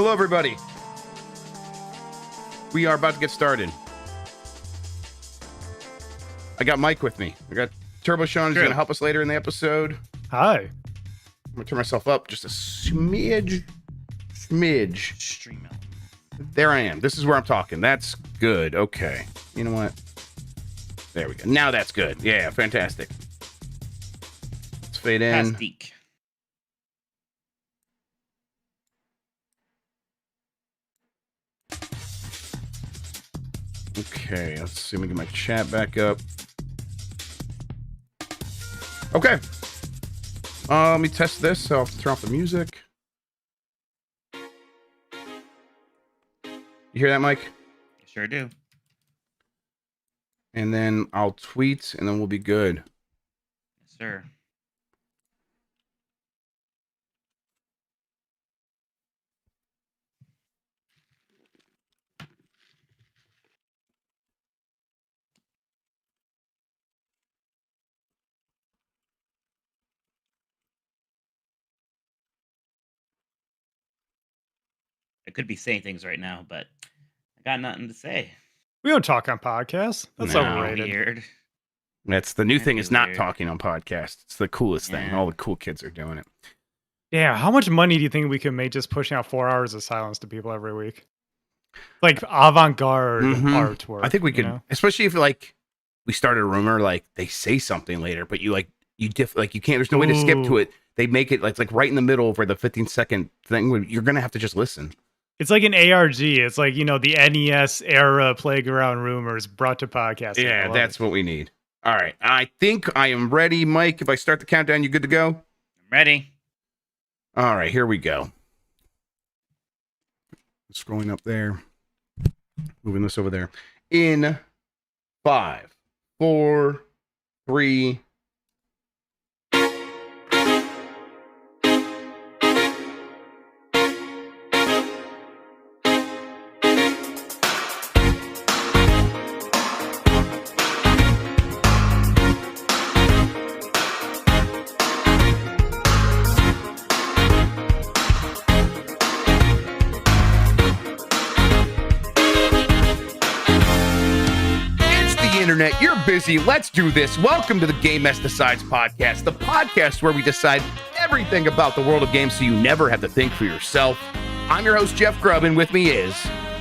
Hello, everybody. We are about to get started. I got Mike with me. I got Turbo Sean, who's going to help us later in the episode. Hi. I'm going to turn myself up just a smidge. Stream element. There I am. This is where I'm talking. That's good. Okay. You know what? There we go. Now that's good. Yeah, fantastic. Let's fade in. Fantastique. Okay, let's see if we can get my chat back up. Okay. Let me test this. So I'll turn off the music. You hear that, Mike? Sure do. And then I'll tweet, and then we'll be good. Yes, sir. I could be saying things right now, but I got nothing to say. We don't talk on podcasts. That's No. overrated. Weird. That's the new thing, is not Weird. talking on podcasts. It's the coolest thing. Yeah. All the cool kids are doing it. Yeah, how much money do you think we can make just pushing out 4 hours of silence to people every week? Like avant-garde artwork. I think we could, you know? especially if like we started a rumor, like they say something later, but you you can't. There's no way to skip to Ooh. it. They make it like right in the middle of where the 15-second thing. Where you're gonna have to just listen. It's like an ARG. It's like, the NES era playground rumors brought to podcasting. I Yeah, love that's it. what we need. All right, I think I am ready, Mike. If I start the countdown, you good to go? I'm ready. All right, here we go. Scrolling up there, moving this over there. In 5, 4, 3. Internet, you're busy. Let's do this. Welcome to the Game Mess Decides podcast, the podcast where we decide everything about the world of games so you never have to think for yourself. I'm your host, Jeff Grubb, and with me is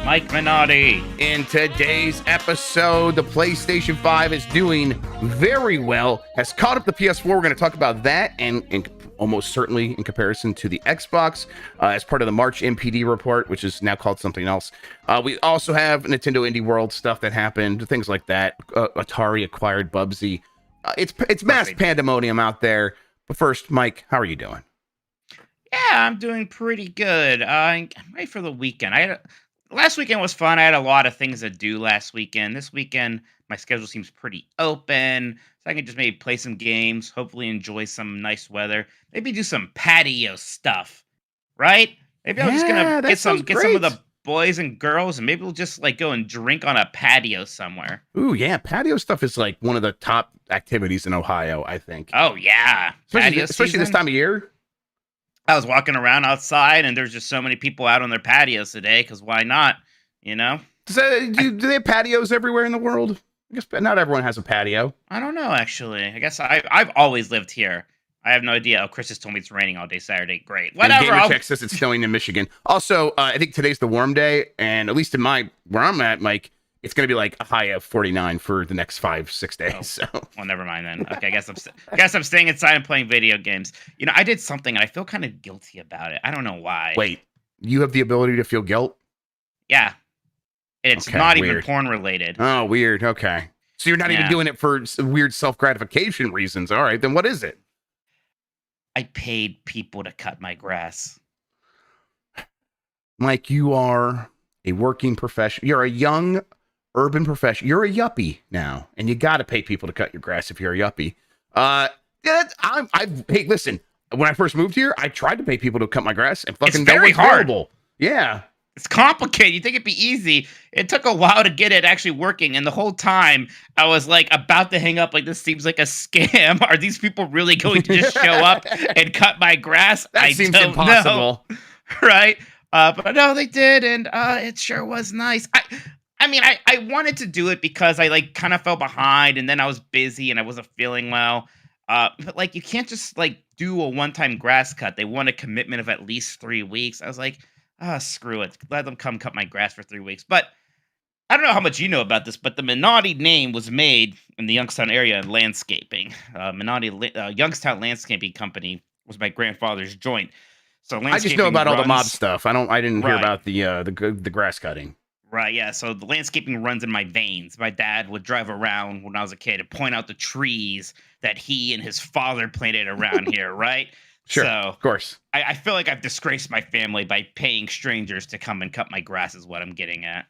Mike Minotti. In today's episode, the PlayStation 5 is doing very well, has caught up the PS4. We're going to talk about that and almost certainly in comparison to the Xbox as part of the March NPD report, which is now called something else. We also have Nintendo Indie World stuff that happened, things like that. Atari acquired Bubsy. It's mass pandemonium out there. But first, Mike, how are you doing? Yeah, I'm doing pretty good. I'm ready for the weekend. Last weekend was fun. I had a lot of things to do last weekend. This weekend, my schedule seems pretty open, so I can just maybe play some games, hopefully enjoy some nice weather, maybe do some patio stuff, right? Maybe I'm just gonna get some of the boys and girls, and maybe we'll just go and drink on a patio somewhere. Ooh, yeah, patio stuff is like one of the top activities in Ohio, I think. Oh yeah, Especially this time of year. I was walking around outside, and there's just so many people out on their patios today, because why not, Do they have patios everywhere in the world? I guess not everyone has a patio. I don't know, actually. I guess I've always lived here. I have no idea. Oh, Chris just told me it's raining all day Saturday. Great. Whatever. And Gamertech says it's snowing in Michigan. Also, I think today's the warm day, and at least in where I'm at, Mike, it's going to be like a high of 49 for the next 5-6 days. Oh, so. Well, never mind then. Okay, I guess I'm staying inside and playing video games. I did something, and I feel kind of guilty about it. I don't know why. Wait, you have the ability to feel guilt? Yeah. It's Okay, not weird. even porn related. Oh, weird. Okay. So you're not even doing it for weird self-gratification reasons. All right, then what is it? I paid people to cut my grass. Mike, you are a working professional. You're a young urban professional. You're a yuppie now, and you got to pay people to cut your grass if you're a yuppie. Hey, listen. When I first moved here, I tried to pay people to cut my grass, and fucking It's very hard. Horrible. Yeah. It's complicated. You think it'd be easy. It took a while to get it actually working. And the whole time I was about to hang up. This seems like a scam. Are these people really going to just show up and cut my grass? That seems impossible. Know. Right? But no, they did, and it sure was nice. I mean, I wanted to do it because I like kind of fell behind, and then I was busy and I wasn't feeling well. But like, you can't just like do a one-time grass cut. They want a commitment of at least 3 weeks. I was like, ah, screw it. Let them come cut my grass for 3 weeks. But I don't know how much you know about this, but the Minotti name was made in the Youngstown area in landscaping. Youngstown Landscaping Company was my grandfather's joint. So I just know about all the mob runs- stuff. I didn't hear Right. about the grass cutting. Right, yeah. So the landscaping runs in my veins. My dad would drive around when I was a kid and point out the trees that he and his father planted around here, right? Sure, So of course. I feel like I've disgraced my family by paying strangers to come and cut my grass, is what I'm getting at.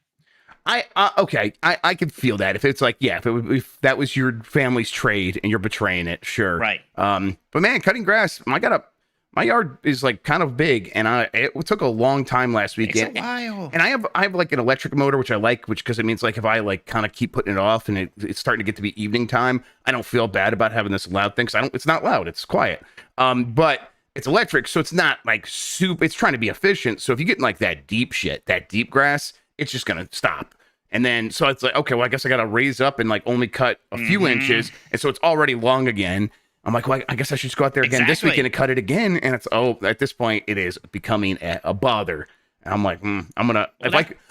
Okay, I could feel that if it's like, yeah, if that was your family's trade and you're betraying it, sure. Right. But man, cutting grass, my yard is like kind of big, and it took a long time last Takes weekend. a while. And I have like an electric motor, which I like, because it means like if I like kind of keep putting it off and it's starting to get to be evening time, I don't feel bad about having this loud thing. It's not loud, it's quiet. But it's electric, so it's not like soup. It's trying to be efficient. So if you get in like that deep grass, it's just gonna stop. And then so it's like, okay, well, I guess I gotta raise up and like only cut a few inches, and so it's already long again. I'm like, well, I guess I should just go out there again this weekend and cut it again. And it's at this point, it is becoming a bother. And I'm like, I'm gonna.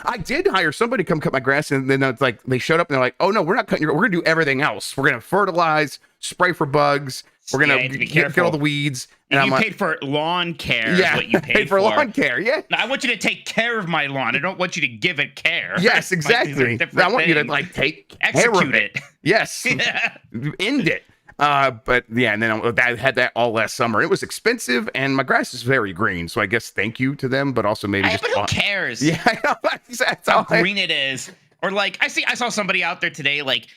I did hire somebody to come cut my grass, and then it's like they showed up and they're like, oh no, we're not cutting we're gonna do everything else. We're gonna fertilize, spray for bugs. We're gonna get all the weeds. And I'm you like, paid for lawn care. yeah, Is what you paid for lawn care. Yeah. Now, I want you to take care of my lawn. I don't want you to give it care. Yes, Like, these are exactly. different I want you to things. like take care of Execute it. it. Yes. Yeah. End it. But yeah, and then I had that all last summer. It was expensive, and my grass is very green. So I guess thank you to them, but also maybe just But who cares? Yeah, I know. That's How all green it is. Or like I saw somebody out there today like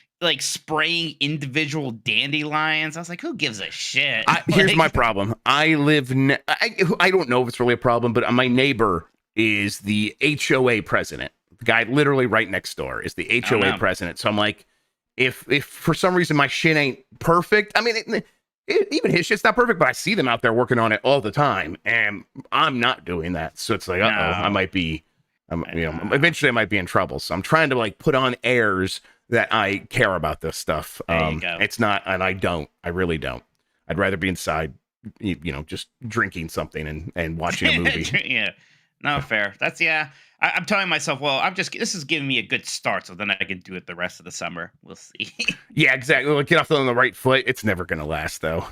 spraying individual dandelions. I was like, who gives a shit? Here's Like, my problem. I live. I don't know if it's really a problem, but my neighbor is the HOA president. The guy literally right next door is the HOA president. So I'm like, if for some reason my shit ain't perfect, I mean, even his shit's not perfect, but I see them out there working on it all the time, and I'm not doing that. So it's like, I might be, eventually I might be in trouble. So I'm trying to like put on airs that I care about this stuff. There you go. It's not, and I don't. I really don't. I'd rather be inside, just drinking something and watching a movie. Yeah. No, fair. That's I'm telling myself, well, this is giving me a good start, so then I can do it the rest of the summer. We'll see. Yeah, exactly. Well, get off on the right foot. It's never gonna last, though.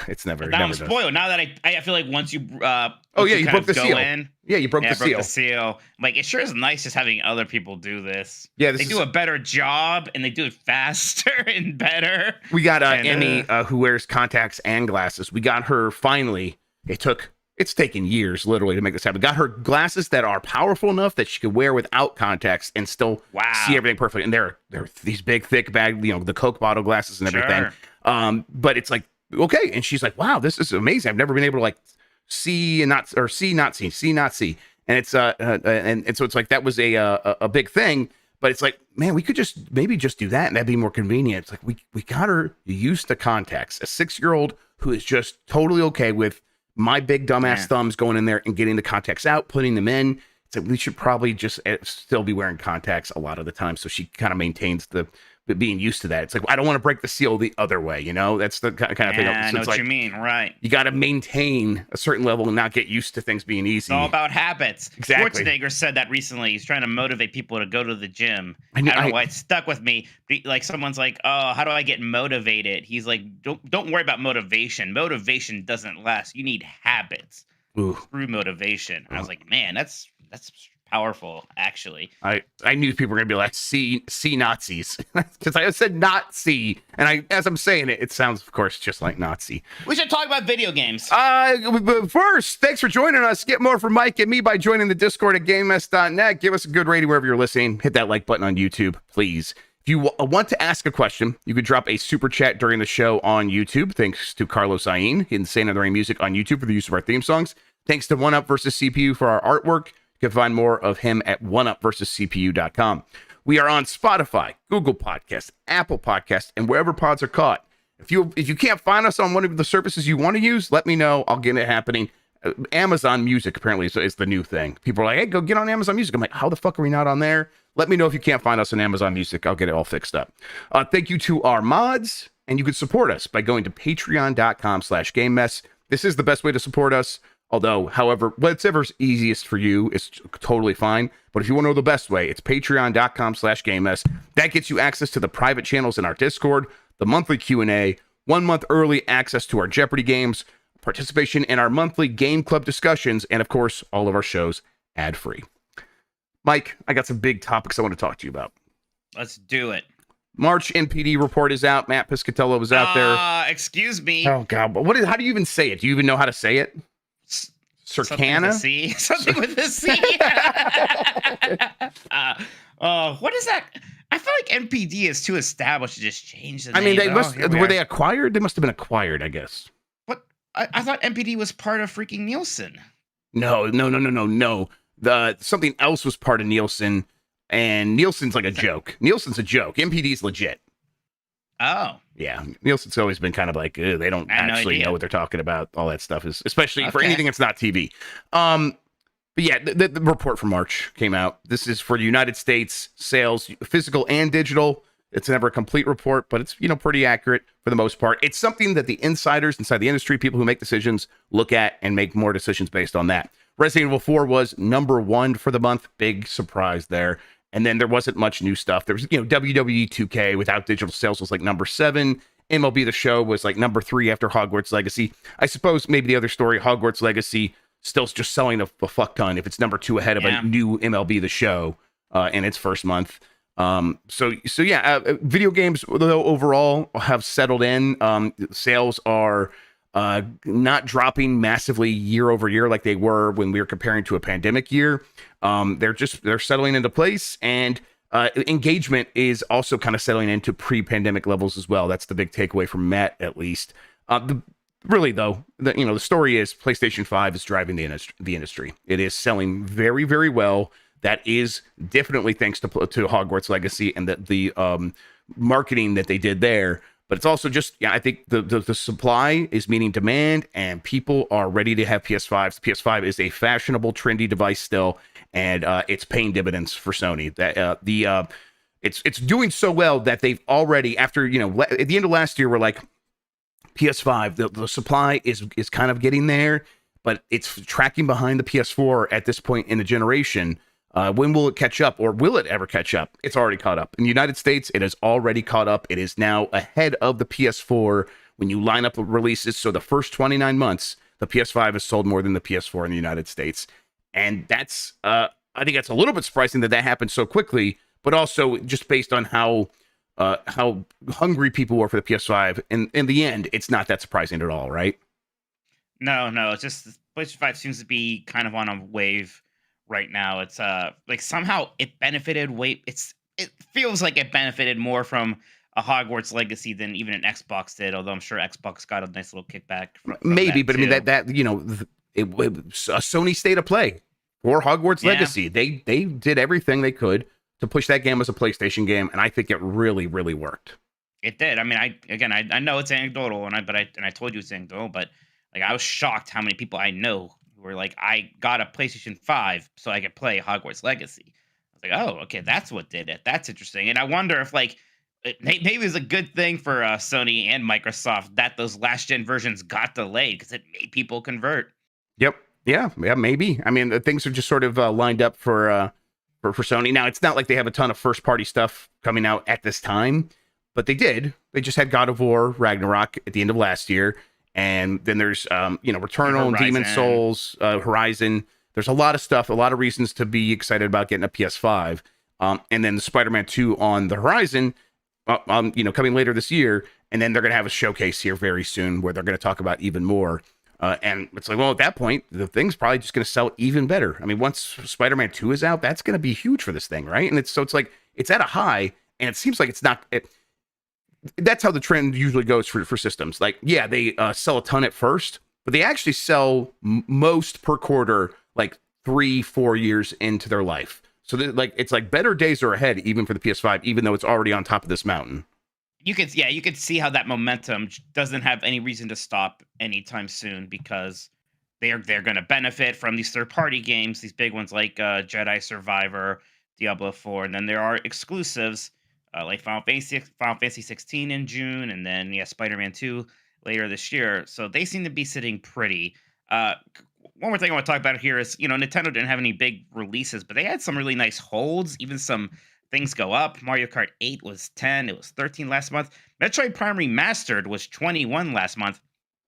It's never. Now I'm does. spoiled. Now that I feel like once you you kind broke of the go seal. in, Yeah, you broke I the broke seal. the seal. Like, it sure is nice just having other people do this. Yeah, they do a better job, and they do it faster and better. We got Emmy, who wears contacts and glasses. We got her finally. It's taken years, literally, to make this happen. Got her glasses that are powerful enough that she could wear without contacts and still see everything perfectly. And they're these big, thick bag, the Coke bottle glasses and everything. But it's like, okay. And she's like, wow, this is amazing. I've never been able to like see and not, or see, not see, see, not see. And it's, and so it's like, that was a big thing. But it's like, man, we could maybe just do that, and that'd be more convenient. It's like, we got her used to contacts. A 6-year-old who is just totally okay with my big dumbass thumbs going in there and getting the contacts out, putting them in. It's like, we should probably just still be wearing contacts a lot of the time, so she kind of maintains being used to that. It's like, I don't want to break the seal the other way, That's the kind of thing. I know what you mean, right? You got to maintain a certain level and not get used to things being easy. It's all about habits. Exactly. Schwarzenegger said that recently. He's trying to motivate people to go to the gym. I don't know why it stuck with me. Like, someone's like, "Oh, how do I get motivated?" He's like, "Don't worry about motivation. Motivation doesn't last. You need habits through motivation." And I was like, "Man, that's powerful, actually." I knew people were gonna be like, see Nazis, because I said Nazi, and as I'm saying it, it sounds, of course, just like Nazi. We should talk about video games. But first, thanks for joining us. Get more from Mike and me by joining the Discord at GameS.net. Give us a good rating wherever you're listening. Hit that like button on YouTube, please. If you want to ask a question, you could drop a super chat during the show on YouTube. Thanks to Carlos Ayin, Insane Other Music on YouTube for the use of our theme songs. Thanks to One Up versus CPU for our artwork. You can find more of him at oneupversuscpu.com. We are on Spotify, Google Podcasts, Apple Podcasts, and wherever pods are caught. If you can't find us on one of the services you want to use, let me know. I'll get it happening Amazon Music apparently is the new thing. People are like, hey, go get on Amazon Music. I'm like, how the fuck are we not on there? Let me know if you can't find us on Amazon Music. I'll get it all fixed up. Thank you to our mods, and you can support us by going to patreon.com/GameMess. This is the best way to support us. Although, however, whatever's easiest for you is totally fine. But if you want to know the best way, it's patreon.com/GameMess. That gets you access to the private channels in our Discord, the monthly Q&A, 1 month early access to our Jeopardy games, participation in our monthly game club discussions, and of course, all of our shows ad-free. Mike, I got some big topics I want to talk to you about. Let's do it. March NPD report is out. Matt Piscatello was out there. Excuse me. Oh God, but how do you even say it? Do you even know how to say it? Circana? Something with a C. What is that? I feel like NPD is too established to just change the name. I mean, were they acquired? They must have been acquired, I guess. What? I thought NPD was part of freaking Nielsen. No. Something else was part of Nielsen, and Nielsen's like a joke. Nielsen's a joke. NPD's legit. Oh. Yeah, Nielsen's always been kind of like, they don't actually know what they're talking about. All that stuff is, especially for anything that's not TV. But yeah, the report from March came out. This is for the United States sales, physical and digital. It's never a complete report, but it's, pretty accurate for the most part. It's something that the insiders inside the industry, people who make decisions, look at and make more decisions based on that. Resident Evil 4 was #1 for the month. Big surprise there. And then there wasn't much new stuff. There was, WWE 2K without digital sales was like #7. MLB The Show was like #3 after Hogwarts Legacy. I suppose maybe the other story, Hogwarts Legacy, still just selling a fuck ton if it's #2 ahead of a new MLB The Show in its first month. Video games, though, overall have settled in. Sales are not dropping massively year over year like they were when we were comparing to a pandemic year. They're settling into place, and engagement is also kind of settling into pre-pandemic levels as well. That's the big takeaway from Matt, at least. The story is PlayStation 5 is driving the industry. It is selling very, very well. That is definitely thanks to Hogwarts Legacy and the marketing that they did there. But it's also just, I think the supply is meeting demand, and people are ready to have PS5s. The PS5 is a fashionable, trendy device still, and it's paying dividends for Sony. It's doing so well that they've already, after, at the end of last year, we're like, PS5, the supply is kind of getting there, but it's tracking behind the PS4 at this point in the generation. When will it catch up, or will it ever catch up? It's already caught up. In the United States, it has already caught up. It is now ahead of the PS4 when you line up the releases. So the first 29 months, the PS5 has sold more than the PS4 in the United States. And that's, I think that's a little bit surprising that happened so quickly, but also just based on how hungry people were for the PS5. And in the end, it's not that surprising at all, right? No, it's just PlayStation 5 seems to be kind of on a wave right now. It's like somehow it benefited it feels like it benefited more from a Hogwarts Legacy than even an Xbox did, although I'm sure Xbox got a nice little kickback from maybe, that but too. I mean it a Sony state of play for Hogwarts Legacy. They did everything they could to push that game as a PlayStation game, and I think it really, really worked. It did. I mean, I know it's anecdotal, and I told you it's anecdotal, but like I was shocked how many people I know were like, I got a PlayStation 5 so I could play Hogwarts Legacy. I was like, oh, okay, that's what did it. That's interesting. And I wonder if maybe it's a good thing for Sony and Microsoft that those last gen versions got delayed because it made people convert. Yep. Yeah, maybe. I mean, things are just sort of lined up for Sony. Now, it's not like they have a ton of first party stuff coming out at this time, but they did. They just had God of War Ragnarok at the end of last year. And then there's, Returnal, Demon's Souls, Horizon. There's a lot of stuff, a lot of reasons to be excited about getting a PS5. And then Spider-Man 2 on the horizon, coming later this year. And then they're going to have a showcase here very soon where they're going to talk about even more. And it's like, well, at that point, the thing's probably just going to sell even better. I mean, once Spider-Man 2 is out, that's going to be huge for this thing, right? And it's like, it's at a high, and it seems like it's not... That's how the trend usually goes for systems. Like, yeah, they sell a ton at first, but they actually sell most per quarter, like 3-4 years into their life. So it's like better days are ahead, even for the PS5, even though it's already on top of this mountain. You could see how that momentum doesn't have any reason to stop anytime soon because they're going to benefit from these third-party games, these big ones like Jedi Survivor, Diablo 4, and then there are exclusives like Final Fantasy 16 in June, and then Spider-Man 2 later this year. So they seem to be sitting pretty. One more thing I want to talk about here is, Nintendo didn't have any big releases, but they had some really nice holds. Even some things go up. Mario Kart 8 was 10. It was 13 last month. Metroid Prime Remastered was 21 last month.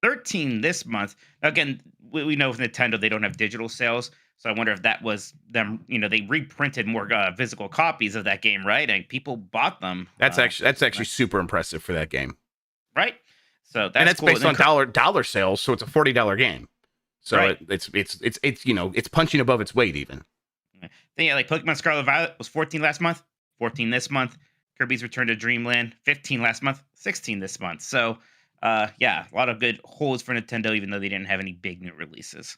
13 this month. Now, again, we know with Nintendo, they don't have digital sales. So I wonder if that was them, they reprinted more physical copies of that game, right? And people bought them. That's actually super impressive for that game. Right? So that's cool. Based on dollar sales, so it's a $40 game. So right. It's punching above its weight even. Then like Pokemon Scarlet Violet was 14 last month, 14 this month. Kirby's Return to Dreamland, 15 last month, 16 this month. So a lot of good holds for Nintendo, even though they didn't have any big new releases.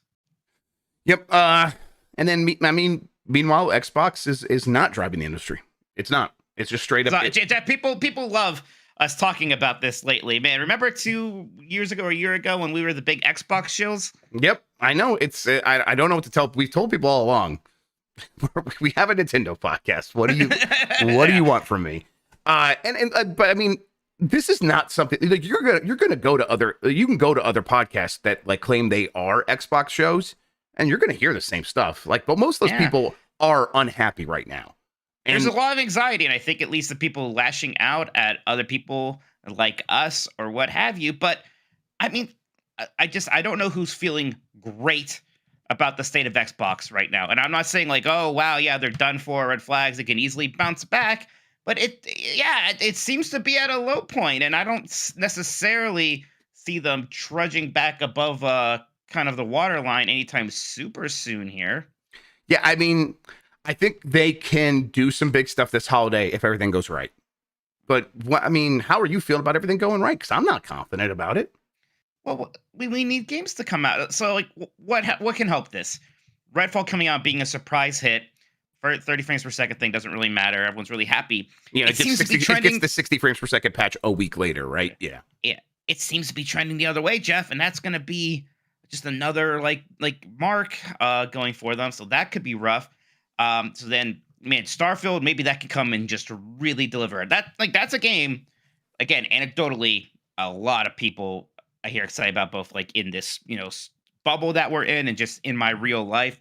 Yep. And then meanwhile, Xbox is not driving the industry. It's not. It's just straight up. People love us talking about this lately, man. Remember 2 years ago or a year ago when we were the big Xbox shills? Yep, I know. It's I don't know what to tell. We've told people all along. We have a Nintendo podcast. What do you want from me? But I mean, this is not something like you can go to other podcasts that like claim they are Xbox shows, and you're gonna hear the same stuff. Like, but most of those people are unhappy right now. And there's a lot of anxiety, and I think at least the people lashing out at other people like us or what have you. But I mean, I don't know who's feeling great about the state of Xbox right now. And I'm not saying like, oh wow, yeah, they're done for, red flags, they can easily bounce back. But it seems to be at a low point, and I don't necessarily see them trudging back above kind of the waterline anytime super soon here. Yeah, I mean, I think they can do some big stuff this holiday if everything goes right. But how are you feeling about everything going right? Because I'm not confident about it. Well, we need games to come out. So, like, what can help this? Redfall coming out being a surprise hit for 30 frames per second thing doesn't really matter. Everyone's really happy. Yeah, it seems to be trending. It gets the 60 frames per second patch a week later, right? Yeah. Yeah, it seems to be trending the other way, Jeff, and that's going to be just another like mark going for them. So that could be rough. So then, man, Starfield, maybe that could come and just really deliver. That's a game. Again, anecdotally, a lot of people I hear excited about, both like in this bubble that we're in and just in my real life.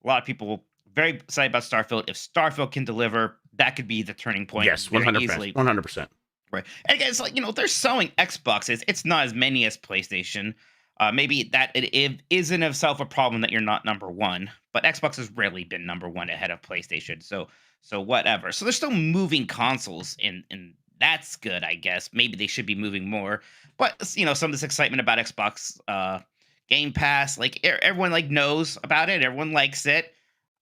A lot of people very excited about Starfield. If Starfield can deliver, that could be the turning point. Yes, 100%. 100%. Right. And again, it's like, they're selling Xboxes. It's not as many as PlayStation. Maybe that it is in itself a problem that you're not number one, but Xbox has rarely been number one ahead of PlayStation. So whatever. So they're still moving consoles, and that's good, I guess. Maybe they should be moving more. But some of this excitement about Xbox Game Pass, like everyone knows about it. Everyone likes it.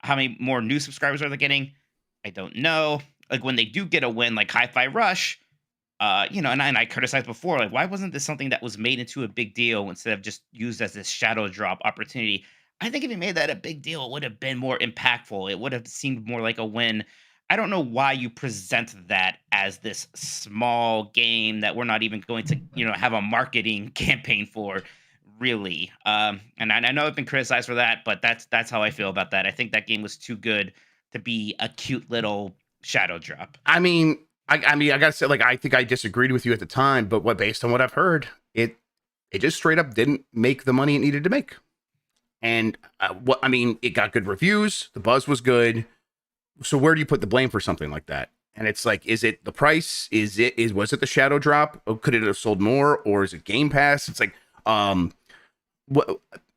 How many more new subscribers are they getting? I don't know. Like when they do get a win, like Hi-Fi Rush. And I criticized before, like, why wasn't this something that was made into a big deal instead of just used as this shadow drop opportunity? I think if you made that a big deal, it would have been more impactful. It would have seemed more like a win. I don't know why you present that as this small game that we're not even going to, have a marketing campaign for, really. And I know I've been criticized for that, but that's how I feel about that. I think that game was too good to be a cute little shadow drop. I mean, I gotta say, like, I think I disagreed with you at the time, but based on what I've heard, it just straight up didn't make the money it needed to make. And it got good reviews, the buzz was good. So where do you put the blame for something like that? And it's like, is it the price? Was it the shadow drop? Or could it have sold more? Or is it Game Pass? It's like,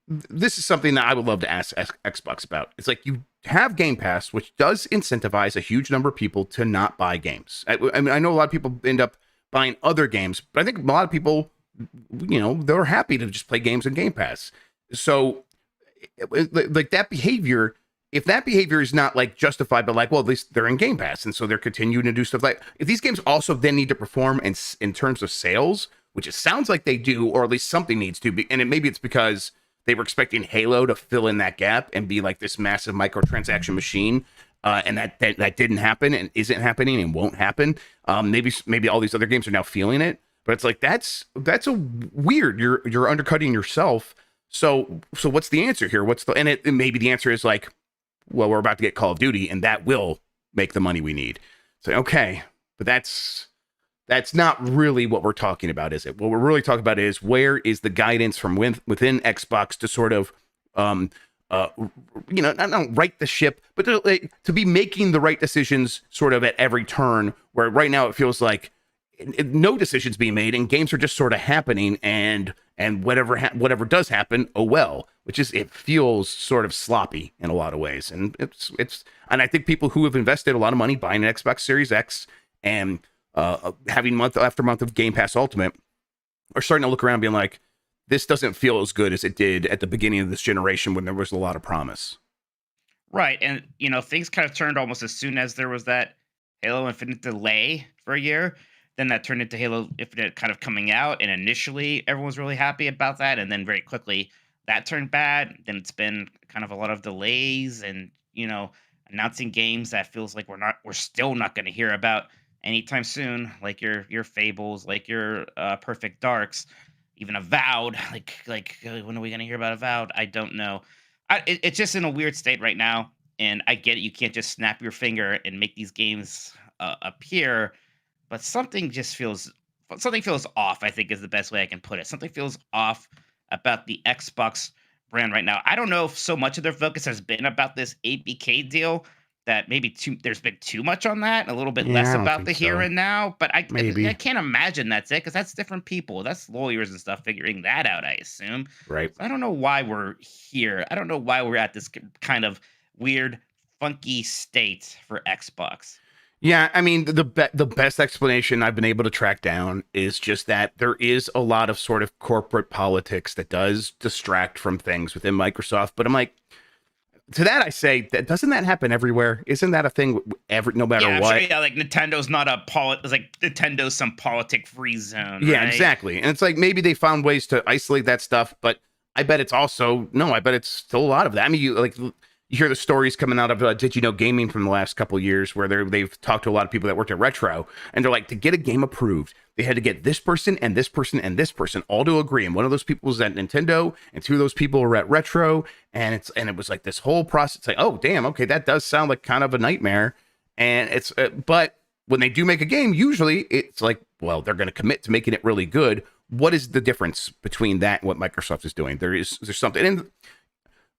this is something that I would love to ask Xbox about. It's like, you have Game Pass, which does incentivize a huge number of people to not buy games. I mean, I know a lot of people end up buying other games, but I think a lot of people, they're happy to just play games in Game Pass. So like that behavior, if that behavior is not like justified, but like, well, at least they're in Game Pass, and so they're continuing to do stuff like, if these games also then need to perform in terms of sales, which it sounds like they do, or at least something needs to be, and maybe it's because they were expecting Halo to fill in that gap and be like this massive microtransaction machine, and that didn't happen and isn't happening and won't happen. Maybe all these other games are now feeling it, but it's like that's a weird. You're undercutting yourself. So what's the answer here? And maybe the answer is like, well, we're about to get Call of Duty, and that will make the money we need. So okay, but that's not really what we're talking about, is it? What we're really talking about is, where is the guidance from within Xbox to sort of, not right the ship, but to be making the right decisions sort of at every turn, where right now it feels like no decisions being made and games are just sort of happening, and whatever does happen, oh well, it feels sort of sloppy in a lot of ways. And and I think people who have invested a lot of money buying an Xbox Series X and having month after month of Game Pass Ultimate are starting to look around being like, this doesn't feel as good as it did at the beginning of this generation when there was a lot of promise. Right. And, things kind of turned almost as soon as there was that Halo Infinite delay for a year. Then that turned into Halo Infinite kind of coming out. And initially, everyone was really happy about that. And then very quickly, that turned bad. Then it's been kind of a lot of delays and, announcing games that feels like we're still not going to hear about anytime soon, like your Fables, like your Perfect Darks, even Avowed. Like when are we gonna hear about Avowed? I don't know. It's just in a weird state right now, and I get it. You can't just snap your finger and make these games appear, but something feels off. I think is the best way I can put it. Something feels off about the Xbox brand right now. I don't know if so much of their focus has been about this ABK deal, that maybe there's been too much on that, a little bit less about the here and now. But I can't imagine that's it, because that's different people. That's lawyers and stuff figuring that out, I assume. Right. So I don't know why we're here. I don't know why we're at this kind of weird, funky state for Xbox. Yeah, I mean, the best explanation I've been able to track down is just that there is a lot of sort of corporate politics that does distract from things within Microsoft. But I'm like, to that I say, doesn't that happen everywhere? Isn't that a thing no matter what? Sure, yeah, like Nintendo's not it's like Nintendo's some politic-free zone. Yeah, right? exactly. And it's like, maybe they found ways to isolate that stuff, but I bet it's still a lot of that. I mean, you hear the stories coming out of Did You Know Gaming from the last couple of years, where they've talked to a lot of people that worked at Retro, and they're like, to get a game approved, they had to get this person and this person and this person all to agree. And one of those people was at Nintendo, and two of those people were at Retro. And it was like this whole process. It's like, oh, damn, okay, that does sound like kind of a nightmare. And it's, but when they do make a game, usually it's like, well, they're going to commit to making it really good. What is the difference between that and what Microsoft is doing? There's something, and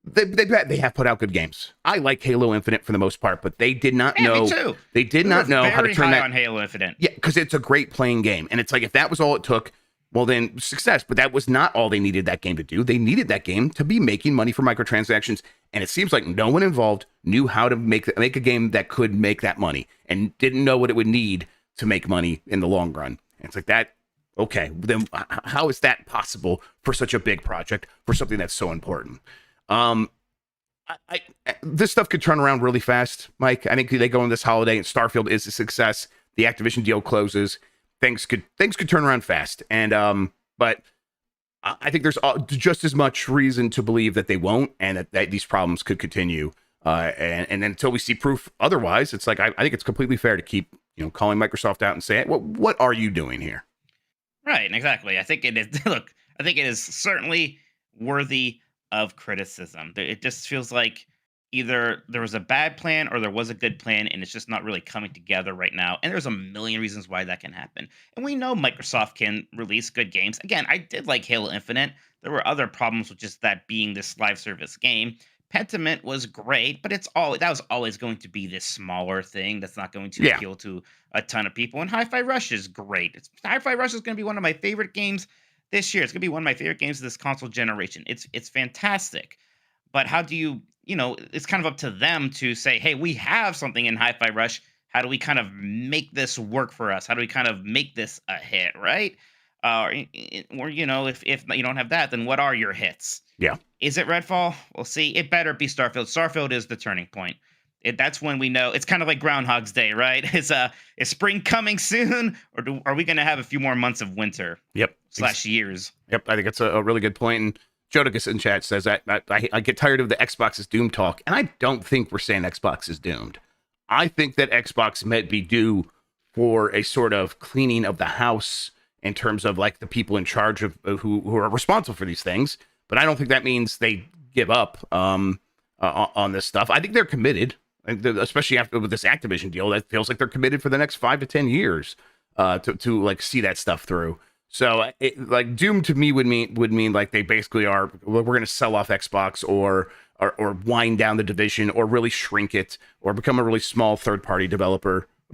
they have put out good games. I like Halo Infinite for the most part, but they did not know. Me too. They did not know how to turn that on Halo Infinite. Yeah, because it's a great playing game, and it's like, if that was all it took, well, then success. But that was not all they needed that game to do. They needed that game to be making money for microtransactions, and it seems like no one involved knew how to make a game that could make that money, and didn't know what it would need to make money in the long run. And it's like that. Okay, then how is that possible for such a big project, for something that's so important? This stuff could turn around really fast, Mike. I think they go in this holiday and Starfield is a success. The Activision deal closes. Things could turn around fast. And but I think there's just as much reason to believe that they won't, and that these problems could continue. And then until we see proof otherwise, it's like, I think it's completely fair to keep calling Microsoft out and say, what are you doing here? Right, exactly. I think it is. Look, I think it is certainly worthy of criticism. It just feels like either there was a bad plan or there was a good plan, and it's just not really coming together right now. And there's a million reasons why that can happen. And we know Microsoft can release good games. Again, I did like Halo Infinite. There were other problems with just that being this live service game. Pentiment was great, but that was always going to be this smaller thing that's not going to appeal to a ton of people. And Hi-Fi Rush is great. Hi-Fi Rush is going to be one of my favorite games this year. It's going to be one of my favorite games of this console generation. It's fantastic. But how do you, it's kind of up to them to say, hey, we have something in Hi-Fi Rush. How do we kind of make this work for us? How do we kind of make this a hit, right? Or if you don't have that, then what are your hits? Yeah. Is it Redfall? We'll see. It better be Starfield. Starfield is the turning point. That's when we know. It's kind of like Groundhog's Day, right? Is spring coming soon, or are we going to have a few more months of winter? Yep. / years. Yep. I think it's a really good point. And Jodicus in chat says that I get tired of the Xbox is doomed talk, and I don't think we're saying Xbox is doomed. I think that Xbox might be due for a sort of cleaning of the house in terms of like the people in charge of who are responsible for these things. but I don't think that means they give up on this stuff. I think they're committed, especially after with this Activision deal. That feels like they're committed for the next 5 to 10 years to like see that stuff through. So like Doom to me would mean like they basically are, we're going to sell off Xbox or wind down the division or really shrink it or become a really small third-party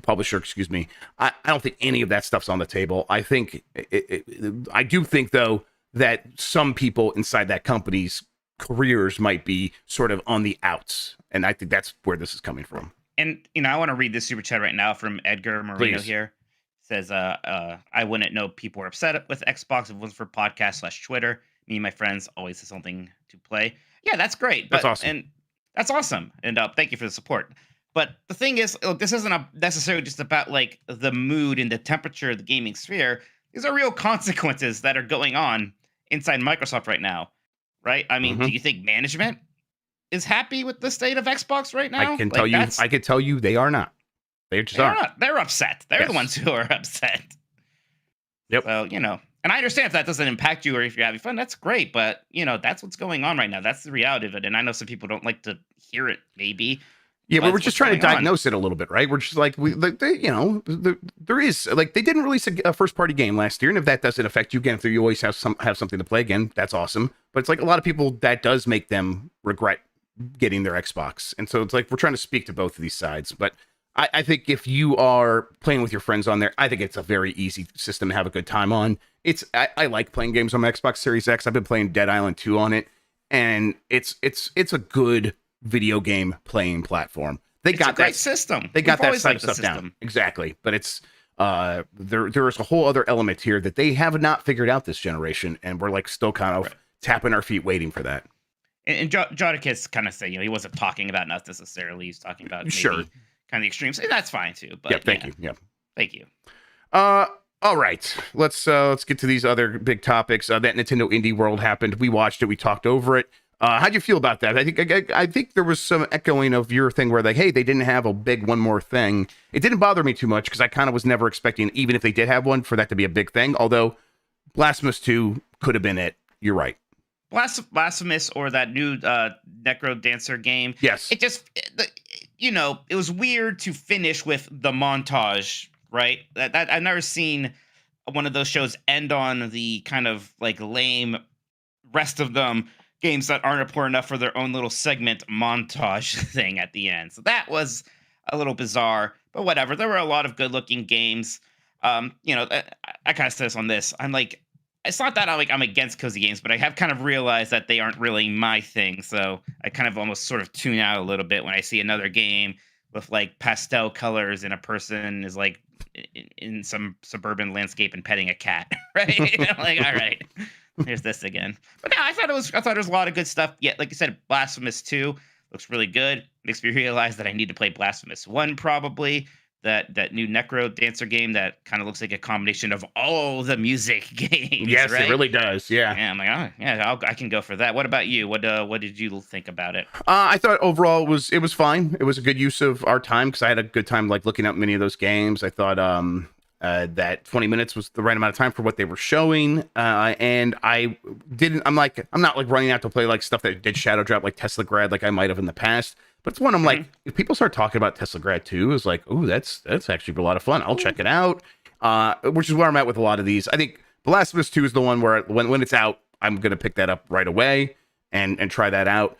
publisher, excuse me. I don't think any of that stuff's on the table. I think I do think though that some people inside that company's careers might be sort of on the outs, and I think that's where this is coming from. And I want to read this super chat right now from Edgar Marino. Please. Here. Says, I wouldn't know people were upset with Xbox if it wasn't for podcast/Twitter. Me and my friends always have something to play. Yeah, that's great. That's awesome. And that's awesome. And thank you for the support. But the thing is, look, this isn't necessarily just about like the mood and the temperature of the gaming sphere. These are real consequences that are going on inside Microsoft right now, right? I mean, do you think management is happy with the state of Xbox right now? I can tell you they are not. They just aren't. Not. They're upset. They're the ones who are upset. Yep. So, and I understand if that doesn't impact you or if you're having fun, that's great. But, that's what's going on right now. That's the reality of it. And I know some people don't like to hear it, maybe. Yeah, but we're just trying to diagnose it a little bit, right? We're just like, there is, like, they didn't release a first-party game last year. And if that doesn't affect you, again, if you always have something to play again, that's awesome. But it's like a lot of people, that does make them regret getting their Xbox. And so it's like, we're trying to speak to both of these sides. But I think if you are playing with your friends on there, I think it's a very easy system to have a good time on. I like playing games on my Xbox Series X. I've been playing Dead Island 2 on it, and it's a good video game playing platform. It's got a great system. They got that side of stuff down. Exactly. But it's there is a whole other element here that they have not figured out this generation, and we're like still kind of tapping our feet waiting for that. And Jodicus kind of said, he wasn't talking about us necessarily. He's talking about maybe kind of the extremes. That's fine too. But thank you. Yeah. Thank you. All right. Let's get to these other big topics. That Nintendo Indie World happened. We watched it. We talked over it. How'd you feel about that? I think there was some echoing of your thing where like, hey, they didn't have a big one more thing. It didn't bother me too much because I kind of was never expecting, even if they did have one, for that to be a big thing. Although Blasphemous 2 could have been it. You're right. Blasphemous or that new Necro Dancer game. Yes. It just, it was weird to finish with the montage, right? That I've never seen one of those shows end on the kind of like lame rest of them games that aren't important enough for their own little segment montage thing at the end. So that was a little bizarre, but whatever. There were a lot of good looking games. I kind of said this on this. I'm like, it's not that I'm against cozy games, but I have kind of realized that they aren't really my thing. So I kind of almost sort of tune out a little bit when I see another game with like pastel colors and a person is like in some suburban landscape and petting a cat, right? I'm like, all right, here's this again. But no, I thought it was a lot of good stuff. Yeah, like you said, Blasphemous 2 looks really good. Makes me realize that I need to play Blasphemous 1 probably. That new Necro Dancer game that kind of looks like a combination of all the music games. Yes, right? It really does. Yeah. Yeah, I'm like, oh, yeah, I can go for that. What about you? What did you think about it? I thought overall it was fine. It was a good use of our time because I had a good time like looking at many of those games. I thought that 20 minutes was the right amount of time for what they were showing. And I'm not like running out to play like stuff that did shadow drop like Tesla Grad like I might have in the past. But it's one I'm like, if people start talking about Tesla Grad 2, it's like, oh, that's actually a lot of fun. I'll check it out. Which is where I'm at with a lot of these. I think Blasphemous 2 is the one where when it's out, I'm gonna pick that up right away and try that out.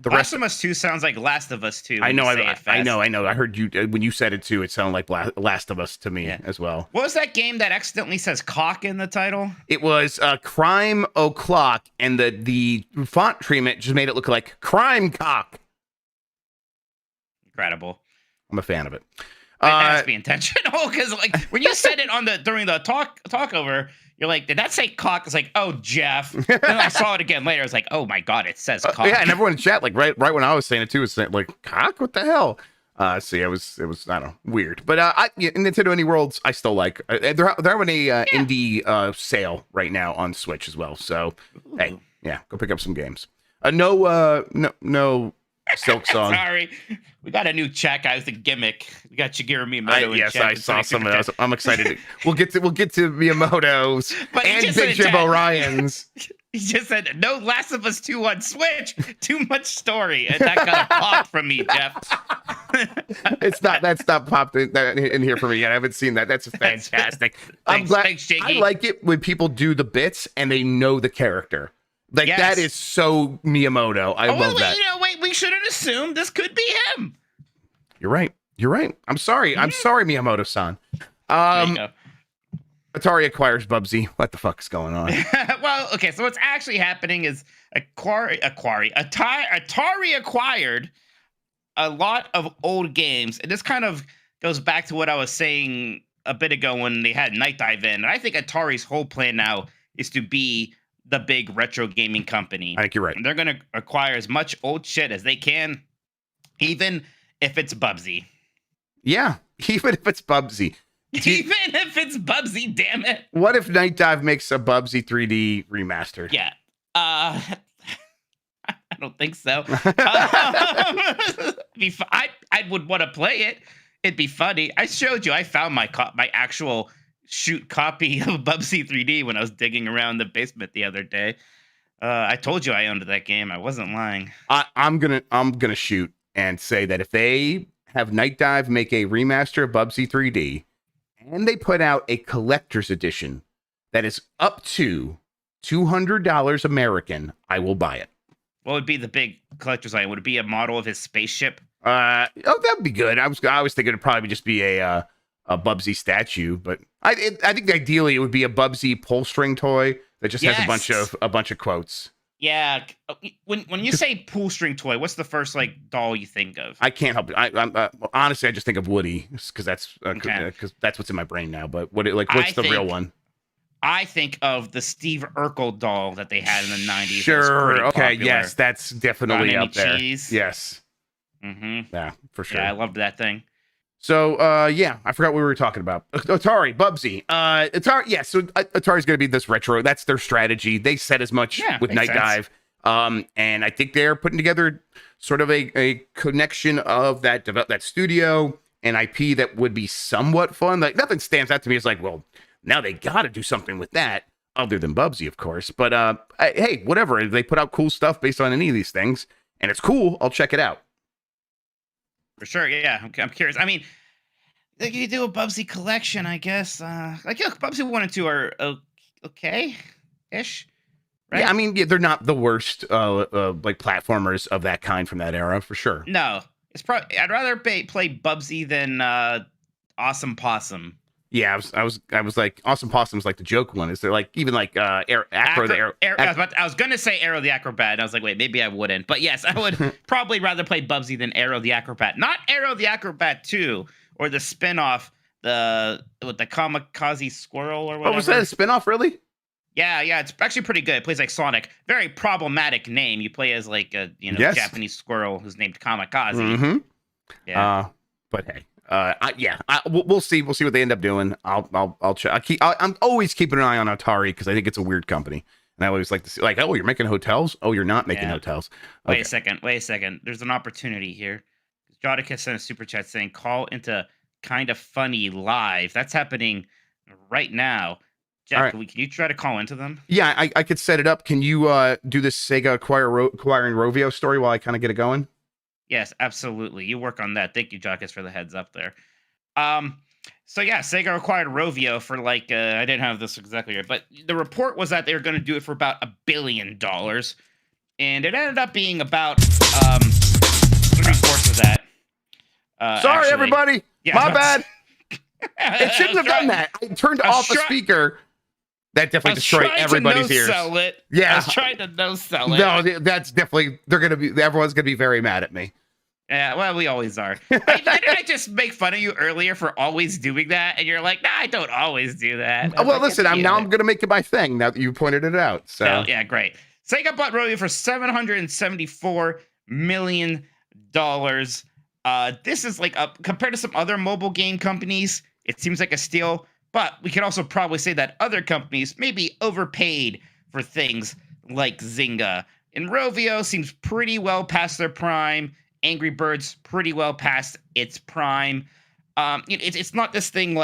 Blasphemous 2 sounds like Last of Us 2. I know. I heard you when you said it too. It sounded like Last of Us to me as well. What was that game that accidentally says cock in the title? It was Crime O'Clock, and the font treatment just made it look like Crime Cock. Incredible. I'm a fan of it. It has to be intentional because, like, when you said it during the talk over, you're like, "Did that say cock?" It's like, "Oh, Jeff." Then I saw it again later. I was like, "Oh my god, it says cock." Yeah, and everyone in chat, like, right when I was saying it too, was saying like, "Cock? What the hell?" So yeah, it was I don't know, weird. But in Nintendo Indie Worlds, I still like. They're having a indie sale right now on Switch as well. So hey, yeah, go pick up some games. No. Silk Song. Sorry, we got a new chat guy with a gimmick. We got Shigeru Miyamoto. Yes, I saw some of those. I'm excited. We'll get to Miyamoto's and Big Jim Orion's. He just said, no Last of Us 2 on Switch. Too much story. And that got a pop from me, Jeff. That's not popped in here for me yet. I haven't seen that. That's fantastic. I'm glad. Thanks, Jiggy. I like it when people do the bits and they know the character. Like, Yes. that is so Miyamoto. I love that. We shouldn't assume this could be him. You're right. I'm sorry. I'm sorry, Miyamoto-san. There you go. Atari acquires Bubsy. What the fuck's going on? Well, okay, so what's actually happening is Atari acquired a lot of old games, and this kind of goes back to what I was saying a bit ago when they had Night Dive in. And I think Atari's whole plan now is to be the big retro gaming company. I think you're right. And they're going to acquire as much old shit as they can, even if it's Bubsy. Yeah, even if it's Bubsy. Even if it's Bubsy, damn it. What if Night Dive makes a Bubsy 3D remastered? Yeah. I don't think so. I would want to play it. It'd be funny. I showed you. I found my actual shoot copy of Bubsy 3D when I was digging around the basement the other day. I told you I owned that game. I wasn't lying. I'm gonna shoot and say that if they have Night Dive make a remaster of Bubsy 3D, and they put out a collector's edition that is up to $200 American, I will buy it. What would be the big collector's item? Would it be a model of his spaceship? That'd be good. I was thinking it'd probably just be a Bubsy statue, but I think ideally it would be a Bubsy pull string toy that just has a bunch of quotes. Yeah. When you say pull string toy, what's the first doll you think of? I can't help it. Honestly, I just think of Woody because that's what's in my brain now. But what's the real one? I think of the Steve Urkel doll that they had in the 90s. Sure. Okay. Popular. Yes, that's definitely up there. Cheese. Yes. Mm-hmm. Yeah, for sure. Yeah, I loved that thing. So, I forgot what we were talking about. Atari, Bubsy. Atari. Yeah. So Atari's going to be this retro. That's their strategy. They said as much with Night Dive. And I think they're putting together sort of a connection of that studio and IP that would be somewhat fun. Like, nothing stands out to me as like, well, now they got to do something with that, other than Bubsy, of course. But hey, whatever. If they put out cool stuff based on any of these things, and it's cool, I'll check it out. For sure, yeah. I'm curious. I mean, you do a Bubsy collection, I guess. Bubsy 1 and 2 are okay-ish. Right? Yeah, I mean, they're not the worst platformers of that kind from that era, for sure. No, it's probably I'd rather play Bubsy than Awesome Possum. Yeah, I was like, Awesome Possum's like the joke one. Is there even Acro the Arrow? I was gonna say Arrow the Acrobat. And I was like, wait, maybe I wouldn't. But yes, I would probably rather play Bubsy than Arrow the Acrobat. Not Arrow the Acrobat 2 or the spinoff, the Kamikaze Squirrel or whatever. Oh, was that a spinoff, really? Yeah, it's actually pretty good. It plays like Sonic. Very problematic name. You play as Yes. Japanese squirrel who's named Kamikaze. Mm-hmm. Yeah. But hey. We'll see. We'll see what they end up doing. I'll check. I'm always keeping an eye on Atari because I think it's a weird company, and I always like to see oh, you're making hotels. Oh, you're not making hotels. Okay. Wait a second. There's an opportunity here. Jodica sent a super chat saying, "Call into Kind of Funny live." That's happening right now. Jeff, right. can you try to call into them? Yeah, I could set it up. Can you do this Sega acquiring Rovio story while I kind of get it going? Yes, absolutely. You work on that. Thank you, Jockus, for the heads up there. So yeah, Sega acquired Rovio for I didn't have this exactly right, but the report was that they were going to do it for about $1 billion, and it ended up being about 3/4 of that. Sorry, actually. everybody. Yeah, My bad. It shouldn't have done that. I turned off a speaker. That definitely destroyed everybody's ears. Yeah, I was trying to no-sell it. No, that's definitely everyone's gonna be very mad at me. Yeah, well, we always are. Didn't I just make fun of you earlier for always doing that? And you're like, nah, I don't always do that. Well, listen, I'm gonna make it my thing now that you pointed it out. So yeah, great. Sega bought Rovio for $774 million. This is compared to some other mobile game companies, it seems like a steal. But we can also probably say that other companies maybe overpaid for things like Zynga. And Rovio seems pretty well past their prime. Angry Birds pretty well past its prime. It's not this thing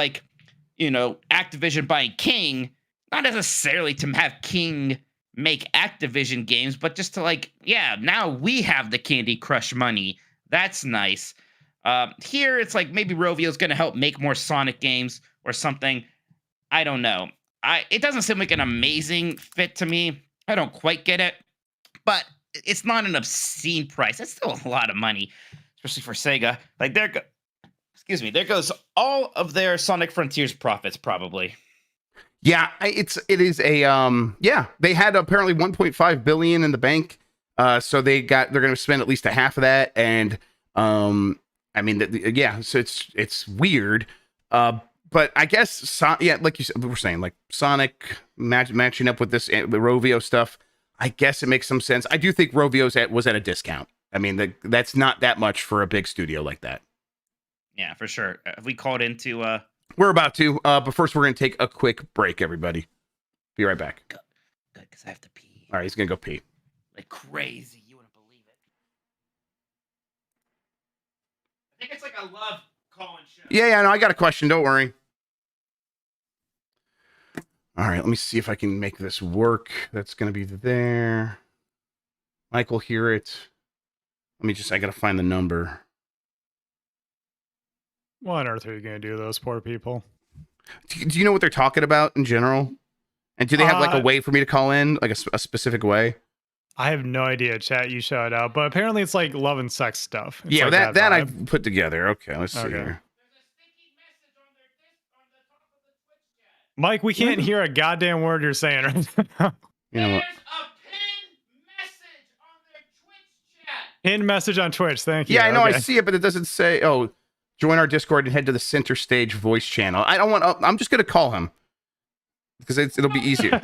Activision buying King, not necessarily to have King make Activision games, but just to like, yeah, now we have the Candy Crush money. That's nice. Here it's like maybe Rovio's going to help make more Sonic games or something. I don't know. It doesn't seem like an amazing fit to me. I don't quite get it, but it's not an obscene price. It's still a lot of money, especially for Sega. Like excuse me, there goes all of their Sonic Frontiers profits probably. Yeah, it is a yeah, they had apparently 1.5 billion in the bank. So they're going to spend at least a half of that, and I mean yeah, so it's weird. But I guess yeah, like you said, we're saying like Sonic matching up with this with Rovio stuff. I guess it makes some sense. I do think Rovio's was at a discount. I mean, that's not that much for a big studio like that. Yeah, for sure. Have we called into We're about to, but first we're going to take a quick break, everybody. Be right back. Good, because I have to pee. All right, he's going to go pee. Like crazy. You wouldn't believe it. I think it's like a love call-in show. Yeah, no, I got a question. Don't worry. All right, let me see if I can make this work. That's going to be there. Michael, hear it. I got to find the number. What on earth are you going to do, those poor people? Do you know what they're talking about in general? And do they have like a way for me to call in, like a specific way? I have no idea, chat. You shout out, but apparently it's like love and sex stuff. It's yeah, like that I've put together. Okay, let's see here. There's a sticky message on the top of the Twitch chat. Mike, we can't hear a goddamn word you're saying right now. You know what? There's a pinned message on their Twitch chat. Pinned message on Twitch. Thank you. Yeah, I know. Okay. I see it, but it doesn't say. Oh, join our Discord and head to the center stage voice channel. I don't want. I'm just gonna call him because it'll be easier.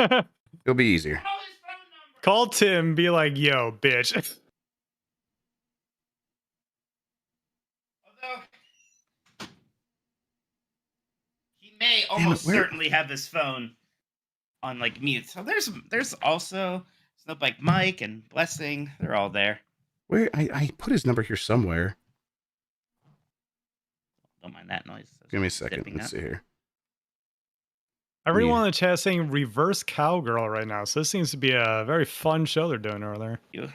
It'll be easier. Call his phone number. Call Tim. Be like, yo, bitch. Although he may almost certainly have his phone on like mute. So there's also Snoop like Mike and Blessing. They're all there. Where I put his number here somewhere. Don't mind that noise. Give me a second. Zipping Let's up. see here. Everyone in the chat is saying reverse cowgirl right now. So this seems to be a very fun show they're doing over there. You.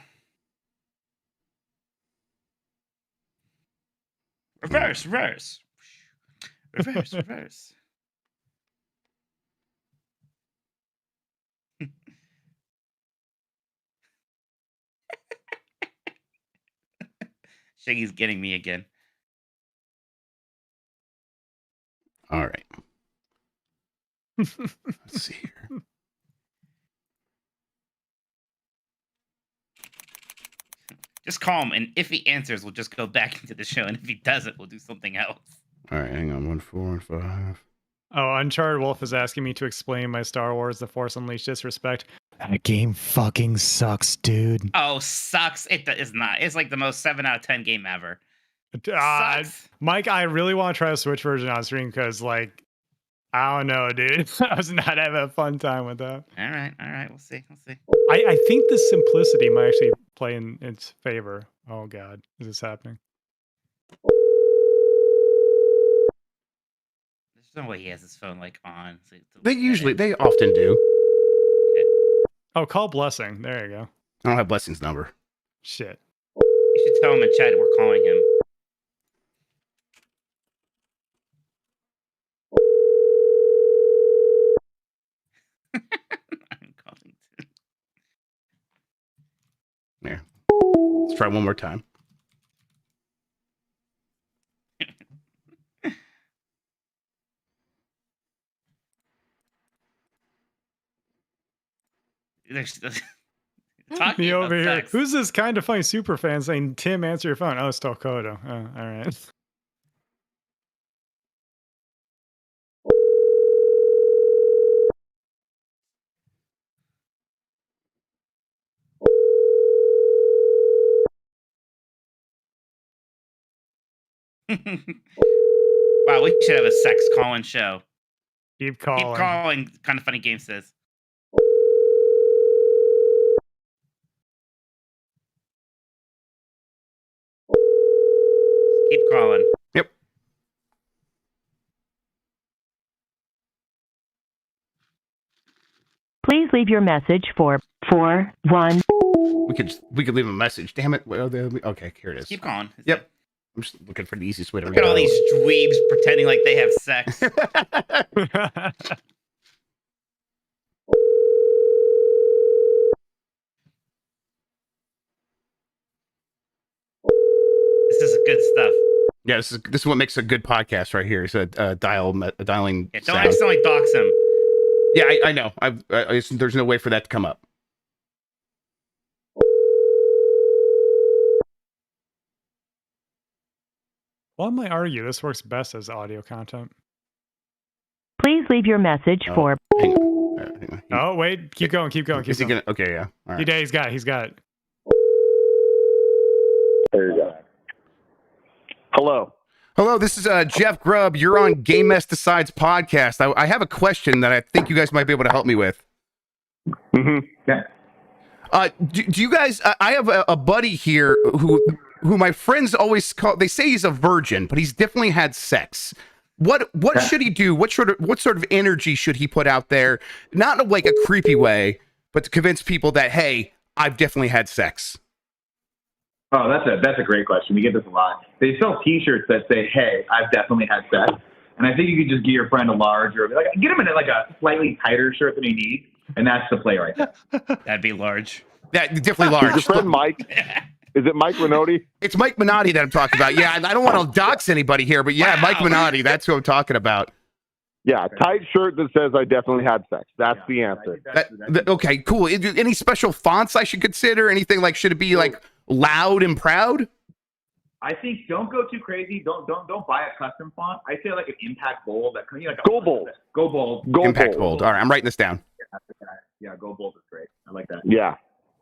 Reverse. Shaggy's getting me again. All right. Let's see here. Just call him, and if he answers, we'll just go back into the show, and if he doesn't, we'll do something else. All right, hang on. 145. Oh, Uncharted Wolf is asking me to explain my Star Wars The Force Unleashed disrespect. That game fucking sucks, dude. Oh, sucks. It is not. It's like the most 7 out of 10 game ever. Sucks. Mike, I really want to try a Switch version on stream because, like, I don't know, dude. I was not having a fun time with that. All right. We'll see. I think the simplicity might actually play in its favor. Oh, God. Is this happening? There's no way he has his phone, like, on. They often do. Okay. Oh, call Blessing. There you go. I don't have Blessing's number. Shit. You should tell him in chat we're calling him. I'm calling too. There. Let's try one more time. Me over here. Sex. Who's this kind of funny super fan saying, Tim, answer your phone? Oh, it's Kodo. Oh, all right. Wow, we should have a sex calling show. Keep calling. Keep calling. Kind of funny game says. Keep calling. Yep. Please leave your message for 41. We could leave a message. Damn it. Well, okay, here it is. Keep going. Yep. I'm just looking for the easiest way to Look read at all these dweebs pretending like they have sex. This is good stuff. Yeah, this is what makes a good podcast right here. It's a dialing. Yeah, don't sound. accidentally dox him. Yeah, I know. There's no way for that to come up. One might argue this works best as audio content. Please leave your message for. Hang on. Hang on. Oh, wait. Keep going. Is he gonna? Okay, yeah. All right. He's got it. There you go. Hello. Hello, this is Jeff Grubb. You're on Game Mess Decides podcast. I have a question that I think you guys might be able to help me with. Mm-hmm. Yeah. Do you guys? I have a buddy here who my friends always call. They say he's a virgin, but he's definitely had sex. What should he do? What sort of energy should he put out there? Not in like a creepy way, but to convince people that, hey, I've definitely had sex. Oh, that's a great question. We get this a lot. They sell T-shirts that say, "Hey, I've definitely had sex," and I think you could just get your friend a large or like get him in like a slightly tighter shirt than he needs, and that's the play right there. That'd be large. That definitely large. Is your friend Mike? Is it Mike Minotti? It's Mike Minotti that I'm talking about. Yeah, I don't want to dox anybody here, but yeah, Wow. Mike Minotti. That's who I'm talking about. Yeah, tight shirt that says I definitely had sex. That's the answer. Okay, cool. Any special fonts I should consider? Anything like should it be like loud and proud? I think don't go too crazy. Don't buy a custom font. I say like an impact bold. That like Go bold. Go bold. Go Impact bold. bold. All right, I'm writing this down. Yeah, go bold is great. I like that. Yeah.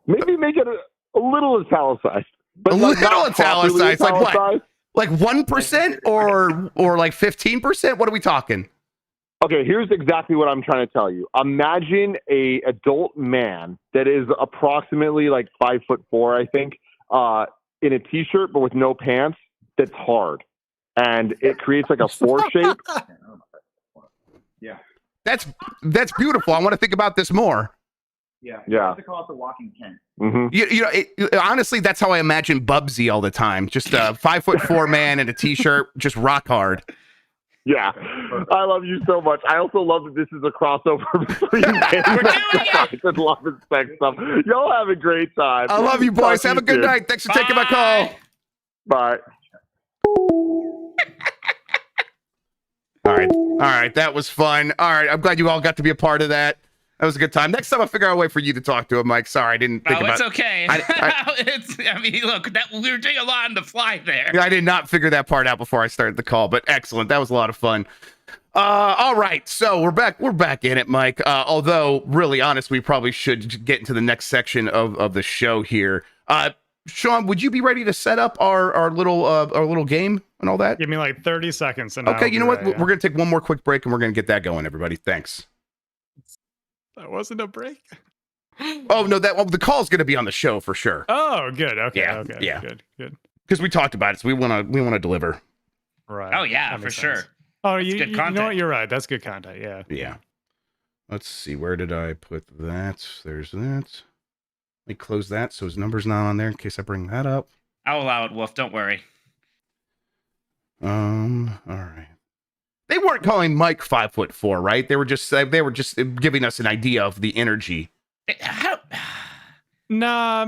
Maybe make it a little italicized. But A like little not properly italicized, like what? italicized. Like 1% or like 15%? What are we talking? Okay, here's exactly what I'm trying to tell you. Imagine a adult man that is approximately like 5'4", I think, in a T-shirt but with no pants. That's hard, and it creates like a 4 shape. Yeah. That's beautiful. I want to think about this more. Yeah. Yeah. I have to call it the walking tent. Hmm. You know, honestly, that's how I imagine Bubsy all the time. Just a 5'4" man in a T-shirt, just rock hard. Yeah, I love you so much. I also love that this is a crossover between games and love and sex stuff. Y'all have a great time. I love you, boys. Talk Have to a good you soon. night. Thanks for taking my call. Bye. All right. That was fun. All right. I'm glad you all got to be a part of that. That was a good time. Next time I'll figure out a way for you to talk to him, Mike. Sorry, I didn't think about It's okay. I mean, look, we were doing a lot on the fly there. I did not figure that part out before I started the call, but excellent. That was a lot of fun. All right, so we're back in it, Mike. Although, really honest, we probably should get into the next section of the show here. Sean, would you be ready to set up our little game and all that? Give me like 30 seconds. And Okay, I'll you know be what? ready, We're gonna take one more quick break and we're gonna get that going, everybody. Thanks. That wasn't a break. Oh no, the call's gonna be on the show for sure. Oh, good. Okay. Yeah, Okay. yeah. Good. Because we talked about it, so we wanna deliver. Right. Oh yeah, That for makes sure. sense. Oh, you good know what? content. You're right. That's good content. Yeah. Yeah. Let's see. Where did I put that? There's that. Let me close that so his number's not on there in case I bring that up. I'll allow it, Wolf. Don't worry. All right. They weren't calling Mike 5'4", right? They were just giving us an idea of the energy. Nah,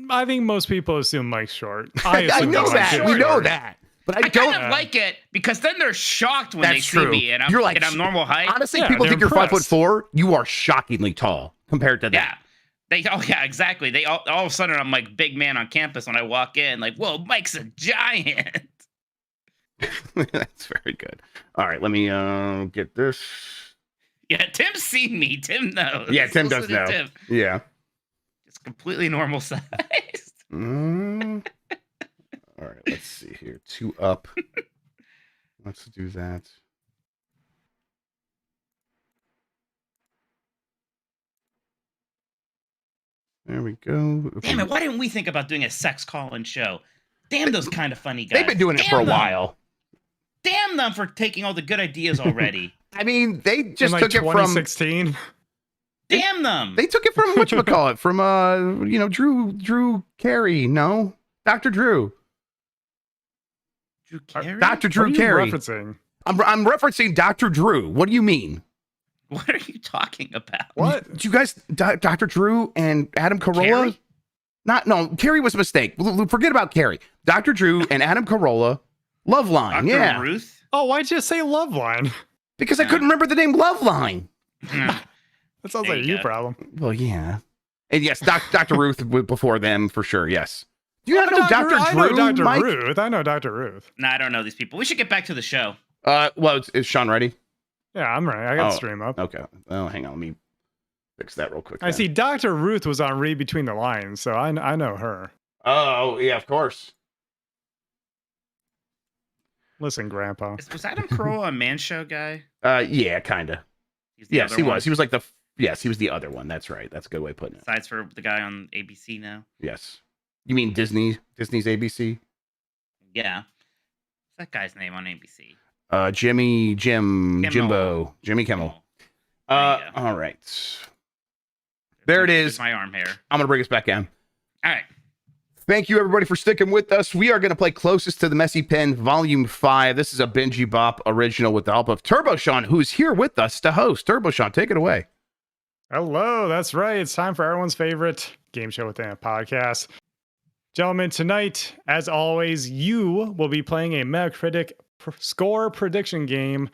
I think most people assume Mike's short. I assume know Mike's that. short. We know that. But I I don't. kind of like it because then they're shocked when they That's see true. me and You're like, I'm normal height. Honestly, Yeah, people they're think you're impressed. 5'4". You are shockingly tall compared to that. Yeah. Exactly. They all of a sudden I'm like big man on campus when I walk in, like, whoa, Mike's a giant. That's very good. All right, let me get this. Yeah, Tim's seen me. Tim knows. Yeah, Tim does Listen to know. Tim. Yeah. It's completely normal size. Mm. All right, let's see here. 2 up. Let's do that. There we go. Okay. Damn it, why didn't we think about doing a sex call-in show? Damn those kind of funny guys. They've been doing it Damn for a them. while. Damn them for taking all the good ideas already. I mean, they just In like took it from 2016. Damn them! They took it from whatchamacallit, from Drew Carey, no? Dr. Drew. Drew Carey? Dr. What are Drew you Carey. referencing? I'm referencing Dr. Drew. What do you mean? What are you talking about? What? Did you guys, Dr. Drew and Adam Carolla? Carey? No, Carey was a mistake. Forget about Carey. Dr. Drew and Adam Carolla, Loveline, Dr. yeah. Ruth? Oh, why'd you say Loveline? Because I couldn't remember the name Loveline. Hmm. That sounds There like a you you go. problem. Well, yeah. And yes, Dr. Ruth before them, for sure, yes. Do you not know Dr. I Drew, know Dr. Mike? Ruth. I know Dr. Ruth. No, I don't know these people. We should get back to the show. Well, is Sean ready? Yeah, I'm ready. I got Oh. the stream up. Okay. Oh, hang on. Let me fix that real quick. I then. see Dr. Ruth was on Read Between the Lines, so I know her. Oh, yeah, of course. Listen, Grandpa. Was Adam Carolla a Man Show guy? Yeah, kind of. He's the Yes, other he one, was. He was like yes, he was the other one. That's right. That's a good way of putting it. Besides for the guy on ABC now. Yes. You mean Disney's ABC? Yeah. What's that guy's name on ABC? Jimmy Kimmel. Kimmel. There you go. All right. There it There's is. my arm hair. I'm gonna bring us back in. All right. Thank you, everybody, for sticking with us. We are going to play Closest to the Messy Pen, Volume 5. This is a Benji Bop original with the help of Turbo Sean, who's here with us to host. Turbo Sean, take it away. Hello, that's right. It's time for everyone's favorite game show within a podcast. Gentlemen, tonight, as always, you will be playing a Metacritic score prediction game.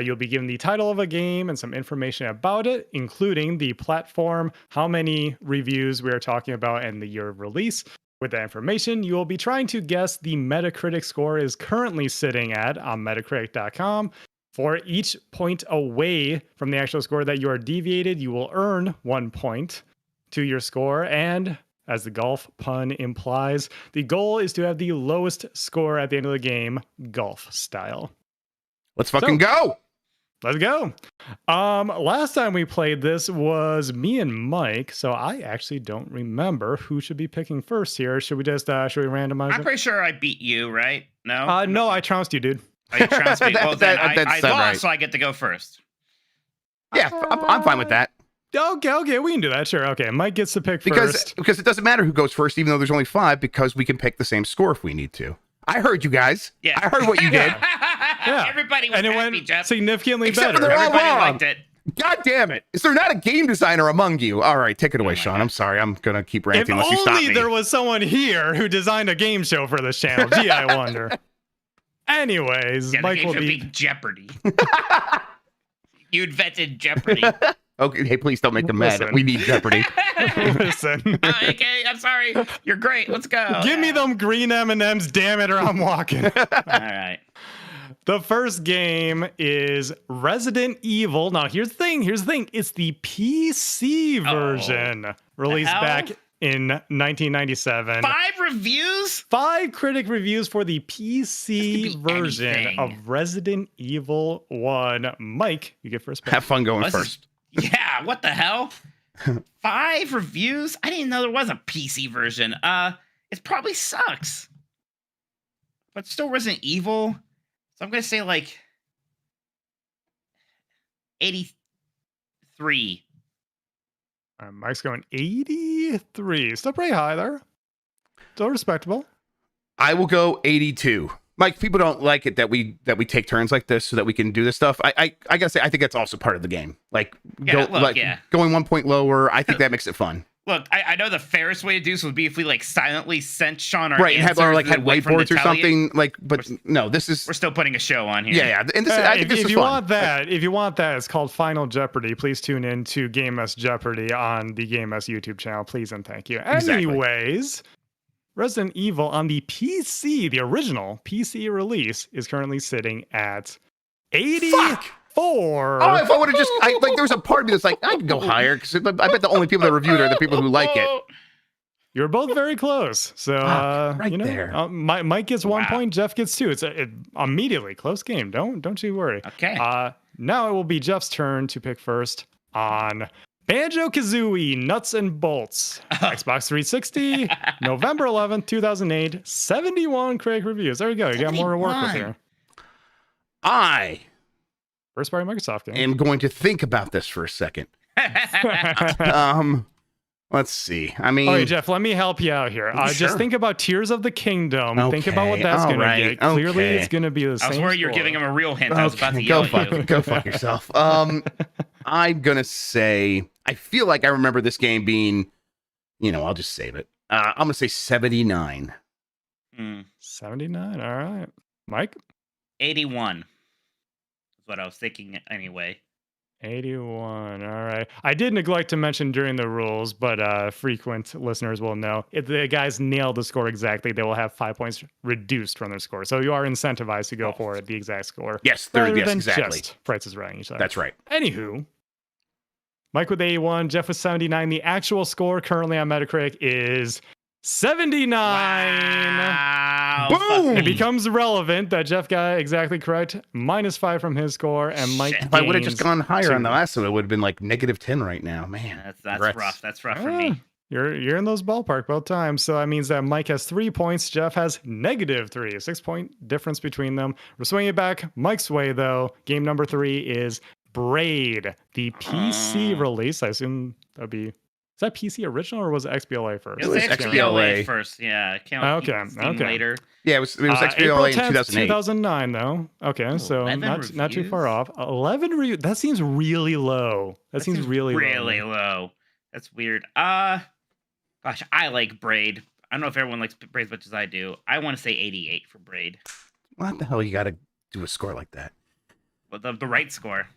You'll be given the title of a game and some information about it, including the platform, how many reviews we are talking about, and the year of release. With that information, you will be trying to guess the Metacritic score is currently sitting at on Metacritic.com. For each point away from the actual score that you are deviated, you will earn 1 point to your score. And as the golf pun implies, the goal is to have the lowest score at the end of the game, golf style. Let's fucking go. Let's go. Last time we played this was me and Mike, so I actually don't remember who should be picking first here. Should we just should we randomize I'm it? pretty sure I beat you, right? No? No, I trounced you, dude. Oh, you trounced me. Well, then I That's lost, right. so I get to go first. Yeah, I'm fine with that. Okay, we can do that. Sure. Okay, Mike gets to pick first. Because it doesn't matter who goes first, even though there's only 5, because we can pick the same score if we need to. I heard you guys. Yeah. I heard what you did. Yeah. Everybody was And it happy, went Jeff. significantly Except for better. they're all Everybody wrong. liked it. God damn it. Is there not a game designer among you? All right, take it away, my Sean. God. I'm sorry. I'm going to keep If ranting unless you stop only me. there was someone here who designed a game show for this channel. Gee, I wonder. Anyways, Yeah, the Mike game will should be. be Jeopardy. You invented Jeopardy. Okay, hey, please don't make them mad. Listen. We need Jeopardy. Listen. Okay, I'm sorry. You're great. Let's go. Give me them green M&Ms, damn it, or I'm walking. All right. The first game is Resident Evil. Now, here's the thing. It's the PC version released hell? back in 1997. 5 reviews? 5 critic reviews for the PC This could be version anything. of Resident Evil 1. Mike, you get first pick. Have fun going This is- first. Yeah, what the hell? 5 reviews? I didn't know there was a PC version. It probably sucks. But still Resident Evil. So I'm gonna say like 83. Mike's going 83. Still pretty high there. Still respectable. I will go 82. Mike, people don't like it that we take turns like this so that we can do this stuff. I gotta say, I think that's also part of the game. Like, Yeah, look, yeah. going 1 point lower, I think that makes it fun. Look, I know the fairest way to do this would be if we like silently sent Sean our Right, and answers have, or like and had wait for him to whiteboards or tell you. something. Like, but no, this is We're still putting a show on here. yeah. And this, I think this if is you fun. want that, it's called Final Jeopardy. Please tune in to Game S Jeopardy on the Game S YouTube channel. Please and thank you. Exactly. Anyways, Resident Evil on the PC, the original PC release, is currently sitting at 84. Oh, if I would have just, like, there was a part of me that's like, I can go higher because I bet the only people that reviewed are the people who like it. You're both very close. So, right you know, there. Mike gets 1 Wow. point, Jeff gets 2. It's immediately close game. Don't you worry. Okay. Now it will be Jeff's turn to pick first on Banjo-Kazooie Nuts and Bolts. Xbox 360, November 11th, 2008, 71 critic reviews. There you go. You got more to work with 71. here. I First party Microsoft game. am going to think about this for a second. Let's see. I mean, All right, Jeff, let me help you out here. Sure. Just think about Tears of the Kingdom. Think about what Okay, that's going all to right, get. Clearly, okay. it's going to be the same. I was worried you're score. giving him a real hint. I was about to Okay, yell at you. go fuck yourself. I'm gonna say I feel like I remember this game being, I'll just save it. I'm gonna say 79. 79. All right, Mike. 81 is what I was thinking anyway. 81. All right. I did neglect to mention during the rules, but frequent listeners will know if the guys nail the score exactly, they will have 5 points reduced from their score. So you are incentivized to go for the exact score. Yes, rather yes, than exactly. just Price is Right each time. That's right. Anywho, Mike with 81, Jeff with 79. The actual score currently on Metacritic is 79. Wow. Boom! It becomes relevant that Jeff got exactly correct. -5 from his score, and Mike. Shit. If I would have just gone higher on the two. last one, it would have been like -10 right now. Man, That's congrats. rough. That's rough for me. You're in those ballpark both times. So that means that Mike has 3 points. Jeff has -3. A 6-point difference between them. We're swinging it back Mike's way, though. Game number 3 is Braid, the PC release. I assume that'd be. Is that PC original or was it XBLA first? It was XBLA. XBLA first. Yeah. It came out Steam later. Yeah, it was April XBLA in 10th, 2008. 2009, though. Okay, so 11 not too far reviews? off. 11 That seems really low. That seems really low. low. That's weird. Gosh, I like Braid. I don't know if everyone likes Braid as much as I do. I want to say 88 for Braid. What the hell you got to do a score like that? But the right score.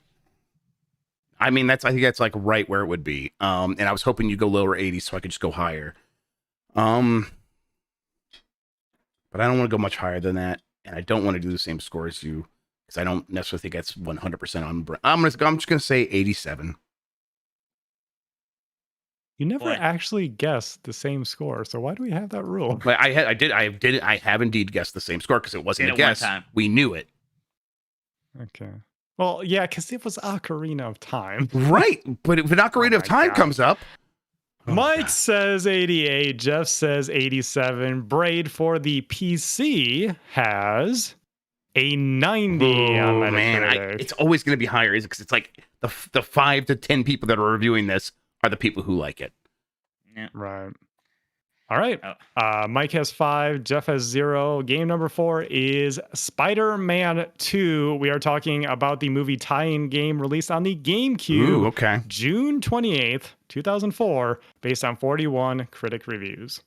I mean, I think that's like right where it would be. And I was hoping you go lower 80 so I could just go higher. But I don't want to go much higher than that, and I don't want to do the same score as you because I don't necessarily think that's 100% on. I'm just gonna say 87. You never Boy. actually guessed the same score, so why do we have that rule? But I have indeed guessed the same score because it wasn't Did a it one guess. time. We knew it. Okay. Well, yeah, because it was Ocarina of Time. Right, but if an Ocarina of my Time God. comes up, Mike says 88. Jeff says 87. Braid for the PC has a 90 on oh man, Metacritic. it's always going to be higher, is it? Because it's like the 5 to 10 people that are reviewing this are the people who like it. Yeah. Right. All right. Oh. Mike has 5. Jeff has 0. Game number 4 is Spider-Man 2. We are talking about the movie tie-in game released on the GameCube. Ooh, okay. June 28th, 2004, based on 41 critic reviews.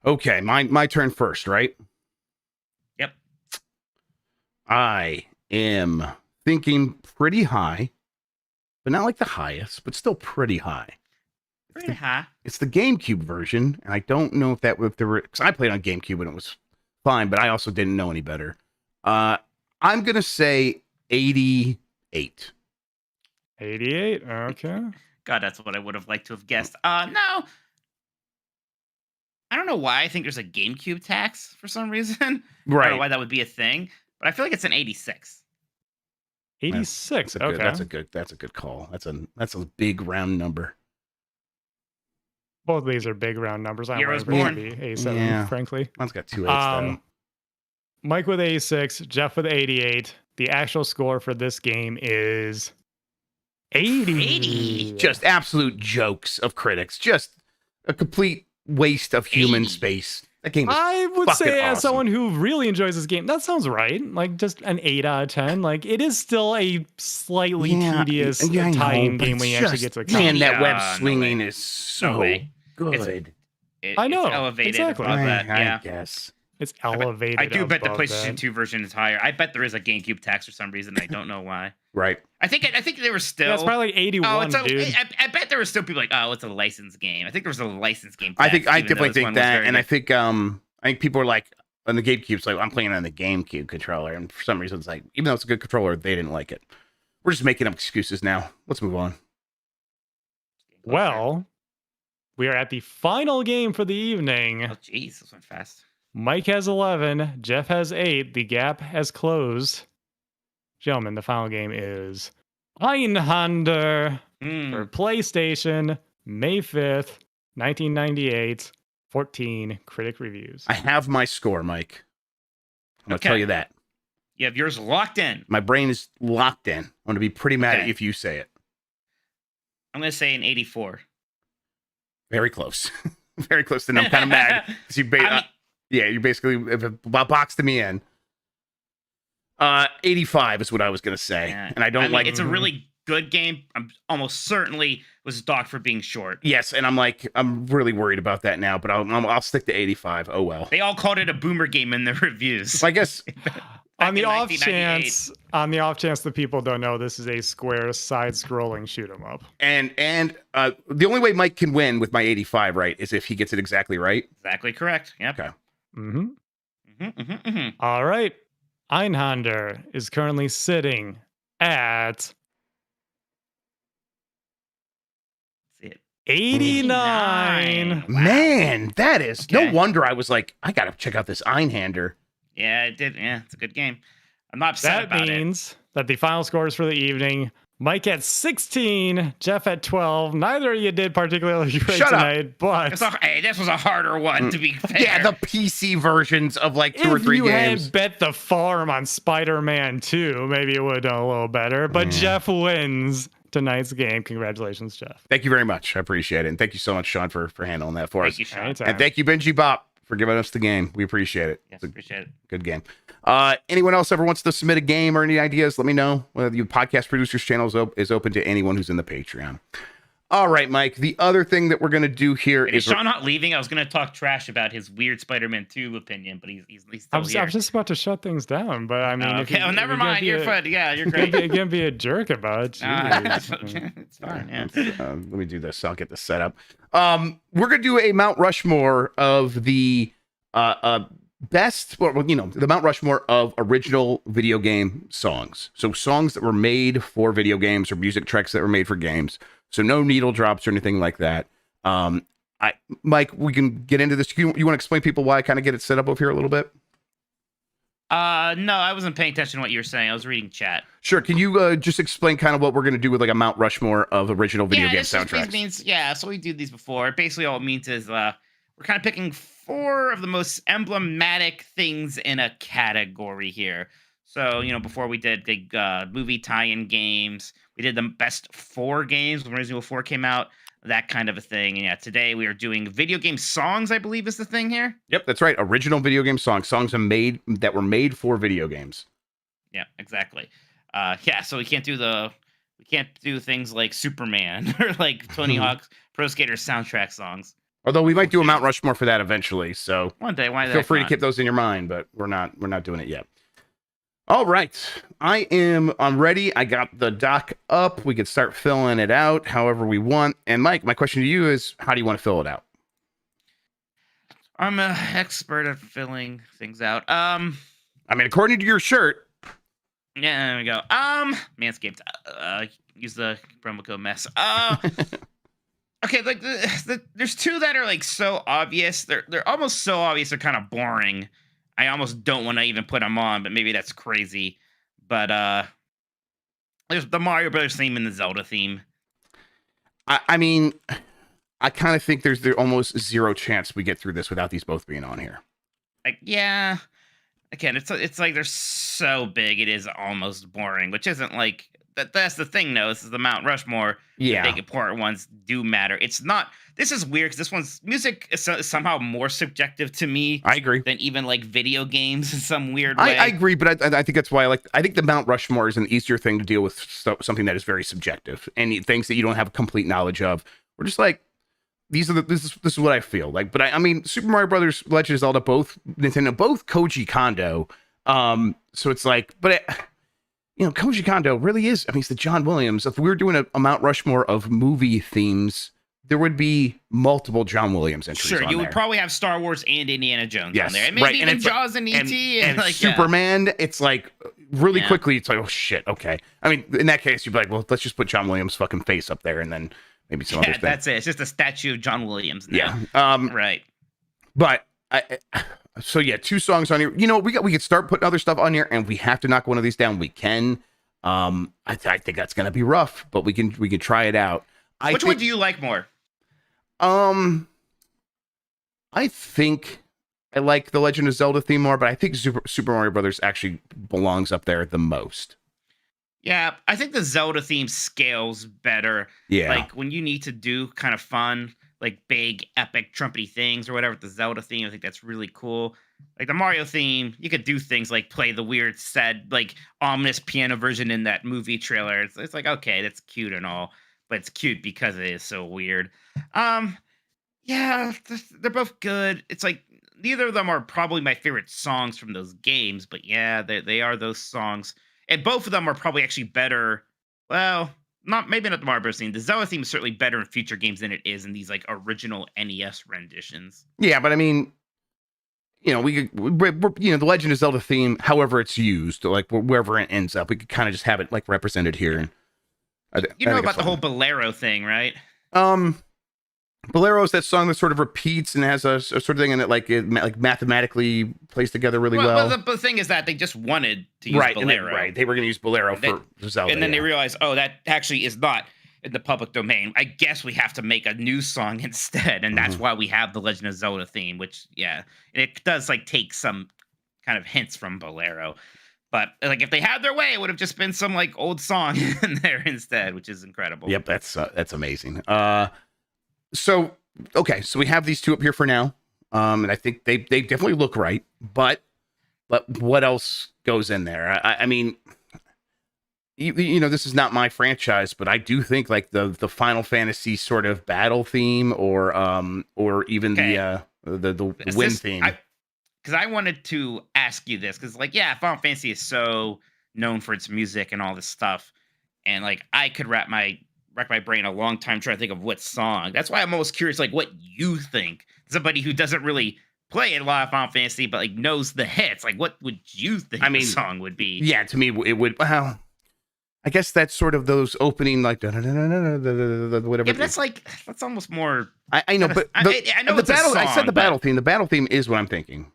Okay, my turn first, right? Yep. I am thinking pretty high, but not like the highest, but still pretty high. Pretty high. It's the GameCube version, and I don't know if there were, because I played on GameCube and it was fine, but I also didn't know any better. I'm gonna say 88. 88. Okay. God, that's what I would have liked to have guessed. No. I don't know why I think there's a GameCube tax for some reason. I don't know Right. why that would be a thing, but I feel like it's an 86. 86. That's a good, Okay. that's a good call. That's a big round number. Both of these are big round numbers. I Year was want born. it to be 87, Yeah. frankly. Mine's got 2 8s though. Mike with 86, Jeff with 88. The actual score for this game is 80. 80? Just absolute jokes of critics. Just a complete waste of human 80. space. That game is I would fucking say, as awesome. someone who really enjoys this game, that sounds right. Like just an 8 out of 10. Like it is still a slightly tedious I know, tie-in but game when you it's actually get just- to man, that Yeah, web no swinging way. is so No way. good. I know, It's elevated exactly. above that. I Yeah. guess. It's elevated. I do bet the above PlayStation that. 2 version is higher. I bet there is a GameCube tax for some reason. I don't know why. Right. I think they were still. Yeah, it's probably like 81, dude. I bet there were still people like, oh, it's a licensed game. I think there was a licensed game. I tax, even though definitely this think one was that, very and I good. think people are like on the GameCube. It's like I'm playing on the GameCube controller, and for some reason, it's like even though it's a good controller, they didn't like it. We're just making up excuses now. Let's move on. Well, we are at the final game for the evening. Oh, jeez, this went fast. Mike has 11. Jeff has 8. The gap has closed. Gentlemen, the final game is Einhander for PlayStation, May 5th, 1998. 14 critic reviews. I have my score, Mike. I'm gonna Okay. tell you that. You have yours locked in. My brain is locked in. I'm gonna be pretty mad at Okay. you if you say it. I'm gonna say an 84. Very close. Very close. And I'm kind of mad because you basically boxed me in. 85 is what I was gonna say, Yeah. and I don't like. It's a really good game. I'm almost certainly was docked for being short. Yes, and I'm really worried about that now, but I'll stick to 85. Oh well. They all called it a boomer game in their reviews. I guess On the in off 1998. chance the people don't know, this is a square side-scrolling shoot 'em up. and the only way Mike can win with my 85 right is if he gets it exactly right. Exactly correct. Yep. Okay. All right. Einhander is currently sitting at See it. 89. Man, that is Okay. no wonder I was like, I gotta check out this Einhander. Yeah, it did. Yeah, it's a good game. I'm not upset That about means that the final scores for the evening, Mike at 16, Jeff at 12. Neither of you did particularly great Shut up. tonight, but it. Hey, this was a harder one, to be fair. Yeah, the PC versions of like two or if three you games. had bet the farm on Spider-Man 2, maybe it would have done a little better. But Jeff wins tonight's game. Congratulations, Jeff. Thank you very much. I appreciate it. And thank you so much, Sean, for handling that for us. Thank you, Sean. Anytime. And thank you, Benji Bop, for giving us the game. We appreciate it. Yes, It's a appreciate it. good game. Anyone else ever wants to submit a game or any ideas, let me know. The podcast producers channel is open to anyone who's in the Patreon. All right, Mike. The other thing that we're going to do here Is is Sean not leaving? I was going to talk trash about his weird Spider-Man 2 opinion, but he's still here. I'm just about to shut things down, but I mean, Okay, well, never mind. You're fine. Yeah, you're great. You're gonna be a jerk about it. Jeez. It's fine. Yeah. let me do this. I'll get this set up. We're going to do a Mount Rushmore of the best, well, the Mount Rushmore of original video game songs. So songs that were made for video games or music tracks that were made for games. So no needle drops or anything like that. Mike, we can get into this. You want to explain people why I kind of get it set up over here a little bit? No, I wasn't paying attention to what you were saying. I was reading chat. Sure. Can you just explain kind of what we're going to do with like a Mount Rushmore of original video game this just soundtracks? means, so we do these before. Basically, all it means is we're kind of picking 4 of the most emblematic things in a category here. So, before we did big movie tie-in games, we did the best 4 games when Resident Evil 4 came out, that kind of a thing. And today we are doing video game songs, I believe is the thing here. Yep, that's right. Original video game songs that were made for video games. Yeah, exactly. So we can't do things like Superman or like Tony Hawk's Pro Skater soundtrack songs. Although we might do a Mount Rushmore for that eventually. So One day, feel free to keep those in your mind, but we're not doing it yet. All right, I'm ready. I got the doc up. We can start filling it out however we want. And Mike, my question to you is, how do you want to fill it out? I'm an expert at filling things out. According to your shirt. Yeah, there we go. Manscaped. Use the promo code MESS. Okay, like there's 2 that are like so obvious. They're almost so obvious they're kind of boring. I almost don't want to even put them on, but maybe that's crazy. But there's the Mario Brothers theme and the Zelda theme. I kind of think there's almost zero chance we get through this without these both being on here. Like, yeah. Again, it's like they're so big it is almost boring, which isn't like that's the thing though. This is the Mount Rushmore. Yeah. The big important ones do matter. It's not. This is weird because this one's music is somehow more subjective to me. I agree. Than even like video games in some weird way. I agree, but I think that's why I think the Mount Rushmore is an easier thing to deal with something that is very subjective and things that you don't have complete knowledge of. We're just like, this is what I feel like. But I mean, Super Mario Brothers, Legend of Zelda, both Nintendo, both Koji Kondo. So it's like, but Koji Kondo really is. I mean, it's the John Williams. If we were doing a Mount Rushmore of movie themes, there would be multiple John Williams entries. Sure, you would there. probably have Star Wars and Indiana Jones on there, and maybe right. even Jaws and E.T. and like, Superman. It's like really quickly. It's like, oh shit, okay. I mean, in that case, you'd be like, well, let's just put John Williams' fucking face up there, and then maybe some other thing. That's it. It's just a statue of John Williams now. Yeah. Right. But so yeah, 2 songs on here. We could start putting other stuff on here, and we have to knock one of these down. We can. I think that's gonna be rough, but we can try it out. Which one do you like more? I think I like the Legend of Zelda theme more, but I think Super Mario Brothers actually belongs up there the most. Yeah, I think the Zelda theme scales better. Yeah. Like when you need to do kind of fun, like big, epic, trumpety things or whatever with the Zelda theme, I think that's really cool. Like the Mario theme, you could do things like play the weird, sad, like ominous piano version in that movie trailer. It's like, okay, that's cute and all, but it's cute because it is so weird. Um, yeah, they're both good. It's like neither of them are probably my favorite songs from those games, but yeah, they are those songs. And both of them are probably actually better. Well, not maybe not the Mario Bros. Theme. The Zelda theme is certainly better in future games than it is in these like original NES renditions. Yeah, but I mean, you know, the Legend of Zelda theme, however it's used, like wherever it ends up, we could kind of just have it like represented here. And You know about the whole Bolero thing, right? Bolero is that song that sort of repeats and has a sort of thing in it, like mathematically plays together really well. Well, the thing is that they just wanted to use Bolero. They were going to use Bolero for Zelda. And then they realized, oh, that actually is not in the public domain. I guess we have to make a new song instead. And that's why we have the Legend of Zelda theme, which, yeah, it does like take some kind of hints from Bolero. But like if they had their way, it would have just been some like old song in there instead, which is incredible. Yep, that's amazing. So we have these two up here for now, and I think they definitely look right. But what else goes in there? I mean, you know, this is not my franchise, but I do think like the Final Fantasy sort of battle theme, or even the wind theme. Because I wanted to ask you this, because like Final Fantasy is so known for its music and all this stuff, and like I could rack my brain a long time trying to think of what song. That's why I'm almost curious, like what you think. Somebody who doesn't really play a lot of Final Fantasy, but like knows the hits. Like, what would you think the song would be? Yeah, to me it would. Well, I guess that's sort of those opening like whatever. Yeah, but that's almost more. I know, but I know the it's battle. a song, I said the battle theme. The battle theme is what I'm thinking.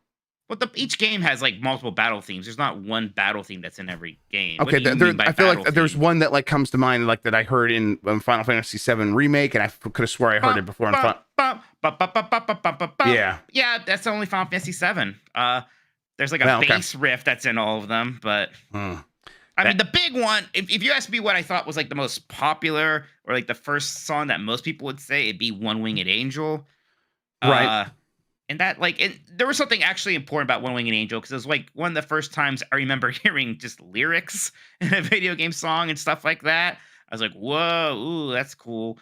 But each game has like multiple battle themes. There's not one battle theme that's in every game. Okay, I feel like there's one that like comes to mind, like that I heard in Final Fantasy VII Remake, and I could have swore I heard it before. Yeah, that's the only Final Fantasy VII. There's like a bass riff that's in all of them, but I mean the big one. If you ask me what I thought was like the most popular or like the first song that most people would say, it'd be One Winged Angel, right? And that, like, there was something actually important about One Winged Angel, because it was like one of the first times I remember hearing just lyrics in a video game song and stuff like that. I was like, whoa, ooh, that's cool.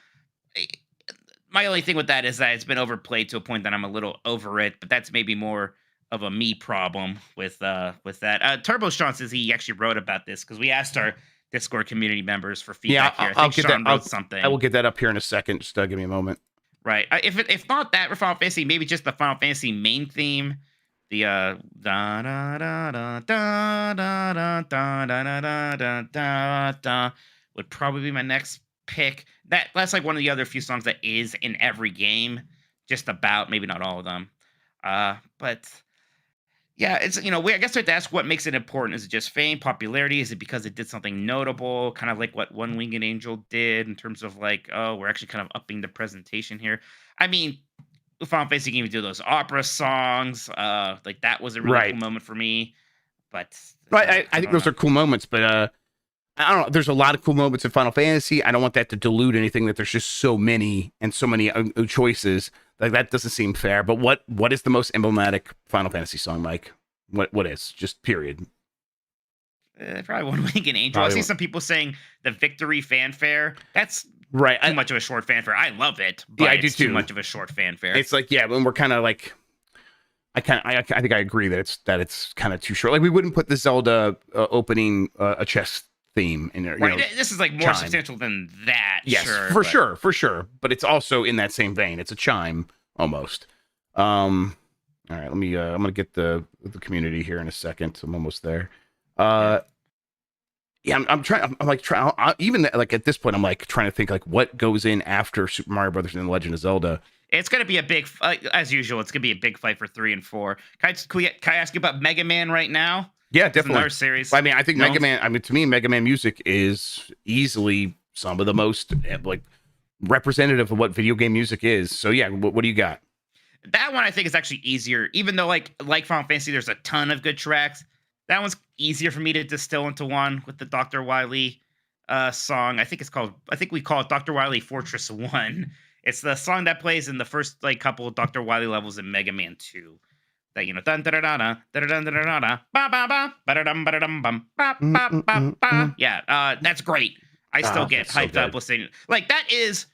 My only thing with that is that it's been overplayed to a point that I'm a little over it, but that's maybe more of a me problem with that. Turbo Sean says he actually wrote about this, because we asked our Discord community members for feedback here. I think Sean wrote something. I will get that up here in a second. Just give me a moment. Right. If not that for Final Fantasy, maybe just the Final Fantasy main theme, the da da da da da da da da da da da da would probably be my next pick. That's like one of the other few songs that is in every game, just about, maybe not all of them. But yeah, it's, you know, I guess we have to ask what makes it important. Is it just fame, popularity? Is it because it did something notable, kind of like what One Winged Angel did in terms of like, oh, we're actually kind of upping the presentation here? I mean, Final Fantasy can even do those opera songs. Like that was a really cool moment for me. But I think those are cool moments, but I don't know. There's a lot of cool moments in Final Fantasy. I don't want that to dilute anything, that there's just so many and so many choices. Like that doesn't seem fair. But what is the most emblematic Final Fantasy song, Mike? What is? Just period. Probably One Winged Angel. I see some people saying the victory fanfare. That's right. Too much of a short fanfare. I love it, but I do it's too. Too much of a short fanfare. It's like, yeah, when we're kind of like, I think I agree that it's kind of too short. Like we wouldn't put the Zelda opening a chess theme in there. Right. This is like more substantial than that. Yes, for sure. But it's also in that same vein. It's a chime almost. All right, let me. I'm gonna get the community here in a second. I'm almost there. Yeah, I'm trying. I'm like trying. Even like at this point, I'm like trying to think like what goes in after Super Mario Brothers and the Legend of Zelda. It's gonna be a big, as usual. It's gonna be a big fight for 3 and 4. Can I ask you about Mega Man right now? Yeah, definitely. Another series. I mean, I think Mega Man. I mean, to me, Mega Man music is easily some of the most like representative of what video game music is. So yeah, what do you got? That one I think is actually easier, even though like Final Fantasy, there's a ton of good tracks. That one's easier for me to distill into one with the Dr. Wily song. I think we call it Dr. Wily Fortress 1. It's the song that plays in the first like couple of Dr. Wily levels in Mega Man 2. That dun da da da da da da da da da ba ba ba ba da dum bum ba ba ba ba. Yeah, that's great. I still get hyped up listening. Like that is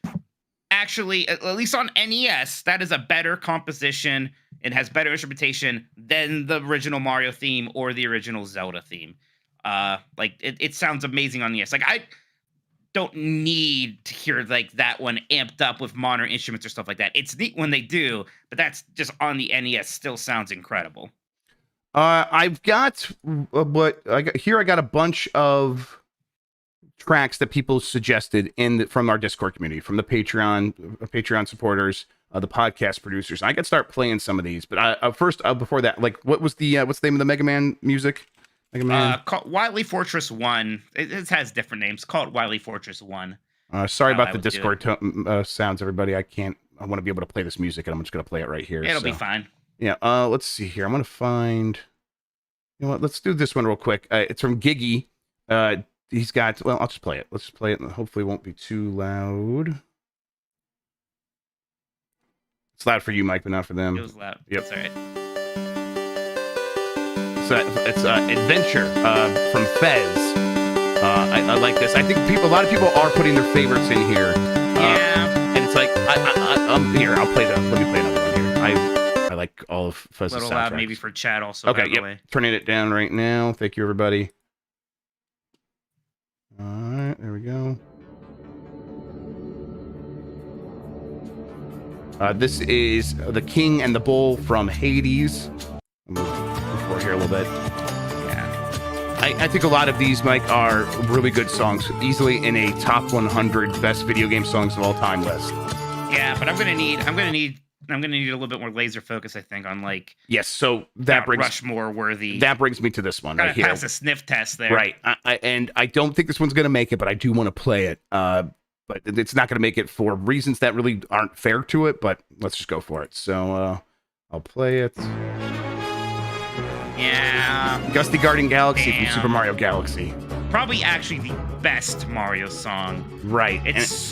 actually, at least on NES, that is a better composition. It has better instrumentation than the original Mario theme or the original Zelda theme. Like it sounds amazing on NES. Like I don't need to hear like that one amped up with modern instruments or stuff like that. It's neat when they do, but that's just on the NES still sounds incredible. I've got I got a bunch of tracks that people suggested from our Discord community, from the Patreon supporters, the podcast producers. I could start playing some of these, but first, before that, like, what's the name of the Mega Man music? Mega Man? Called Wily Fortress 1. It has different names. Call it Wily Fortress 1. Sorry about the Discord sounds, everybody. I want to be able to play this music, and I'm just going to play it right here. It'll be fine. Yeah, let's see here. I'm going to find... You know what? Let's do this one real quick. It's from Giggy. He's got... Well, I'll just play it. Let's just play it, and hopefully it won't be too loud. It's loud for you, Mike, but not for them. It was loud. Yep. That's all right. It's Adventure from Fez. I like this. I think a lot of people are putting their favorites in here. Yeah. And it's like, I'm here. Let me play another one here. I like all of Fez's soundtracks. A little loud maybe for chat also. Okay, yep. Turning it down right now. Thank you, everybody. All right, there we go. This is The King and the Bull from Hades. Before here a little bit. Yeah. I think a lot of these, Mike, are really good songs. Easily in a top 100 best video game songs of all time list. Yeah, but I'm gonna need a little bit more laser focus, I think, on like yes. So that brings Rushmore worthy. That brings me to this one right here. Pass a sniff test there. Right. And I don't think this one's gonna make it, but I do want to play it. But it's not gonna make it for reasons that really aren't fair to it. But let's just go for it. So I'll play it. Yeah. Gusty Garden Galaxy Damn. from Super Mario Galaxy. Probably actually the best Mario song. Right. It's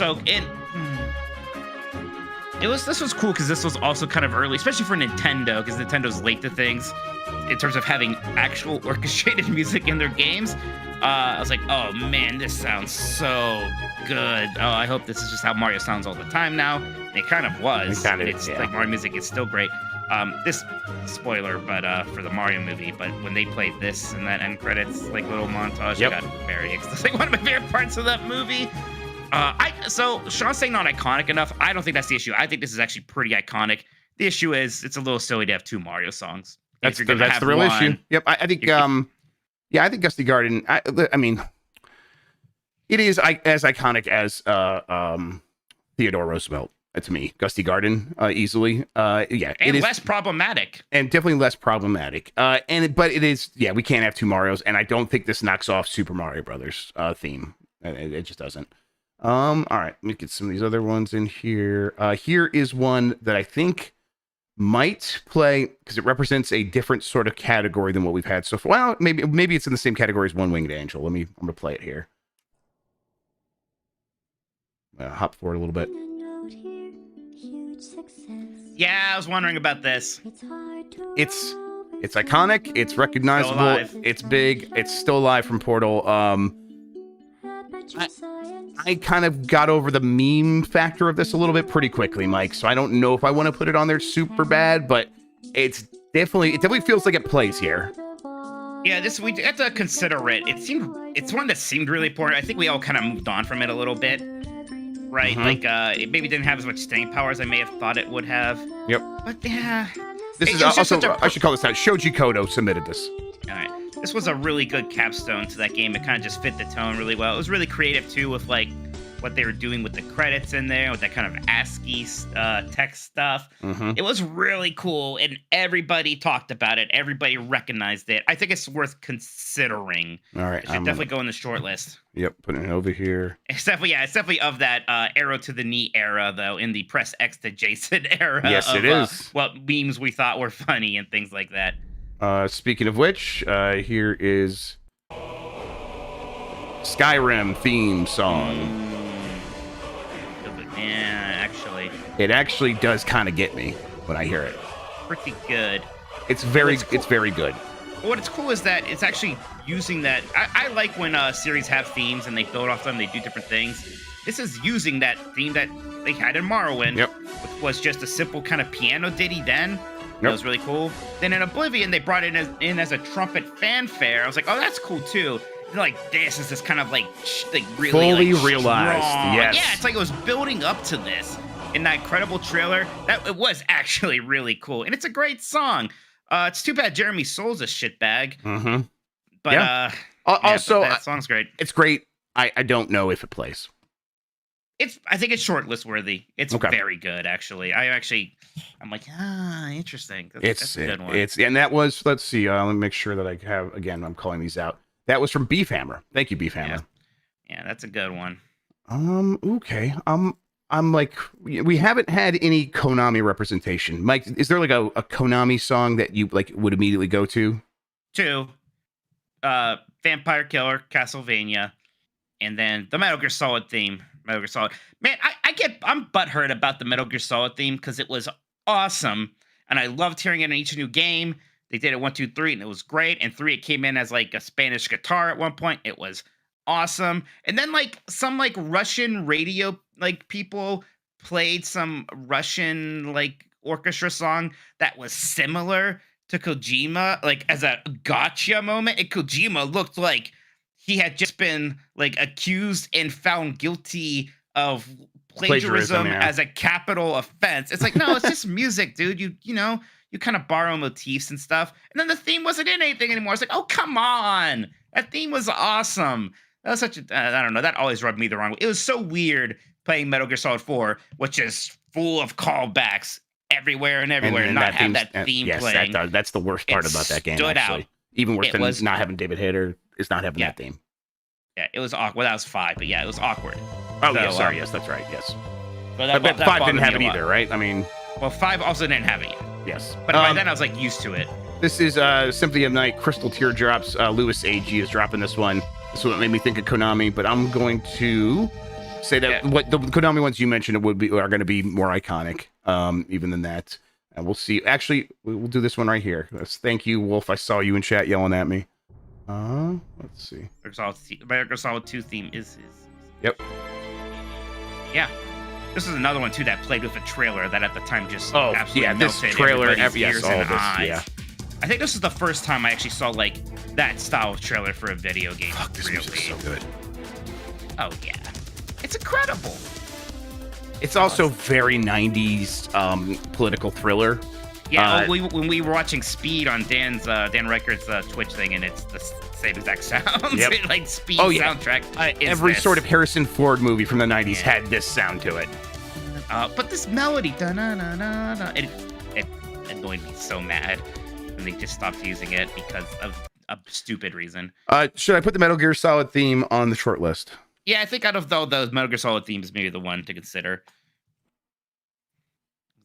this was cool because this was also kind of early, especially for Nintendo, because Nintendo's late to things in terms of having actual orchestrated music in their games. I was like, oh man, this sounds so good. Oh, I hope this is just how Mario sounds all the time now. And it kind of was. Like Mario music is still great. This spoiler, but for the Mario movie, but when they played this in that end credits like little montage, I got very excited. It's like one of my favorite parts of that movie. So Sean's saying not iconic enough. I don't think that's the issue. I think this is actually pretty iconic. The issue is it's a little silly to have two Mario songs. That's the real issue. Yep. I think I think Gusty Garden. I mean, it is as iconic as Theodore Roosevelt. To me, Gusty Garden, easily. Yeah, and it is less problematic. And definitely less problematic. But it is. Yeah, we can't have two Marios, and I don't think this knocks off Super Mario Brothers theme. It just doesn't. All right, let me get some of these other ones in here. Here is one that I think might play because it represents a different sort of category than what we've had so far. Well, maybe it's in the same category as One Winged Angel. I'm gonna play it here. Hop forward a little bit. Yeah, I was wondering about this. It's iconic. It's recognizable. It's big. It's still alive from Portal. I kind of got over the meme factor of this a little bit pretty quickly, Mike. So I don't know if I want to put it on there super bad, but it definitely feels like it plays here. Yeah, we have to consider it. It's one that seemed really important. I think we all kind of moved on from it a little bit, right? Mm-hmm. Like it maybe didn't have as much staying power as I may have thought it would have. Yep. But yeah, this is also I should call this out. Shoji Kodo submitted this. All right. This was a really good capstone to that game. It kind of just fit the tone really well. It was really creative too with like what they were doing with the credits in there, with that kind of ASCII text stuff. Mm-hmm. It was really cool, and everybody talked about it. Everybody recognized it. I think it's worth considering. All right, it should definitely go in the short list. Yep, putting it over here. It's definitely of that arrow to the knee era, though, in the press X to Jason era. Yes, it is. What memes we thought were funny and things like that. Speaking of which, here is Skyrim theme song. Yeah, actually, It actually does kind of get me when I hear it. pretty good. It's very good. What's cool is that it's actually using that. I like when series have themes and they build off them, they do different things. This is using that theme that they had in Morrowind, which was just a simple kind of piano ditty then. That was really cool. Then in Oblivion, they brought it in as a trumpet fanfare. I was like, oh, that's cool too. And like this is this kind of like really fully like, realized. strong. Yes. Yeah, it's like it was building up to this in that incredible trailer. That it was actually really cool, and it's a great song. It's too bad Jeremy Soul's a shitbag. Mm-hmm. But also, that song's great. It's great. I don't know if it plays. I think it's shortlist worthy. It's very good, actually. I'm like, interesting. That's a good one. And that was, let's see, let me make sure that I have, again, I'm calling these out. That was from Beefhammer. Thank you, Beefhammer. Yeah, that's a good one. Okay. I'm like, we haven't had any Konami representation. Mike, is there like a Konami song that you like would immediately go to? 2, Vampire Killer, Castlevania, and then the Metal Gear Solid theme. Metal Gear Solid. Man, I'm butthurt about the Metal Gear Solid theme because it was awesome, and I loved hearing it in each new game. They did it 1, 2, 3, and it was great. And 3, it came in as like a Spanish guitar at one point. It was awesome. And then like some like Russian radio like people played some Russian like orchestra song that was similar to Kojima, like as a gotcha moment. And Kojima looked like he had just been like accused and found guilty of plagiarism as a capital offense. It's like, no, it's just music, dude. You know, you kind of borrow motifs and stuff. And then the theme wasn't in anything anymore. It's like, oh, come on. That theme was awesome. That was such a, I don't know. That always rubbed me the wrong way. It was so weird playing Metal Gear Solid 4, which is full of callbacks everywhere and not have that theme playing. That's the worst part about that game, actually. Even worse than not having David Hayter is not having that theme. Yeah, it was awkward. Well, that was 5, but yeah, it was awkward. Oh, yeah, sorry. Yes, that's right. Yes. But that 5 didn't have it either, right? I mean... Well, 5 also didn't have it yet. Yes. But by then, I was, like, used to it. This is Symphony of Night, Crystal Teardrops. Lewis AG is dropping this one. This is what made me think of Konami, but I'm going to say that what the Konami ones you mentioned are going to be more iconic, even than that. And we'll see. Actually, we'll do this one right here. Thank you, Wolf. I saw you in chat yelling at me. Let's see. Metal Gear Solid 2 theme is. Yep. Yeah. This is another one too that played with a trailer that at the time just absolutely melted this trailer, ears and eyes. Yeah. I think this is the first time I actually saw like that style of trailer for a video game. Fuck, this music's so good. Oh yeah, it's incredible. It's also very 90s political thriller. Yeah, when we were watching Speed on Dan Reichert's Twitch thing, and it's the same exact sound. Yep. Like Speed soundtrack. Every sort of Harrison Ford movie from the 90s had this sound to it. But this melody, it annoyed me so mad when they just stopped using it because of a stupid reason. Should I put the Metal Gear Solid theme on the short list? Yeah, I think out of those Metal Gear Solid themes, maybe the one to consider.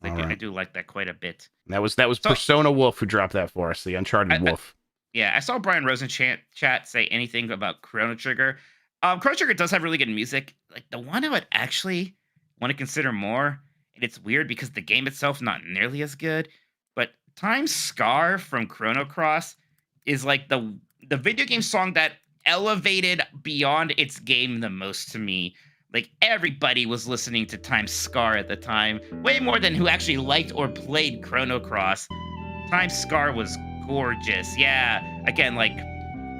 I do like that quite a bit. That was Persona Wolf who dropped that for us, the Uncharted Wolf. Yeah, I saw Brian Rosen chat say anything about Chrono Trigger. Chrono Trigger does have really good music. Like the one I would actually want to consider more, and it's weird because the game itself not nearly as good, but Time Scar from Chrono Cross is like the video game song that elevated beyond its game the most to me. Like, everybody was listening to Time Scar at the time, way more than who actually liked or played Chrono Cross. Time Scar was gorgeous. Yeah, again, like,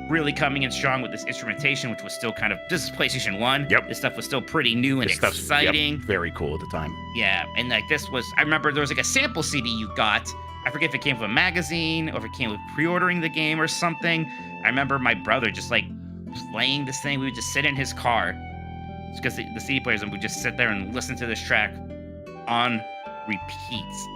really coming in strong with this instrumentation, which was still kind of, this is PlayStation 1. Yep. This stuff was still pretty new and exciting. Very cool at the time. Yeah, and like this was, I remember there was like a sample CD you got. I forget if it came with a magazine or if it came with pre-ordering the game or something. I remember my brother just like playing this thing. We would just sit in his car because the CD players, and we just sit there and listen to this track on repeats.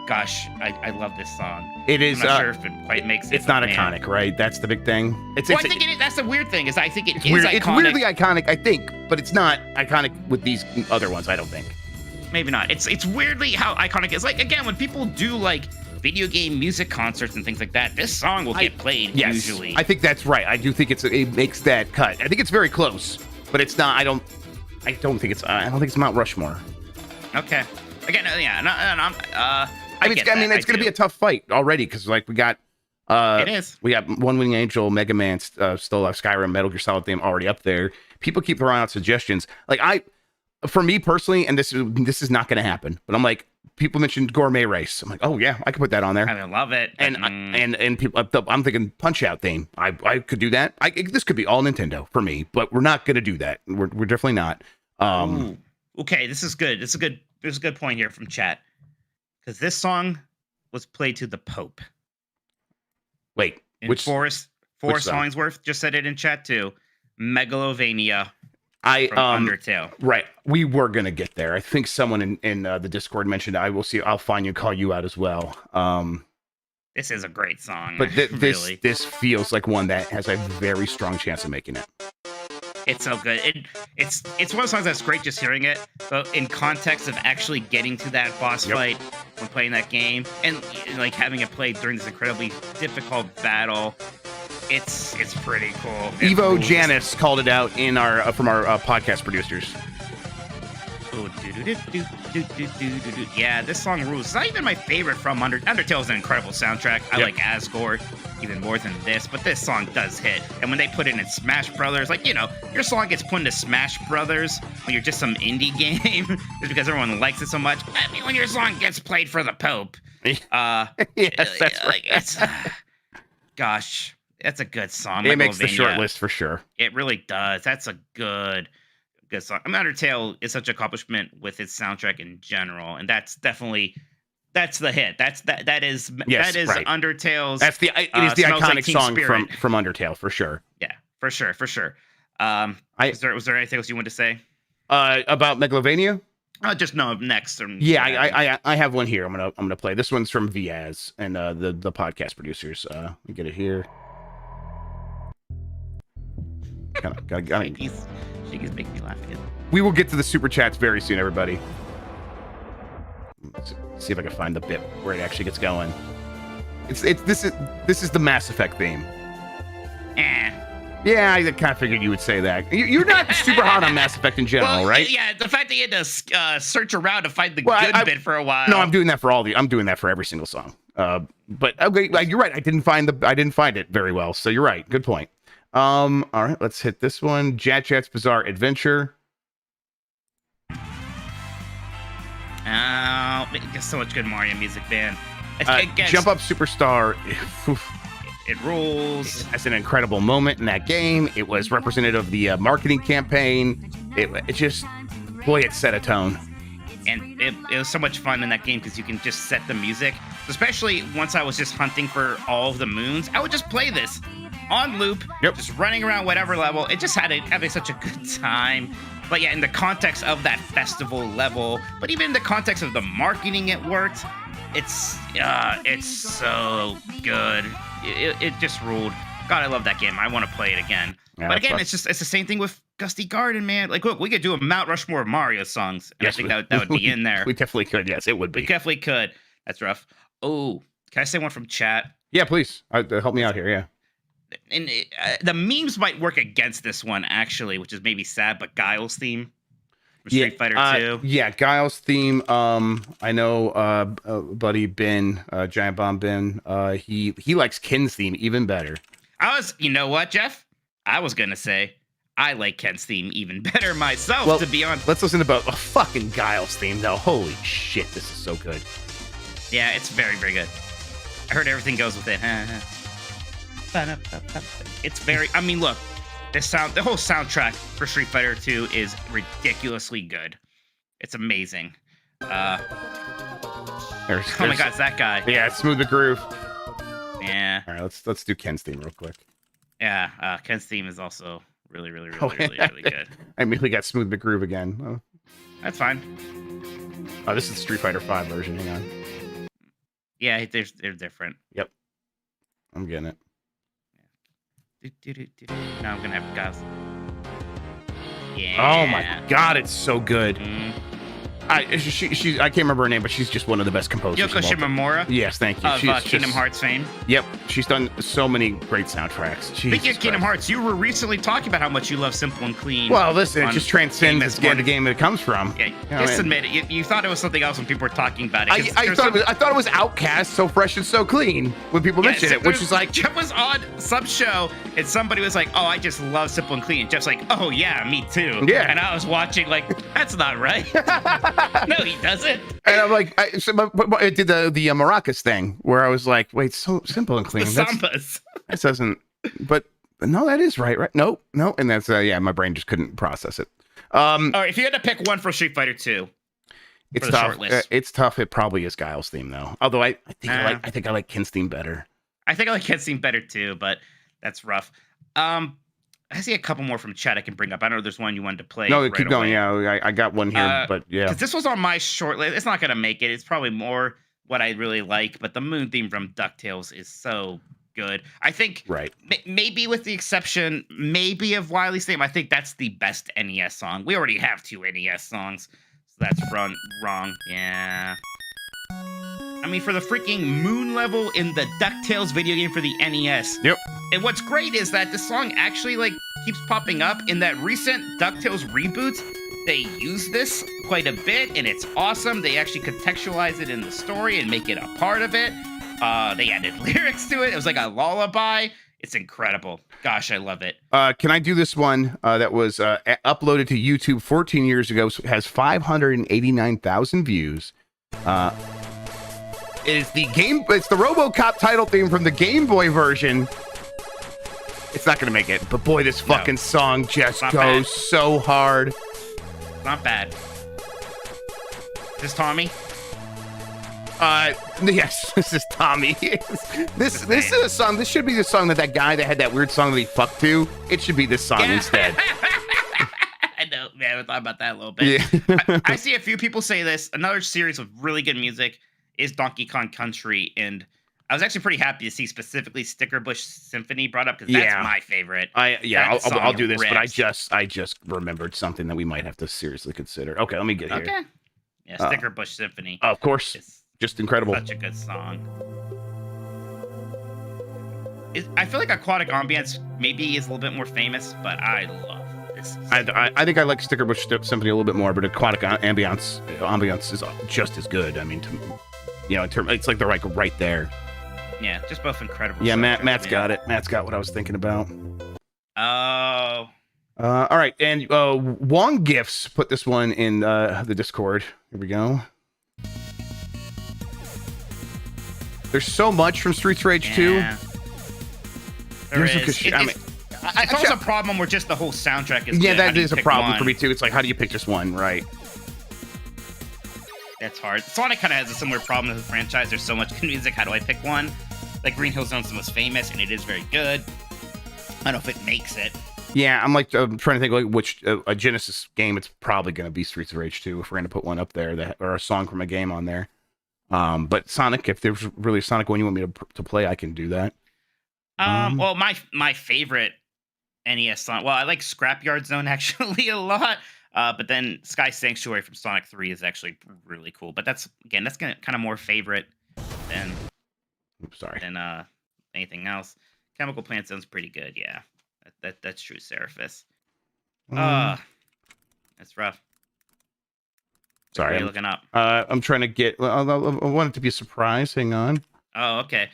Gosh, I love this song. It is. I'm not sure if it quite makes it. It's not iconic, right? That's the big thing. I think it is. That's the weird thing. Is I think it's weird. iconic. It's weirdly iconic, I think, but it's not iconic with these other ones. I don't think. maybe not. It's weirdly how iconic it's like. Again, when people do like video game music concerts and things like that, this song will get played usually. I think that's right. I do think it makes that cut. I think it's very close, but it's not. I don't think it's Mount Rushmore. Okay. Again, yeah. It's going to be a tough fight already because like we got. It is. We got One Wing Angel, Mega Man, still Skyrim, Metal Gear Solid theme already up there. People keep throwing out suggestions. Like for me personally, and this is not going to happen, but I'm like, people mentioned Gourmet Race. I'm like, oh yeah, I could put that on there. I love it. And people, I'm thinking Punch Out theme. I could do that. This could be all Nintendo for me, but we're not going to do that. We're definitely not. Okay, this is good. There's a good point here from chat because this song was played to the Pope. Wait, which Forrest Hollingsworth just said it in chat too. Megalovania from Undertale. Right. We were gonna get there. I think someone in the Discord mentioned I'll find you and call you out as well. This is a great song. But really. this feels like one that has a very strong chance of making it. It's so good. It's one of those songs that's great just hearing it, but in context of actually getting to that boss fight when playing that game, and like having it played during this incredibly difficult battle, it's pretty cool. Evo Janice called it out in our from our podcast producers. Yeah, this song rules. It's not even my favorite from Undertale is an incredible soundtrack. I like Asgore even more than this, but this song does hit. And when they put it in Smash Brothers, like, your song gets put into Smash Brothers when you're just some indie game, just because everyone likes it so much. I mean, when your song gets played for the Pope, yes, that's right. Gosh, that's a good song. It makes the short list for sure. It really does. That's a good song. I mean, Undertale is such an accomplishment with its soundtrack in general, and that's the hit. That is right. Undertale's. It is the iconic song from Undertale for sure. Yeah, for sure. Was there anything else you wanted to say about Megalovania? Just no next. I have one here. I'm gonna play. This one's from Viaz and the podcast producers. Let me get it here. She's making me laugh again. We will get to the super chats very soon, everybody. Let's see if I can find the bit where it actually gets going. This is the Mass Effect theme. Yeah, I kind of figured you would say that. You're not super hot on Mass Effect in general, right? Yeah, the fact that you had to search around to find the good bit for a while. No, I'm doing that for I'm doing that for every single song. But okay, you're right. I didn't find it very well. So you're right. Good point. All right, let's hit this one. Jat's Bizarre Adventure. There's so much good Mario music, man. Jump Up Superstar. It rules. That's an incredible moment in that game. It was representative of the marketing campaign. It just, boy, it set a tone. And it was so much fun in that game because you can just set the music. Especially once I was just hunting for all of the moons, I would just play this on loop, just running around whatever level. It just having such a good time. But yeah, in the context of that festival level, but even in the context of the marketing, it worked. It's so good. It just ruled. God, I love that game. I want to play it again. Yeah, but again, it's the same thing with Gusty Garden, man. Like, look, we could do a Mount Rushmore of Mario songs. And I think that would be in there. We definitely could. Yes, it would be. We definitely could. That's rough. Oh, can I say one from chat? Yeah, please. Help me out here. Yeah. And the memes might work against this one, actually, which is maybe sad, but Guile's theme from Street Fighter 2. Yeah, Guile's theme. I know buddy Ben, Giant Bomb Ben, he likes Ken's theme even better. You know what, Jeff? I was going to say, I like Ken's theme even better myself, to be honest. Let's listen to a fucking Guile's theme, though. Holy shit, this is so good. Yeah, it's very, very good. I heard everything goes with it. It's very, I mean, look, the whole soundtrack for Street Fighter 2 is ridiculously good. It's amazing. Oh my God, it's that guy. Yeah, it's Smooth the Groove. Yeah. All right, let's do Ken's theme real quick. Yeah, Ken's theme is also really good. I immediately got Smooth the Groove again. Oh. That's fine. Oh, this is the Street Fighter 5 version. Hang on. Yeah, they're different. Yep. I'm getting it. Now I'm gonna have Gus. Yeah. Oh my God, it's so good. I can't remember her name, but she's just one of the best composers. Yoko Shimomura. Yes, thank you. Of Kingdom Hearts fame. Yep, she's done so many great soundtracks. Speaking of Kingdom Hearts, you were recently talking about how much you love Simple and Clean. Well, listen, it just transcends the game that it comes from. Yeah, just admit it. You thought it was something else when people were talking about it. I thought it was Outcast, So Fresh and So Clean when people mentioned it, which is like Jeff was on some show and somebody was like, "Oh, I just love Simple and Clean." And Jeff's like, "Oh yeah, me too." Yeah. And I was watching like, that's not right. No, he doesn't. And I'm like, I did the maracas thing where I was like, wait, So Simple and Clean. The sambas. That doesn't. But no, that is right. No. And that's my brain just couldn't process it. All right, if you had to pick one for Street Fighter 2, it's tough. It's tough. It probably is Guile's theme though. Although I think I like Ken's theme better. I think I like Ken's theme better too, but that's rough. I see a couple more from chat I can bring up. I know there's one you wanted to play. No, right keep going. away. Yeah, I got one here, but yeah. Because this was on my short list. It's not going to make it. It's probably more what I really like, but the Moon theme from DuckTales is so good. I think maybe with the exception maybe of Wily's theme, I think that's the best NES song. We already have 2 NES songs, so that's wrong. Yeah. I mean, for the freaking moon level in the DuckTales video game for the NES. Yep. And what's great is that the song actually keeps popping up in that recent DuckTales reboots. They use this quite a bit, and it's awesome. They actually contextualize it in the story and make it a part of it. They added lyrics to it. It was like a lullaby. It's incredible. Gosh, I love it. Can I do this one that was uploaded to YouTube 14 years ago? So it has 589,000 views. It's the RoboCop title theme from the Game Boy version. It's not gonna make it, but boy, this fucking song just goes so hard. Not bad. Is this Tommy? Yes, this is Tommy. This is a song. This should be the song that guy that had that weird song that he fucked to. It should be this song instead. I know, man. I thought about that a little bit. Yeah. I see a few people say this. Another series of really good music is Donkey Kong Country, and I was actually pretty happy to see specifically Sticker Bush Symphony brought up because that's my favorite. I'll do this, rips. But I just remembered something that we might have to seriously consider. Okay, let me get here. Okay. Yeah, Sticker Bush Symphony. Of course. It's just incredible. Such a good song. I feel like Aquatic Ambience maybe is a little bit more famous, but I love this. I think I like Sticker Bush Symphony a little bit more, but Aquatic Ambience is just as good. I mean, it's like they're like right there. Yeah, just both incredible. Yeah, Matt's got it. Matt's got what I was thinking about. Oh. All right, and Wong Gifts put this one in the Discord. Here we go. There's so much from Streets of Rage 2. There is. It's also a problem where just the whole soundtrack is. Yeah, that is a problem for me too. It's like, how do you pick just one, right? That's hard. Sonic kind of has a similar problem with the franchise. There's so much good music. How do I pick one? Like Green Hill Zone's the most famous, and it is very good. I don't know if it makes it. Yeah, I'm trying to think like which a Genesis game. It's probably going to be Streets of Rage 2 if we're going to put one up there or a song from a game on there. But Sonic, if there's really a Sonic one you want me to play, I can do that. Well, my favorite NES song. Well, I like Scrapyard Zone actually a lot. But then Sky Sanctuary from Sonic 3 is actually really cool. But that's kind of more favorite than anything else. Chemical Plant Zone's pretty good. Yeah, that's true. Seraphis. That's rough. Sorry, I'm looking up. I'm trying to get. I want it to be a surprise. Hang on. Oh, okay.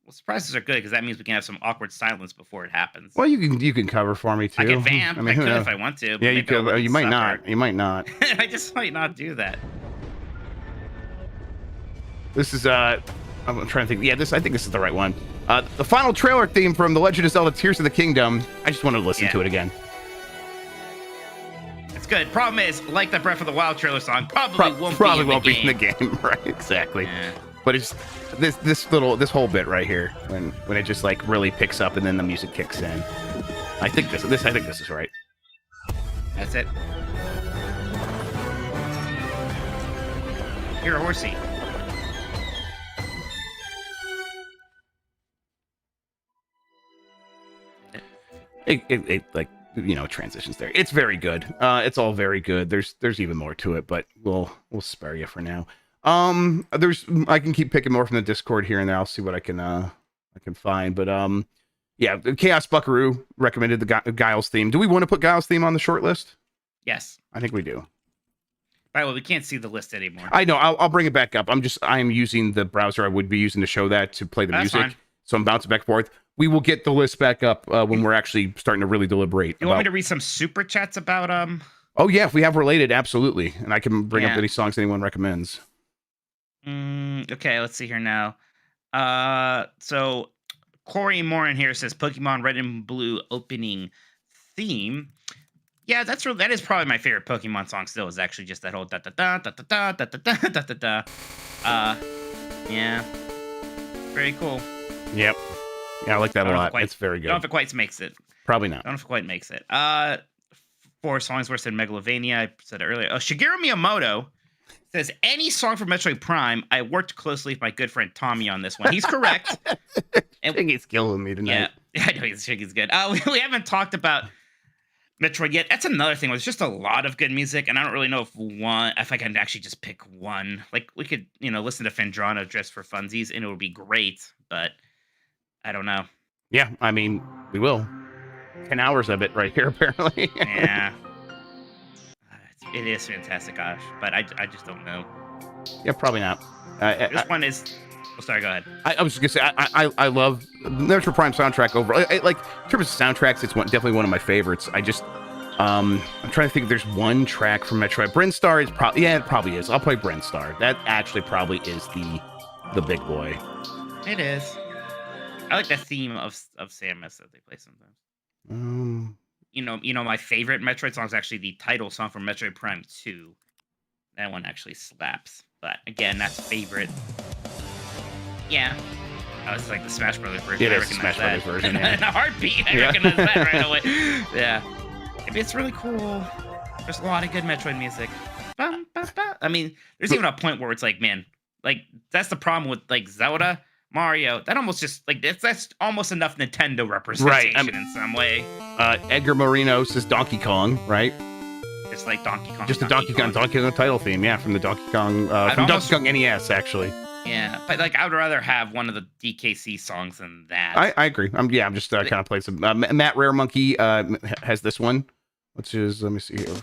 Well, surprises are good because that means we can have some awkward silence before it happens. Well, you can cover for me too. I can vamp. I could if I want to. Yeah, you could. You might not. You might not. I just might not do that. This is I'm trying to think. Yeah, I think this is the right one. The final trailer theme from The Legend of Zelda: Tears of the Kingdom. I just wanted to listen to it again. It's good. Problem is, like the Breath of the Wild trailer song, probably won't be in the game. Right? Exactly. Yeah. But it's this whole bit right here when it just like really picks up and then the music kicks in. I think this is right. That's it. You're a horsey. It like transitions there. It's very good. It's all very good. There's even more to it, but we'll spare you for now. I can keep picking more from the Discord here and there. I'll see what I can find, but yeah, Chaos Buckaroo recommended the Giles theme. Do we want to put Giles theme on the short list? Yes. I think we do. By the way, we can't see the list anymore. I know. I'll bring it back up. I'm using the browser I would be using to show that to play the That's music. fine. So I'm bouncing back and forth. We will get the list back up when we're actually starting to really deliberate. You want me to read some super chats about Oh yeah, if we have related, absolutely, and I can bring up Yeah. any songs anyone recommends. Okay, let's see here now. So Corey Morin here says Pokemon Red and Blue opening theme. Yeah, that is probably my favorite Pokemon song still, is actually just that whole da da da da da da da da da da da. Yeah. Very cool. Yep. Yeah, I like that a Don't know if lot. it quite- It's very Don't know good. if it quite makes it. Probably not. Don't know if it quite makes it. 4 songs worse than Megalovania. I said it earlier. Oh, Shigeru Miyamoto says any song from Metroid Prime. I worked closely with my good friend Tommy on this one. He's correct. I think he's killing me tonight. Yeah, I know he's good. We haven't talked about Metroid yet. That's another thing. There's just a lot of good music, and I don't really know if I can actually just pick one. Like we could, listen to Fendrano just for funsies, and it would be great. But I don't know. Yeah, I mean, we will. 10 hours of it right here, apparently. Yeah. It is fantastic, gosh, but I just don't know. Yeah, probably not. This one is. Oh, sorry, go ahead. I was just gonna say I love the Metroid Prime soundtrack overall. Like in terms of soundtracks, it's definitely one of my favorites. I'm trying to think if there's one track from Metroid. Brinstar is probably it probably is. I'll play Brinstar. That actually probably is the big boy. It is. I like the theme of Samus that they play sometimes. My favorite Metroid song is actually the title song from Metroid Prime 2. That one actually slaps. But again, that's favorite. Yeah. That was like the Smash Brothers version. It I is the recognize Smash that. Brothers version, yeah. In a heartbeat, I Yeah. recognize that right away. Yeah. It's really cool. There's a lot of good Metroid music. Bum, bum, bum. I mean, there's even a point where it's like, man, like that's the problem with like Zelda, Mario. That almost just like that's almost enough Nintendo representation in some way. Edgar Moreno says Donkey Kong, right? Just like Donkey Kong. Just the Donkey Kong title theme, yeah, from the Donkey Kong Donkey Kong NES, actually. Yeah, but like I would rather have one of the DKC songs than that. I agree. I'm just kind of playing some. Matt Rare Monkey has this one, which is, let me see here.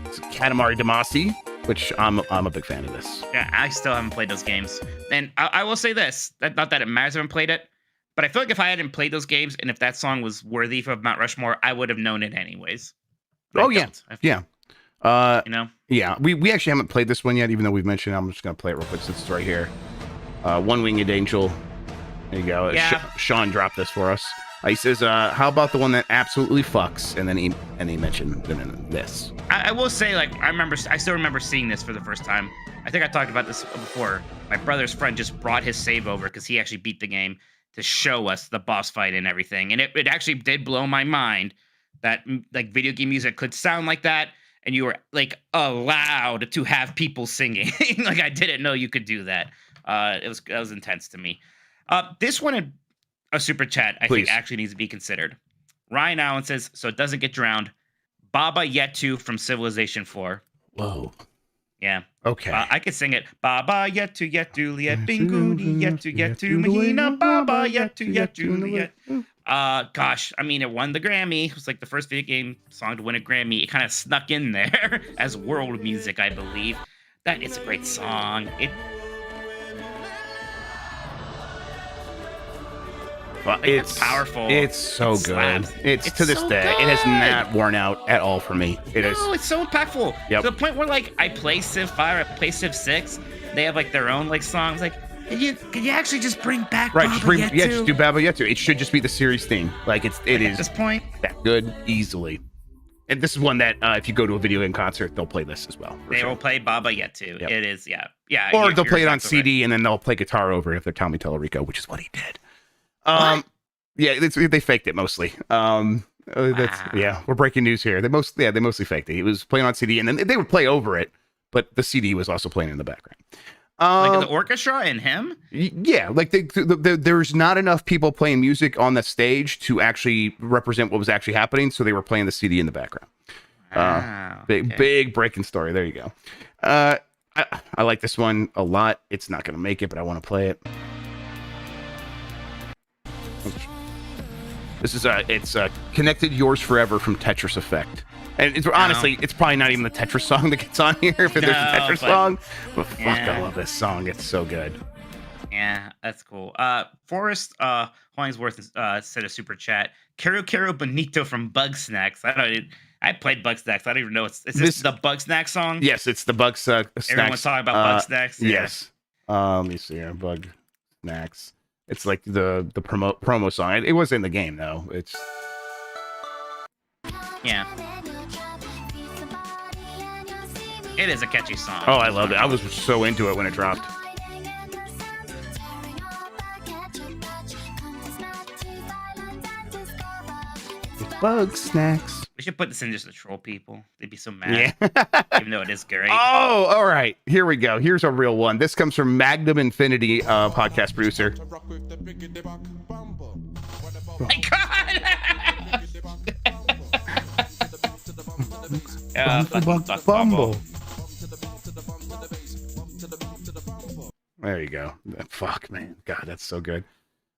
It's Katamari Damacy, which I'm a big fan of this. Yeah, I still haven't played those games, and I will say this: not that it matters, I haven't played it, but I feel like if I hadn't played those games, and if that song was worthy of Mount Rushmore, I would have known it anyways. But Oh yeah, yeah. Yeah, we actually haven't played this one yet, even though we've mentioned it. I'm just gonna play it real quick since it's right here. One Winged Angel. There you go. Yeah. Sean dropped this for us. He says, "How about the one that absolutely fucks?" And then he mentioned this. I will say, like, I still remember seeing this for the first time. I think I talked about this before. My brother's friend just brought his save over because he actually beat the game to show us the boss fight and everything, and it actually did blow my mind that like video game music could sound like that. And you were like allowed to have people singing. Like I didn't know you could do that. That was intense to me. This one in a super chat I Please. think actually needs to be considered. Ryan Allen says, so it doesn't get drowned. Baba Yetu from Civilization 4. Whoa. Yeah. Okay. I could sing it. Baba Yetu Yetu Liet Binguni Yetu Yetu Mahina Baba Yetu Yetu Liet. Gosh, I mean, it won the Grammy. It was like the first video game song to win a Grammy. It kind of snuck in there as world music, I believe. That is a great song. It's powerful. It's so good. slaps. It's to this so day. It has good. not worn out at all for me. It is. No, it's so impactful. Yep. To the point where like I play Civ 5, I play Civ 6. They have like their own like songs. Like, can you actually just bring back Right, Baba just do Baba Yetu. It should just be the series theme. Like it Like, is at this point. that good easily. And this is one that if you go to a video game concert, they'll play this as well. for They sure. will play Baba Yetu. Yep. It is, yeah. Or you're- they'll play it you're on exactly CD and then they'll play guitar over it if they're Tommy Tellerico, which is what he did. What? Yeah, they faked it mostly. Yeah, we're breaking news here. They mostly faked it. He was playing on CD and then they would play over it, but the CD was also playing in the background. Like the orchestra and him? Yeah, like there's not enough people playing music on the stage to actually represent what was actually happening, so they were playing the CD in the background. Big breaking story. There you go. I like this one a lot. It's not going to make it, but I want to play it. This is it's Connected Yours Forever from Tetris Effect. And it's honestly, it's probably not even the Tetris song that gets on here if there's a Tetris song. But fuck, I love this song. It's so good. Yeah, that's cool. Forrest Hollingsworth said a super chat. Caro Bonito from Bug Snacks. I played Bug Snacks. I don't even know. Is this the Bug Snacks song? Yes, it's the Bug Snacks. Everyone's talking about Bug Snacks. Yeah. Yes. Let me see here. Bug Snacks. It's like the promo song. It was in the game though. It's yeah. It is a catchy song. Oh, I love it. I was so into it when it dropped. Bug Snacks. We should put this in just to troll people. They'd be so mad. Yeah. Even though it is great. Oh, all right. Here we go. Here's a real one. This comes from Magnum Infinity, podcast producer. My God. Bumble. There you go. Fuck, man. God, that's so good.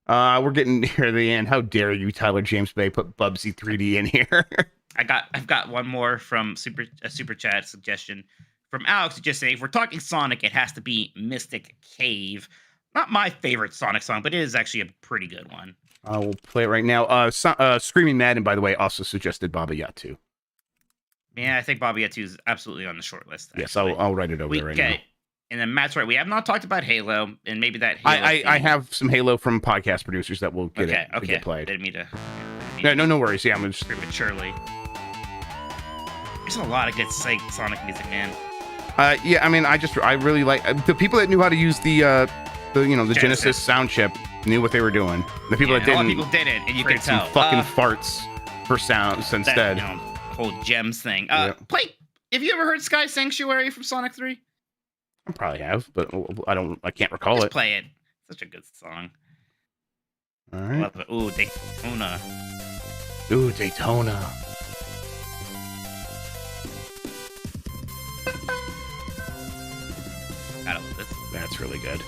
We're getting near the end. How dare you, Tyler James Bay, put Bubsy 3D in here? I've got one more from a super chat suggestion from Alex, just saying, if we're talking Sonic, it has to be Mystic Cave. Not my favorite Sonic song, but it is actually a pretty good one. We'll play it right now. Screaming Madden, by the way, also suggested Baba Yacht 2. Yeah, I think Baba Yacht 2 is absolutely on the short list. Actually. Yes, I'll write it over there right now. And then Matt's right. We have not talked about Halo, and maybe that Halo I have some Halo from podcast producers that will get get played. Didn't mean to. No worries. Yeah, I'm just prematurely. There's a lot of good Sonic music, man. Yeah, I mean, I really like the people that knew how to use the Genesis sound chip knew what they were doing. The people that didn't, a lot of people did it, and you could tell. Some fucking farts for sounds instead. That, whole gems thing. Play. Have you ever heard Sky Sanctuary from Sonic 3? I probably have, but I can't recall Just it. Play it. Such a good song. All right. Love it. Ooh, Daytona. Ooh, Daytona. I love this. That's really good.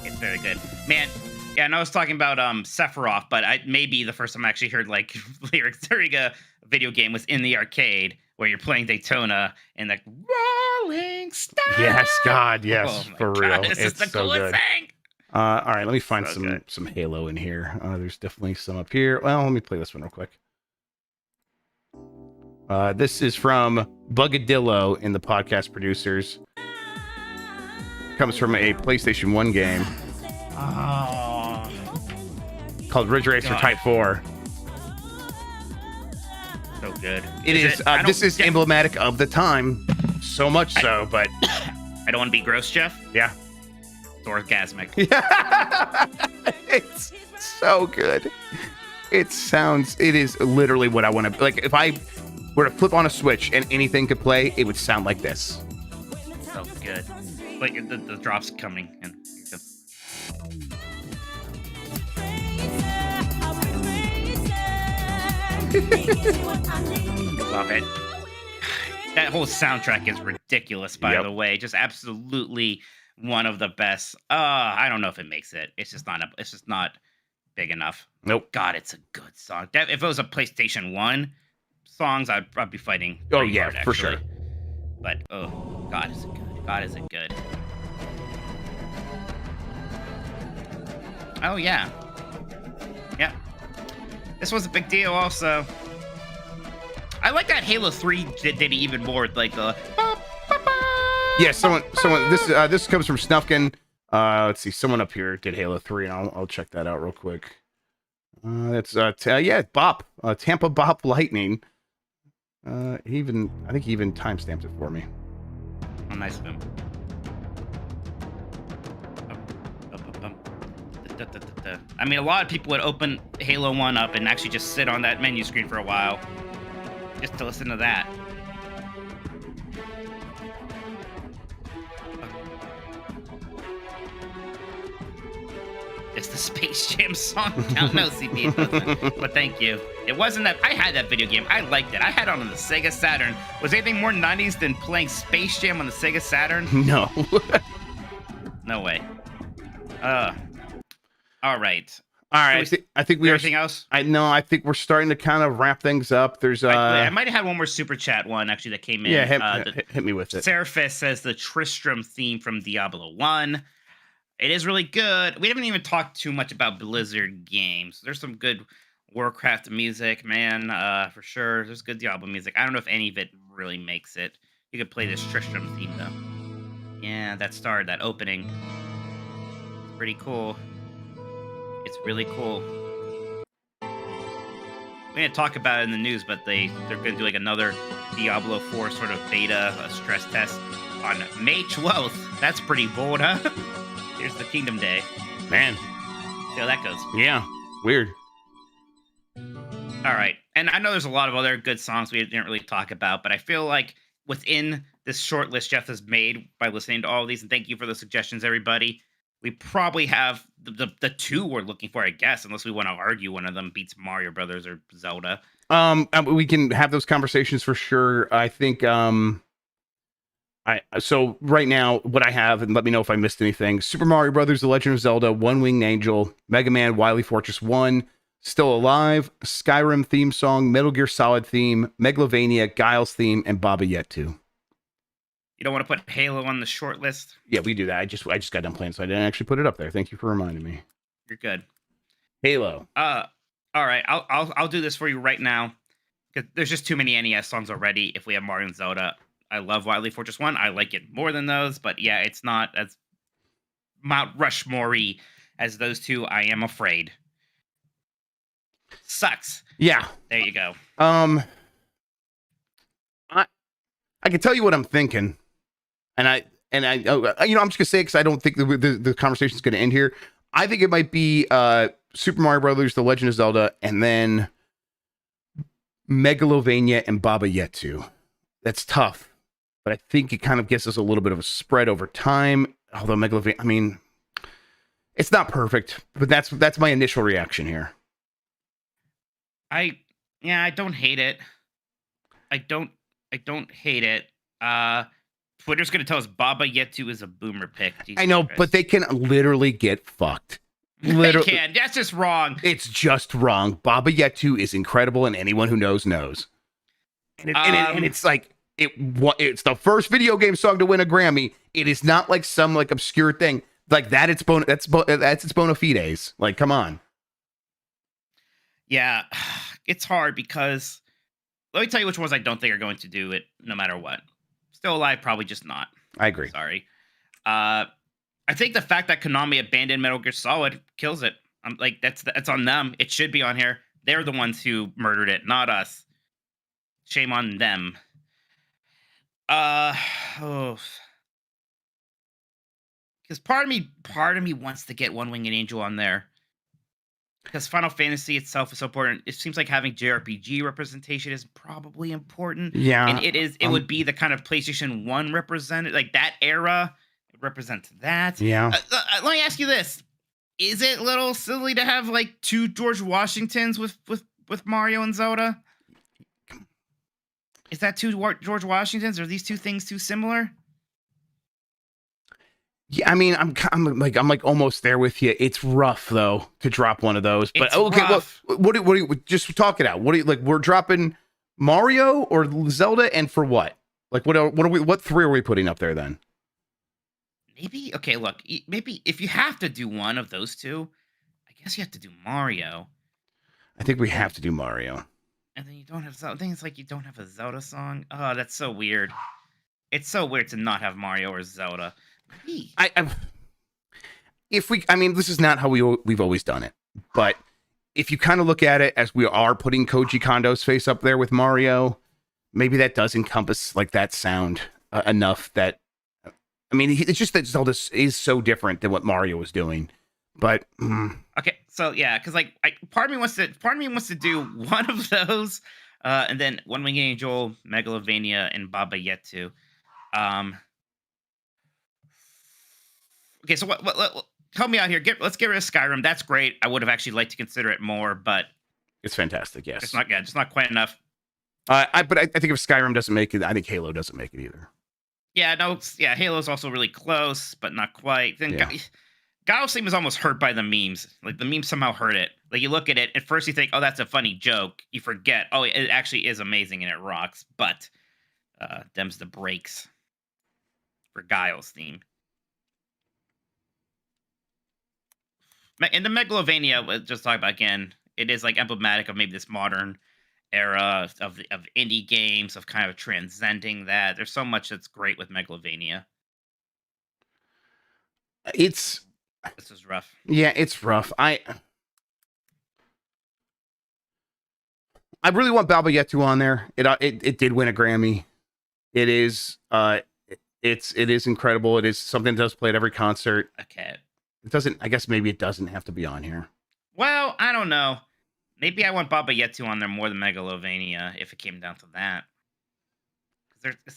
It's very good, man. Yeah, and I was talking about Sephiroth, but maybe the first time I actually heard like lyrics during a video game was in the arcade where you're playing Daytona and like Rolling Stone. Yes, God, yes, for real. This is the so coolest good. thing. All right, let me find some Halo in here. There's definitely some up here. Well, let me play this one real quick. This is from Bugadillo in the podcast producers. Comes from a PlayStation 1 game. Oh. Called Ridge Racer Type 4. So good. This is emblematic of the time. So much so, but I don't want to be gross, Jeff. Yeah. It's orgasmic. Yeah. It's so good. It is literally what I want to, like, if I were to flip on a switch and anything could play, it would sound like this. So good. Like the drops coming in. Love it. That whole soundtrack is ridiculous, by the way. Just absolutely one of the best. I don't know if it makes it. It's just not big enough. Nope. God, it's a good song. If it was a PlayStation 1 songs, I'd be fighting. Oh yeah, hard, for sure. But God, is it good? God, is it good? Oh yeah. Yep. This was a big deal also. I like that Halo 3 did it even more with like the yeah, someone this comes from Snufkin. Let's see, someone up here did Halo 3 and I'll check that out real quick. It's Bop, Tampa Bop Lightning. I think he even timestamped it for me. Oh, nice of him. I mean, a lot of people would open Halo 1 up and actually just sit on that menu screen for a while just to listen to that. Is the Space Jam song count? No, CP, it doesn't. But thank you. It wasn't that. I had that video game. I liked it. I had it on the Sega Saturn. Was anything more 90s than playing Space Jam on the Sega Saturn? No. No way. All right. All right. I think we are. Anything else? I think we're starting to kind of wrap things up. There's I might have had one more super chat one actually that came in. Yeah, hit me with it. Seraphis says the Tristram theme from Diablo 1. It is really good. We haven't even talked too much about Blizzard games. There's some good Warcraft music, man, for sure. There's good Diablo music. I don't know if any of it really makes it. You could play this Tristram theme, though. Yeah, that opening. It's pretty cool. It's really cool. We didn't talk about it in the news, but they're going to do like another Diablo 4 sort of beta stress test on May 12th. That's pretty bold, huh? Here's the Kingdom Day. Man. See how that goes. Yeah. Weird. All right. And I know there's a lot of other good songs we didn't really talk about, but I feel like within this short list Jeff has made by listening to all of these, and thank you for the suggestions, everybody, we probably have the two we're looking for, I guess, unless we want to argue one of them beats Mario Brothers or Zelda. We can have those conversations for sure. I think so right now what I have, and let me know if I missed anything: Super Mario Brothers, The Legend of Zelda, One Winged Angel, Mega Man, Wily Fortress 1, Still Alive, Skyrim theme song, Metal Gear Solid theme, Megalovania, Guile's theme, and Baba Yet 2. You don't want to put Halo on the short list? Yeah, we do that. I just got done playing, so I didn't actually put it up there. Thank you for reminding me. You're good. Halo. All right. I'll do this for you right now, because there's just too many NES songs already. If we have Mario and Zelda, I love Wily Fortress 1. I like it more than those, but yeah, it's not as Mount Rushmore-y as those two. I am afraid. Sucks. Yeah. There you go. I can tell you what I'm thinking. And I, I'm just gonna say it because I don't think the conversation is gonna end here. I think it might be Super Mario Brothers, The Legend of Zelda, and then Megalovania and Baba Yet 2. That's tough, but I think it kind of gives us a little bit of a spread over time. Although Megalovania, I mean, it's not perfect, but that's my initial reaction here. I don't hate it. I don't hate it. Twitter's gonna tell us Baba Yet 2 is a boomer pick. Jesus I know, Christ. but they can literally get fucked. Literally, They can. That's just wrong. It's just wrong. Baba Yet 2 is incredible, and anyone who knows. And it's like it's the first video game song to win a Grammy. It is not like some like obscure thing like that. That's its bona fides. Like, come on. Yeah, it's hard because let me tell you which ones I don't think are going to do it no matter what. Still Alive, probably just not. I agree. Sorry. I think the fact that Konami abandoned Metal Gear Solid kills it. I'm like, that's on them. It should be on here. They're the ones who murdered it, not us. Shame on them. Because part of me wants to get One Winged Angel on there. Because Final Fantasy itself is so important. It seems like having JRPG representation is probably important. Yeah. And it is. It would be the kind of PlayStation 1 represented, like that era. It represents that. Yeah. Let me ask you this. Is it a little silly to have like two George Washingtons with Mario and Zelda? Is that two George Washingtons? Are these two things too similar? Yeah, I mean, I'm like almost there with you. It's rough though to drop one of those. But It's okay, rough. what do you just talk it out? What do you like? We're dropping Mario or Zelda, and for what? Like, what three are we putting up there then? Maybe okay. Look, maybe if you have to do one of those two, I guess you have to do Mario. I think we have to do Mario. And then you don't have Zelda. I think it's like you don't have a Zelda song. Oh, that's so weird. It's so weird to not have Mario or Zelda. I mean, this is not how we've always done it, but if you kind of look at it as we are putting Koji Kondo's face up there with Mario, maybe that does encompass like that sound enough that, I mean, it's just that Zelda is so different than what Mario was doing. But okay, so yeah, because like part of me wants to do one of those, and then One Winged Angel, Megalovania, and Baba Yet 2. Okay, so what help me out here. Let's get rid of Skyrim. That's great. I would have actually liked to consider it more, but It's fantastic. Yes. it's not good. It's not quite enough. But I think if Skyrim doesn't make it, I think Halo doesn't make it either. Yeah, no, Halo's also really close, but not quite. Then Yeah. God of Steam is almost hurt by the memes. Like the memes somehow hurt it. Like you look at it, at first you think, oh, that's a funny joke. You forget, oh, it actually is amazing and it rocks. But them's the breaks for Guile's theme. And the Megalovania, we'll just talk about again, it is like emblematic of maybe this modern era of indie games, of kind of transcending that. There's so much that's great with Megalovania. This is rough. Yeah, it's rough. I really want Baba Yetu on there. It did win a Grammy. It is it is incredible. It is something that does play at every concert. Okay. It doesn't. I guess maybe it doesn't have to be on here. Well, I don't know. Maybe I want Baba Yetu on there more than Megalovania if it came down to that.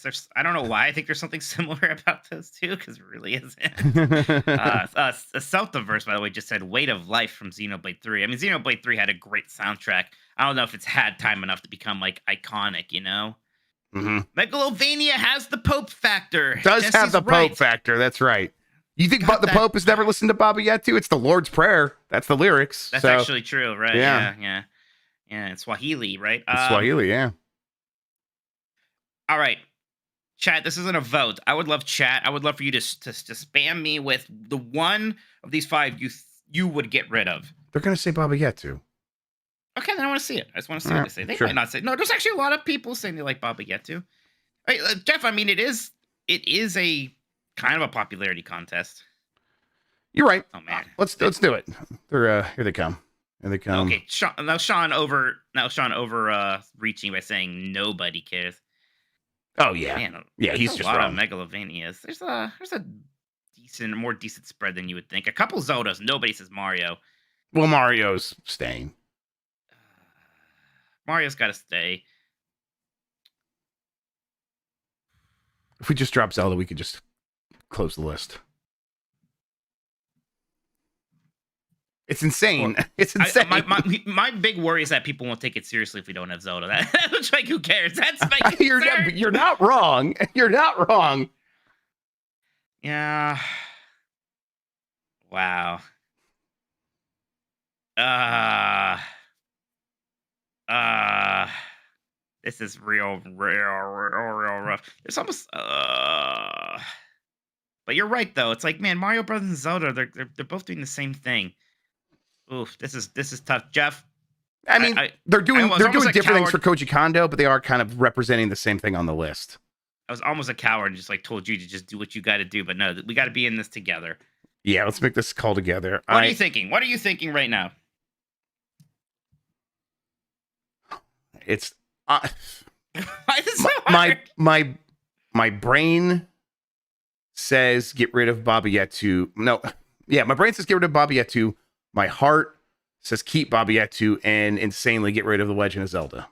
There's I don't know why I think there's something similar about those two, because it really isn't. Celtaverse, by the way, just said Weight of Life from Xenoblade 3. I mean, Xenoblade 3 had a great soundtrack. I don't know if it's had time enough to become like iconic, you know? Mm-hmm. Megalovania has the Pope factor. Does Jesse's have the right. Pope factor. That's right. You think God, the Pope has never listened to Baba Yetu? It's the Lord's Prayer. That's the lyrics. That's so, actually true, right? Yeah. Yeah. In Swahili, right? it's Swahili, yeah. All right. Chat, this isn't a vote. I would love chat. I would love for you to spam me with the one of these five you would get rid of. They're going to say Baba Yetu. Okay, then I want to see it. I just want to see what they say. They sure. might not say. No, there's actually a lot of people saying they like Baba Yetu. Hey, Jeff, I mean, it is a kind of a popularity contest. You're right. Oh man, Let's do it. They're here they come. Here they come. Okay, Sean over reaching by saying nobody cares. Oh yeah. Man, Yeah, there's he's a just lot wrong. of Megalovanias. There's a more decent spread than you would think. A couple Zeldas. Nobody says Mario. Well, Mario's staying. Mario's got to stay. If we just drop Zelda, we could just close the list. It's insane. It's insane. My big worry is that people won't take it seriously if we don't have Zelda. That's like, who cares? That's my concern. You're not wrong. You're not wrong. Yeah. Wow. This is real rough. It's almost but you're right though. It's like, man, Mario Brothers and Zelda, they're both doing the same thing. Oof, this is tough, Jeff. I mean, they're doing different things for Koji Kondo, but they are kind of representing the same thing on the list. I was almost a coward and just like told you to just do what you got to do, but no, we got to be in this together. Yeah, let's make this call together. What are you thinking? What are you thinking right now? It's Why is it so hard? my brain says get rid of Baba Yetu. No, yeah, my brain says get rid of Baba Yetu. My heart says keep Baba Yetu and insanely get rid of The Legend of Zelda.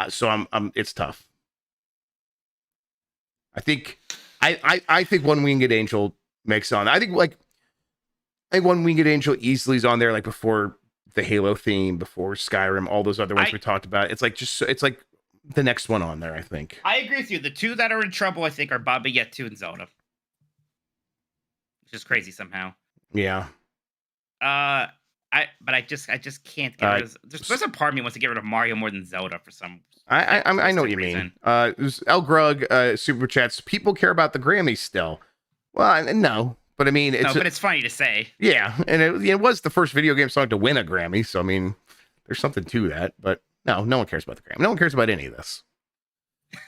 So I'm it's tough. I think One Winged Angel makes on. I think One Winged Angel easily is on there, like before the Halo theme, before Skyrim, all those other ones we talked about. It's like the next one on there, I think. I agree with you. The two that are in trouble, I think, are Baba Yetu and Zelda. Which is crazy somehow. Yeah. I just can't get rid of. There's a part of me wants to get rid of Mario more than Zelda for some. I know what you mean. El Grug super chats. People care about the Grammys still. Well, no, but I mean, but it's funny to say. Yeah, and it was the first video game song to win a Grammy, so I mean, there's something to that. But no one cares about the Grammy. No one cares about any of this.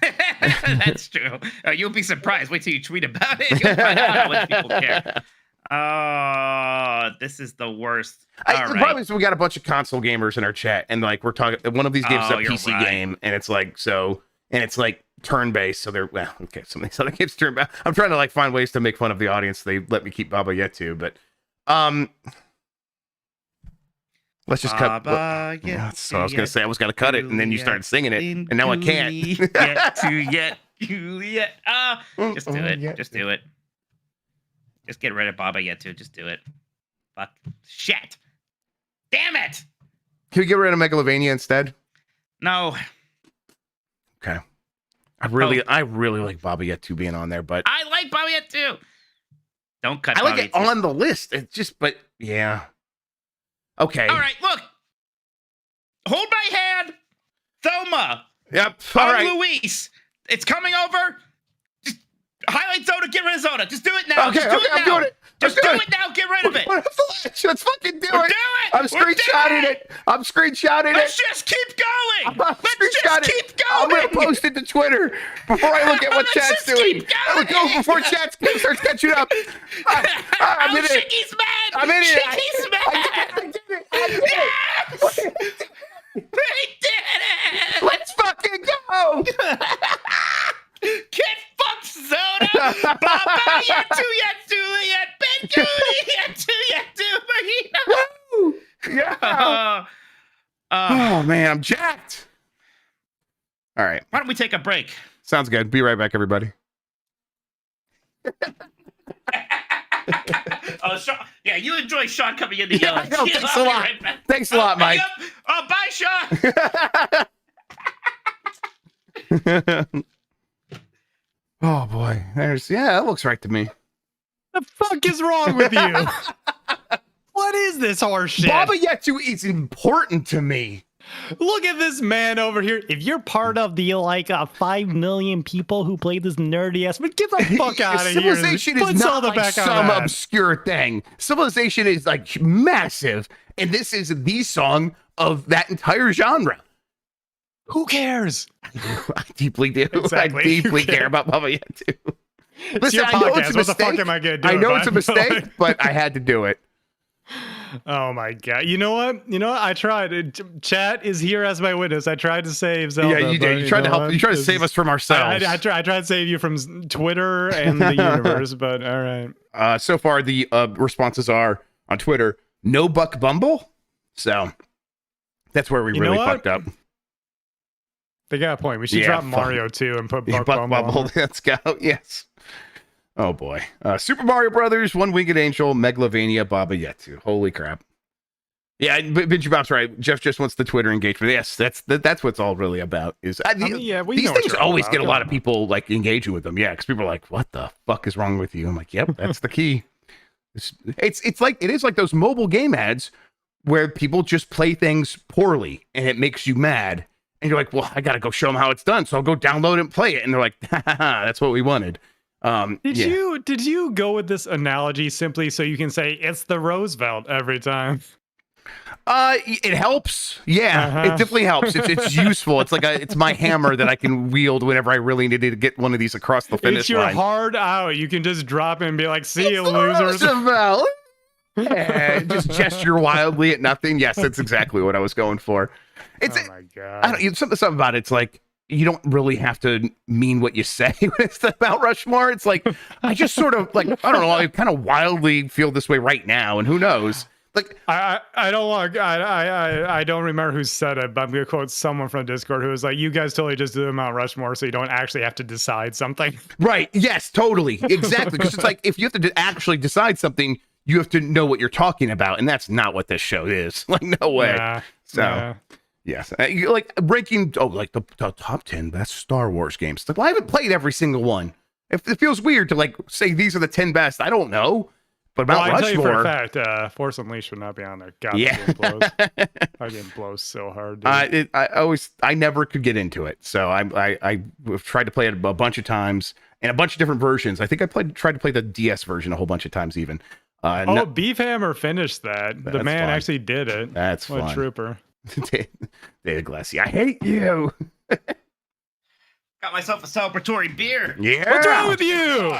That's true. You'll be surprised. Wait till you tweet about it. You'll find out how much people care. This is the worst. The problem is we got a bunch of console gamers in our chat, and like we're talking, one of these games is a PC game, and it's like it's like turn-based, so they're okay. Some of these other games turn-based. I'm trying to like find ways to make fun of the audience. They let me keep Baba Yetu, but let's just cut. So I was gonna say I was gonna cut it, and then you started singing it, and now I can't. Juliet. Just do it. Just do it. Just get rid of Baba Yetu. Just do it. Fuck. Shit. Damn it. Can we get rid of Megalovania instead? No. Okay. I really like Baba Yetu being on there, but I like Baba Yetu. Don't cut I like Baba it Yetu. on the list. It's just, but yeah. Okay. All right, look. Hold my hand. Thoma. Yep. All I'm right. Luis. It's coming over. Just highlight Zoda, get rid of Zoda. Just do it now. Okay, Just do okay, it now. I'm doing it. Just do it now. Get rid of it. Let's fucking do We're it. doing it. I'm We're screenshotting doing it. I'm screenshotting Let's it. just keep going. I'm Let's just keep I'm going. gonna post it to Twitter before I look at what Let's chat's just doing. keep Let's go going. before chat starts catching up. I'm in it. Shicky's mad. I'm in it. Shicky's mad. I did it. I did it. Yes. We did it. Let's fucking go. Get fucked, Zoda. Baba Yetu Yetu Yet Ben Goody Yetu Yetu Mahina. Woo! Yeah. Oh man, I'm jacked. All right. Why don't we take a break? Sounds good. Be right back, everybody. Oh, Sean, yeah, you enjoy Sean coming in to yell at no, you. thanks I'll a be lot. right back. Thanks a lot, Mike. Oh, bye, Sean. Oh boy. That looks right to me. The fuck is wrong with you? What is this horse shit? Baba Yetu is important to me. Look at this man over here. If you're part of the 5 million people who play this nerdy ass, but get the fuck out of here. Civilization is Put not Zelda like back on some that. obscure thing. Civilization is like massive, and this is the song of that entire genre. Who cares? I deeply do. Exactly. I deeply You care care. about Baba Yetu. It's your I know podcast. it's a What the fuck mistake. am I gonna do? I know if it's a I'm going- mistake, but I had to do it. Oh my god! You know what? I tried. Chat is here as my witness. I tried to save Zelda. Yeah, you but did. You tried to know help. what? You tried to This save is- us from ourselves. I tried to save you from Twitter and the universe, but all right. So far, the responses are on Twitter, no Buck Bumble. So that's where we You know really what? fucked up. They got a point. We should Yeah, drop fuck. Mario 2 and put Yeah, Buck Bumble. on. Let's go. Yes. Oh boy. Super Mario Brothers, One Winged Angel, Megalovania, Baba Yetu. Holy crap. Yeah, Benji Bob's right. Jeff just wants the Twitter engagement. Yes, that's what it's all really about. Is yeah, we these know what things you're all always about. get a Come lot of on. people like engaging with them. Yeah, because people are like, "What the fuck is wrong with you?" I'm like, "Yep, that's the key." It's like it is like those mobile game ads where people just play things poorly and it makes you mad. And you're like, well, I got to go show them how it's done. So I'll go download it and play it. And they're like, that's what we wanted. Did you go with this analogy simply so you can say it's the Roosevelt every time? It helps. Yeah, Uh-huh. it definitely helps. It's useful. It's like it's my hammer that I can wield whenever I really needed to get one of these across the finish It's your line. hard out. You can just drop it and be like, see you, It's the losers. Roosevelt. Yeah, just gesture wildly at nothing. Yes, that's exactly what I was going for. It's Oh my god. I don't something about it. It's like you don't really have to mean what you say when it's about Rushmore. It's like I just sort of like I don't know. I kind of wildly feel this way right now, and who knows? Like I don't want I don't remember who said it, but I'm gonna quote someone from Discord who was like, "You guys totally just do Mount Rushmore, so you don't actually have to decide something." right? Yes, totally, exactly. Because it's like if you have to actually decide something, you have to know what you're talking about, and that's not what this show is. Like no way. Yeah, So. yeah. Yes, like ranking. Oh, like the top 10 best Star Wars games. It's like, well, I haven't played every single one. It feels weird to like say these are the 10 best. I don't know, but Well, Mount I tell you for Rushmore. a fact, Force Unleashed would not be on there. God, Yeah. that game blows. That game blows so hard. Dude. I never could get into it. So I tried to play it a bunch of times and a bunch of different versions. I think I tried to play the DS version a whole bunch of times even. Beef Hammer finished that. The That's man fun. actually did it. That's What a fun. trooper. David Glassy, I hate you. Got myself a celebratory beer. Yeah. What's wrong with you?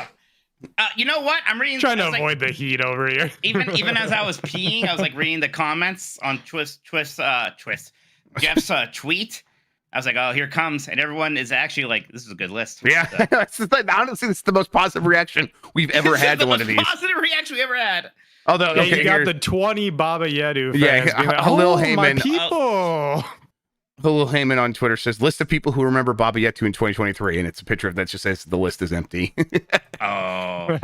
You know what? I'm reading. Trying to I was like- avoid the heat over here. even as I was peeing, I was like reading the comments on Jeff's tweet. I was like, oh, here it comes, and everyone is actually like, this is a good list. Yeah, it's just like, honestly, it's the most positive reaction we've ever had to one of these. Positive reaction we ever had. Although, Yeah, okay, you got here- the 20 Baba Yetu fans. Yeah, being like, Halil oh, my Heyman. people. Halil Heyman on Twitter says, list of people who remember Baba Yetu in 2023, and it's a picture of that just says the list is empty. Oh,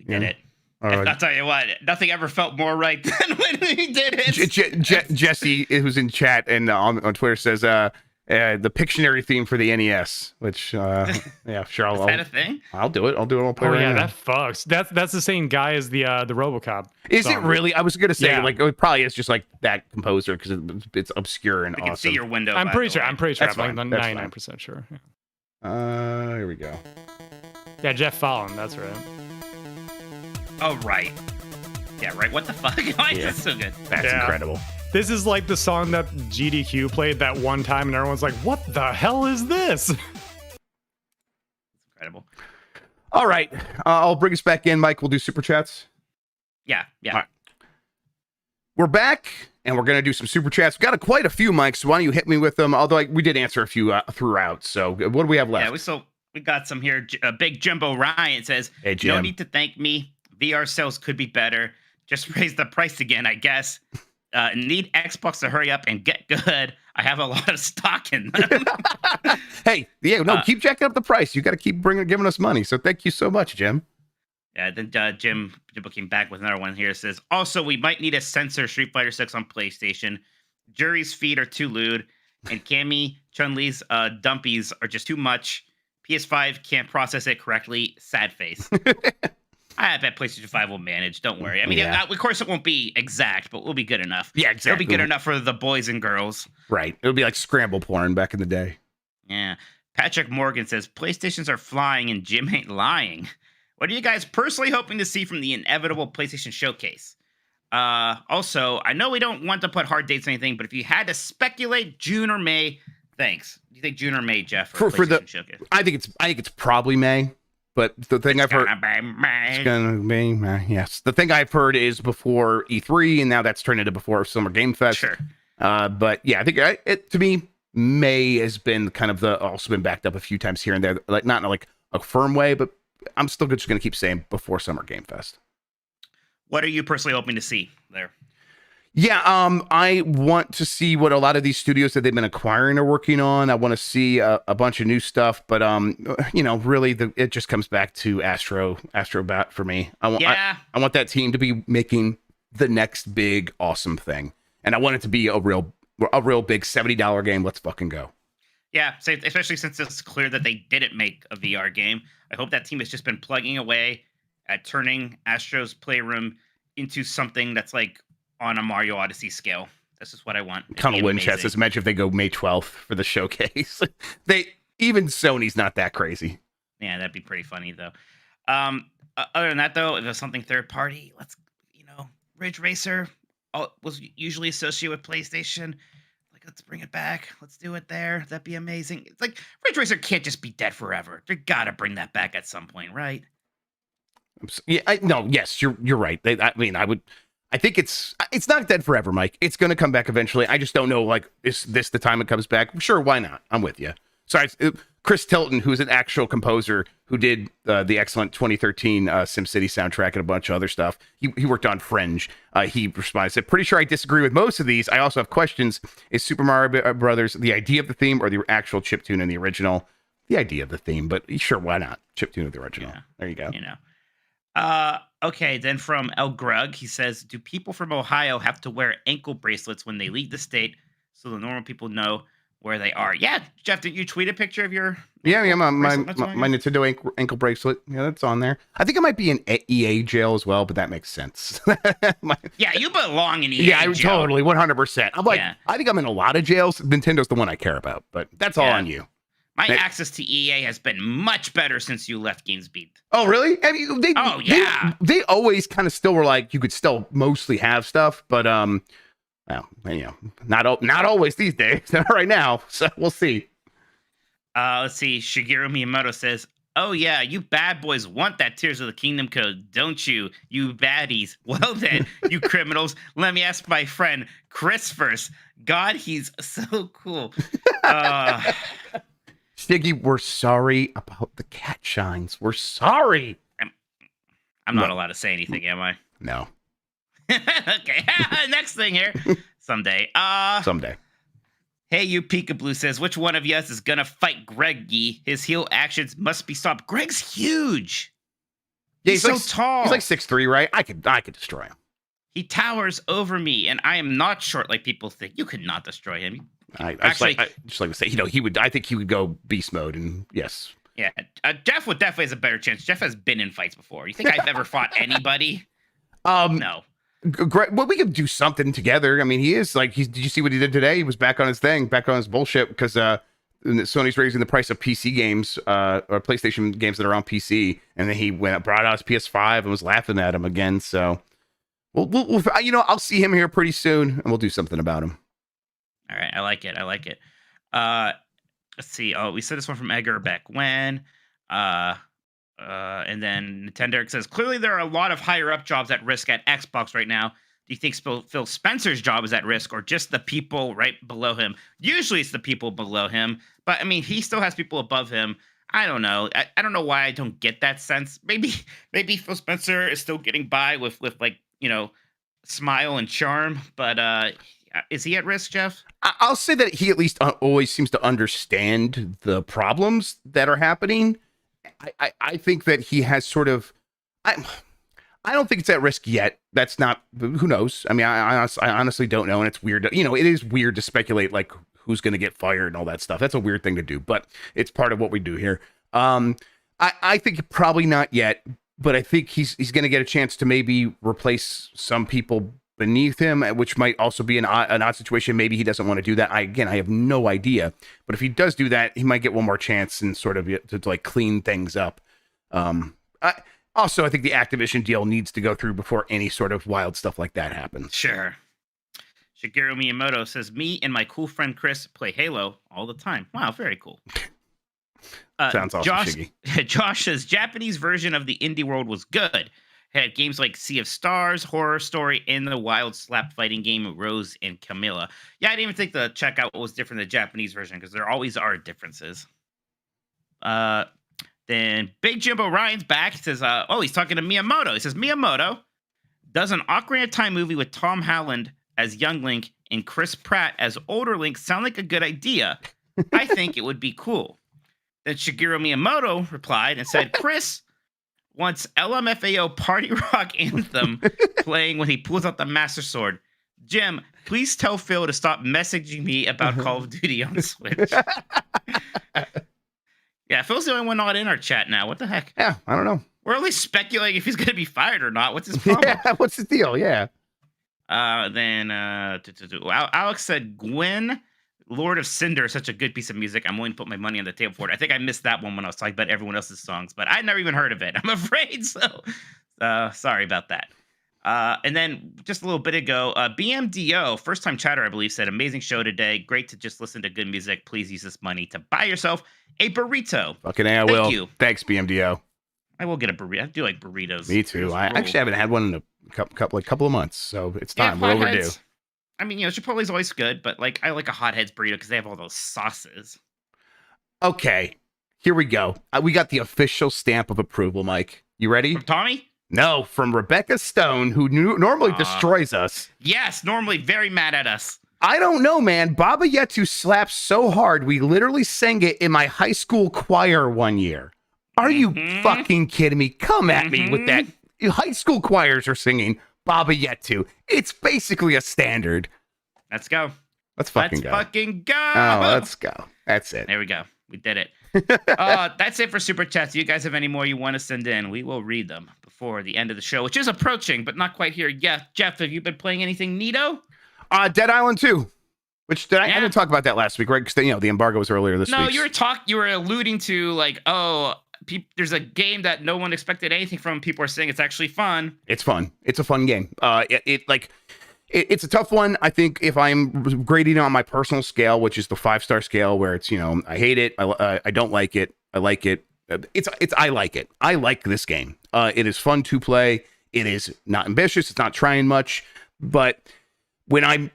We did it. All I'll tell you what, nothing ever felt more right than when we did it. Jesse, who's in chat and on Twitter, says the Pictionary theme for the NES, which yeah, sure. Is that a thing? I'll do it. I'll play Oh right yeah, now. that fucks. That's the same guy as the RoboCop. Is song. it really? I was gonna say Yeah. like it probably is just like that composer because it's obscure and We awesome. can see your window. I'm by pretty the sure. way. I'm pretty sure. That's I'm fine. like That's 99% sure. Here we go. Yeah, Jeff Fallon. That's right. Oh right. Yeah, right. What the fuck? Why is this so good? That's Yeah. incredible. This is like the song that GDQ played that one time, and everyone's like, "What the hell is this?" Incredible. All right, I'll bring us back in, Mike. We'll do super chats. Yeah. All right. We're back, and we're gonna do some super chats. We've got quite a few, Mike. So why don't you hit me with them? Although we did answer a few throughout. So what do we have left? Yeah, we got some here. Big Jumbo Ryan says, Hey, Jim. "No need to thank me. VR sales could be better. Just raise the price again, I guess. Need Xbox to hurry up and get good. I have a lot of stock in them." Hey, yeah, no, keep jacking up the price. You got to keep giving us money. So thank you so much, Jim. Yeah, then Jim came back with another one here. Says, "Also, we might need to censor Street Fighter 6 on PlayStation. Jury's feet are too lewd, and Cammy Chun-Li's dumpies are just too much. PS5 can't process it correctly. Sad face." I bet PlayStation 5 will manage. Don't worry. I mean, Yeah. of course, it won't be exact, but we'll be good enough. Yeah, It'll exactly. be good enough for the boys and girls. Right. It would be like scramble porn back in the day. Yeah. Patrick Morgan says, "PlayStations are flying and Jim ain't lying. What are you guys personally hoping to see from the inevitable PlayStation showcase? Also, I know we don't want to put hard dates or anything, but if you had to speculate, June or May, thanks. Do you think June or May, Jeff, for PlayStation showcase? I think it's probably May. But the thing I've heard, May. gonna be yes. The thing I've heard is before E3, and now that's turned into before Summer Game Fest. Sure. But yeah, I think it to me, May has been kind of also been backed up a few times here and there, like not in like a firm way, but I'm still just gonna keep saying before Summer Game Fest. What are you personally hoping to see there? Yeah, I want to see what a lot of these studios that they've been acquiring are working on. I want to see a bunch of new stuff, but really, it just comes back to Astrobat for me. I want that team to be making the next big awesome thing, and I want it to be a real big $70 game. Let's fucking go. Yeah, especially since it's clear that they didn't make a VR game. I hope that team has just been plugging away at turning Astro's Playroom into something that's like on a Mario Odyssey scale. This is what I want. Tunnel Winchesters. Imagine if they go May 12th for the showcase. Even Sony's not that crazy. Yeah, that'd be pretty funny though. Other than that though, if it's something third party, Ridge Racer was usually associated with PlayStation. Like, let's bring it back. Let's do it there. That'd be amazing. It's like Ridge Racer can't just be dead forever. They gotta bring that back at some point, right? Yeah, yes, you're right. I think it's not dead forever, Mike. It's going to come back eventually. I just don't know, like, is this the time it comes back? Sure, why not? I'm with you. Sorry, Chris Tilton, who's an actual composer who did the excellent 2013 SimCity soundtrack and a bunch of other stuff. He worked on Fringe. He responded, said, "Pretty sure I disagree with most of these. I also have questions. Is Super Mario Brothers the idea of the theme or the actual chiptune in the original?" The idea of the theme, but sure, why not? Chiptune of the original. Yeah. There you go. Okay, then from El Grug, he says, "Do people from Ohio have to wear ankle bracelets when they leave the state so the normal people know where they are?" Yeah, Jeff, did you tweet a picture of your my Nintendo ankle bracelet? Yeah, that's on there. I think it might be in EA jail as well, but that makes sense. Yeah, you belong in EA jail. jail. Totally, 100%. I'm like, I think I'm in a lot of jails. Nintendo's the one I care about, but that's all on you. My access to EA has been much better since you left GamesBeat. Oh, really? I mean, they always kind of still were like, you could still mostly have stuff, but not always these days. Right now, so we'll see. Let's see. Shigeru Miyamoto says, "Oh yeah, you bad boys want that Tears of the Kingdom code, don't you? You baddies. Well then, you criminals. Let me ask my friend Chris first. God, he's so cool." Stiggy, we're sorry about the cat shines. We're sorry. I'm not allowed to say anything, am I? No. Okay. Next thing here. Someday. Someday. Hey, you Peekaboo says, "Which one of us is gonna fight Greggy? His heel actions must be stopped." Greg's huge. Yeah, He's so like, tall. He's like 6'3", right? I could destroy him. He towers over me, and I am not short like people think. You could not destroy him. I just like to say, he would. I think he would go beast mode, and yes. Yeah, Jeff would definitely has a better chance. Jeff has been in fights before. You think I've ever fought anybody? No. Well, we could do something together. I mean, he is like, did you see what he did today? He was back on his thing, back on his bullshit, because Sony's raising the price of PC games, or PlayStation games that are on PC, and then he brought out his PS5 and was laughing at him again. So, we'll I'll see him here pretty soon, and we'll do something about him. All right, I like it. Let's see. Oh, we said this one from Edgar back when. And then Nintendo says, clearly there are a lot of higher up jobs at risk at Xbox right now. Do you think Phil Spencer's job is at risk, or just the people right below him? Usually it's the people below him, but I mean, he still has people above him. I don't know. I don't know why I don't get that sense. Maybe Phil Spencer is still getting by with like, smile and charm, but is he at risk, Jeff? I'll say that he at least always seems to understand the problems that are happening. I think that he has sort of, I don't think it's at risk yet. That's not, who knows? I mean, I honestly don't know. And it's weird. It is weird to speculate like who's going to get fired and all that stuff. That's a weird thing to do, but it's part of what we do here. I think probably not yet, but I think he's going to get a chance to maybe replace some people beneath him, which might also be an odd situation. Maybe he doesn't want to do that. I have no idea. But if he does do that, he might get one more chance and sort of to like clean things up. I think the Activision deal needs to go through before any sort of wild stuff like that happens. Sure. Shigeru Miyamoto says, me and my cool friend Chris play Halo all the time. Wow, very cool. Sounds awesome, Shiggy. Josh says, Japanese version of the indie world was good. Had games like Sea of Stars, Horror Story, and the wild slap fighting game Rose and Camilla. Yeah, I didn't even think the checkout was different than the Japanese version, because there always are differences. Then Big Jimbo Ryan's back. He says, he's talking to Miyamoto. He says, Miyamoto, does an Ocarina of Time movie with Tom Holland as young Link and Chris Pratt as older Link sound like a good idea? I think it would be cool. Then Shigeru Miyamoto replied and said, Chris wants LMFAO Party Rock Anthem playing when he pulls out the Master Sword. Jim, please tell Phil to stop messaging me about Call of Duty on Switch. Yeah, Phil's the only one not in our chat now. What the heck? Yeah, I don't know. We're only speculating if he's going to be fired or not. What's his problem? Yeah, what's the deal? Yeah. Then Alex said, Gwen, Lord of Cinder, such a good piece of music. I'm willing to put my money on the table for it. I think I missed that one when I was talking about everyone else's songs, but I'd never even heard of it, I'm afraid. So sorry about that. And then just a little bit ago, BMDO, first time chatter, I believe, said, amazing show today. Great to just listen to good music. Please use this money to buy yourself a burrito. Fucking A, I will. Thank you. Thanks, BMDO. I will get a burrito. I do like burritos. Me too. I actually haven't had one in a couple of months, so it's time. We're overdue. I mean, Chipotle's always good, but like I like a Hot Heads burrito because they have all those sauces. Okay, here we go. We got the official stamp of approval, Mike. You ready? From Tommy? No, from Rebecca Stone, who normally destroys us. Yes, normally very mad at us. I don't know, man. Baba Yetu slaps so hard, we literally sang it in my high school choir one year. Are you fucking kidding me? Come at me with that. High school choirs are singing Baba Yetu. It's basically a standard. Let's go. Let's fucking go. Oh, let's go. That's it. There we go. We did it. That's it for Super Chats. You guys have any more you want to send in? We will read them before the end of the show, which is approaching, but not quite here yet. Jeff, have you been playing anything neato? Dead Island 2. Which I didn't talk about that last week, right? Because the embargo was earlier this week. No, you were alluding to like, there's a game that no one expected anything from. People are saying it's actually fun. It's fun. It's a fun game. It's a tough one. I think if I'm grading on my personal scale, which is the 5-star scale, where it's I hate it, I don't like it, I like it. I like it. I like this game. It is fun to play. It is not ambitious. It's not trying much, but when I'm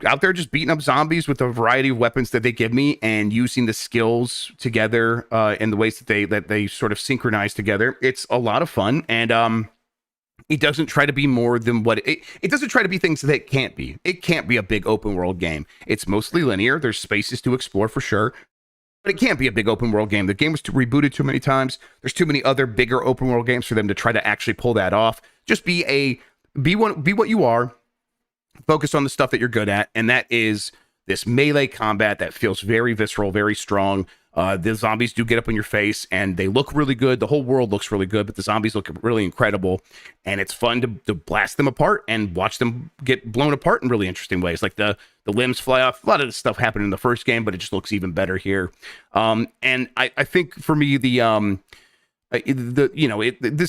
out there just beating up zombies with a variety of weapons that they give me and using the skills together in the ways that they sort of synchronize together, it's a lot of fun. And it doesn't try to be more than what it doesn't try to be things that it can't be. It can't be a big open world game. It's mostly linear. There's spaces to explore for sure. but it can't be a big open world game. The game was rebooted too many times. There's too many other bigger open world games for them to try to actually pull that off. Just be what you are. Focus on the stuff that you're good at, and that is this melee combat that feels very visceral, very strong. The zombies do get up in your face, and they look really good. The whole world looks really good, but the zombies look really incredible, and it's fun to blast them apart and watch them get blown apart in really interesting ways. Like the limbs fly off. A lot of this stuff happened in the first game, but it just looks even better here. And I think for me, this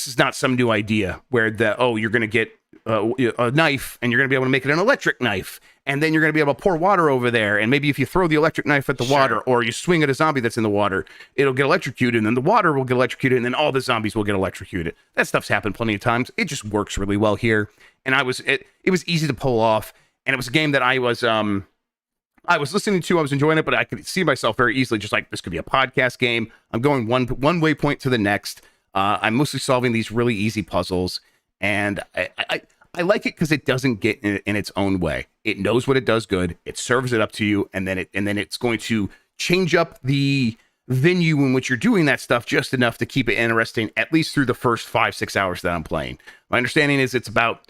is not some new idea where you're going to get a knife and you're going to be able to make it an electric knife, and then you're going to be able to pour water over there, and maybe if you throw the electric knife at the water, or you swing at a zombie that's in the water, it'll get electrocuted, and then the water will get electrocuted, and then all the zombies will get electrocuted. That stuff's happened plenty of times. It just works really well here, and it was easy to pull off, and it was a game that I was listening to, I was enjoying it, but I could see myself very easily just like, this could be a podcast game. I'm going one waypoint to the next. I'm mostly solving these really easy puzzles, and I like it because it doesn't get in its own way. It knows what it does good. It serves it up to you, and then it's going to change up the venue in which you're doing that stuff just enough to keep it interesting, at least through the first 5-6 hours that I'm playing. My understanding is it's about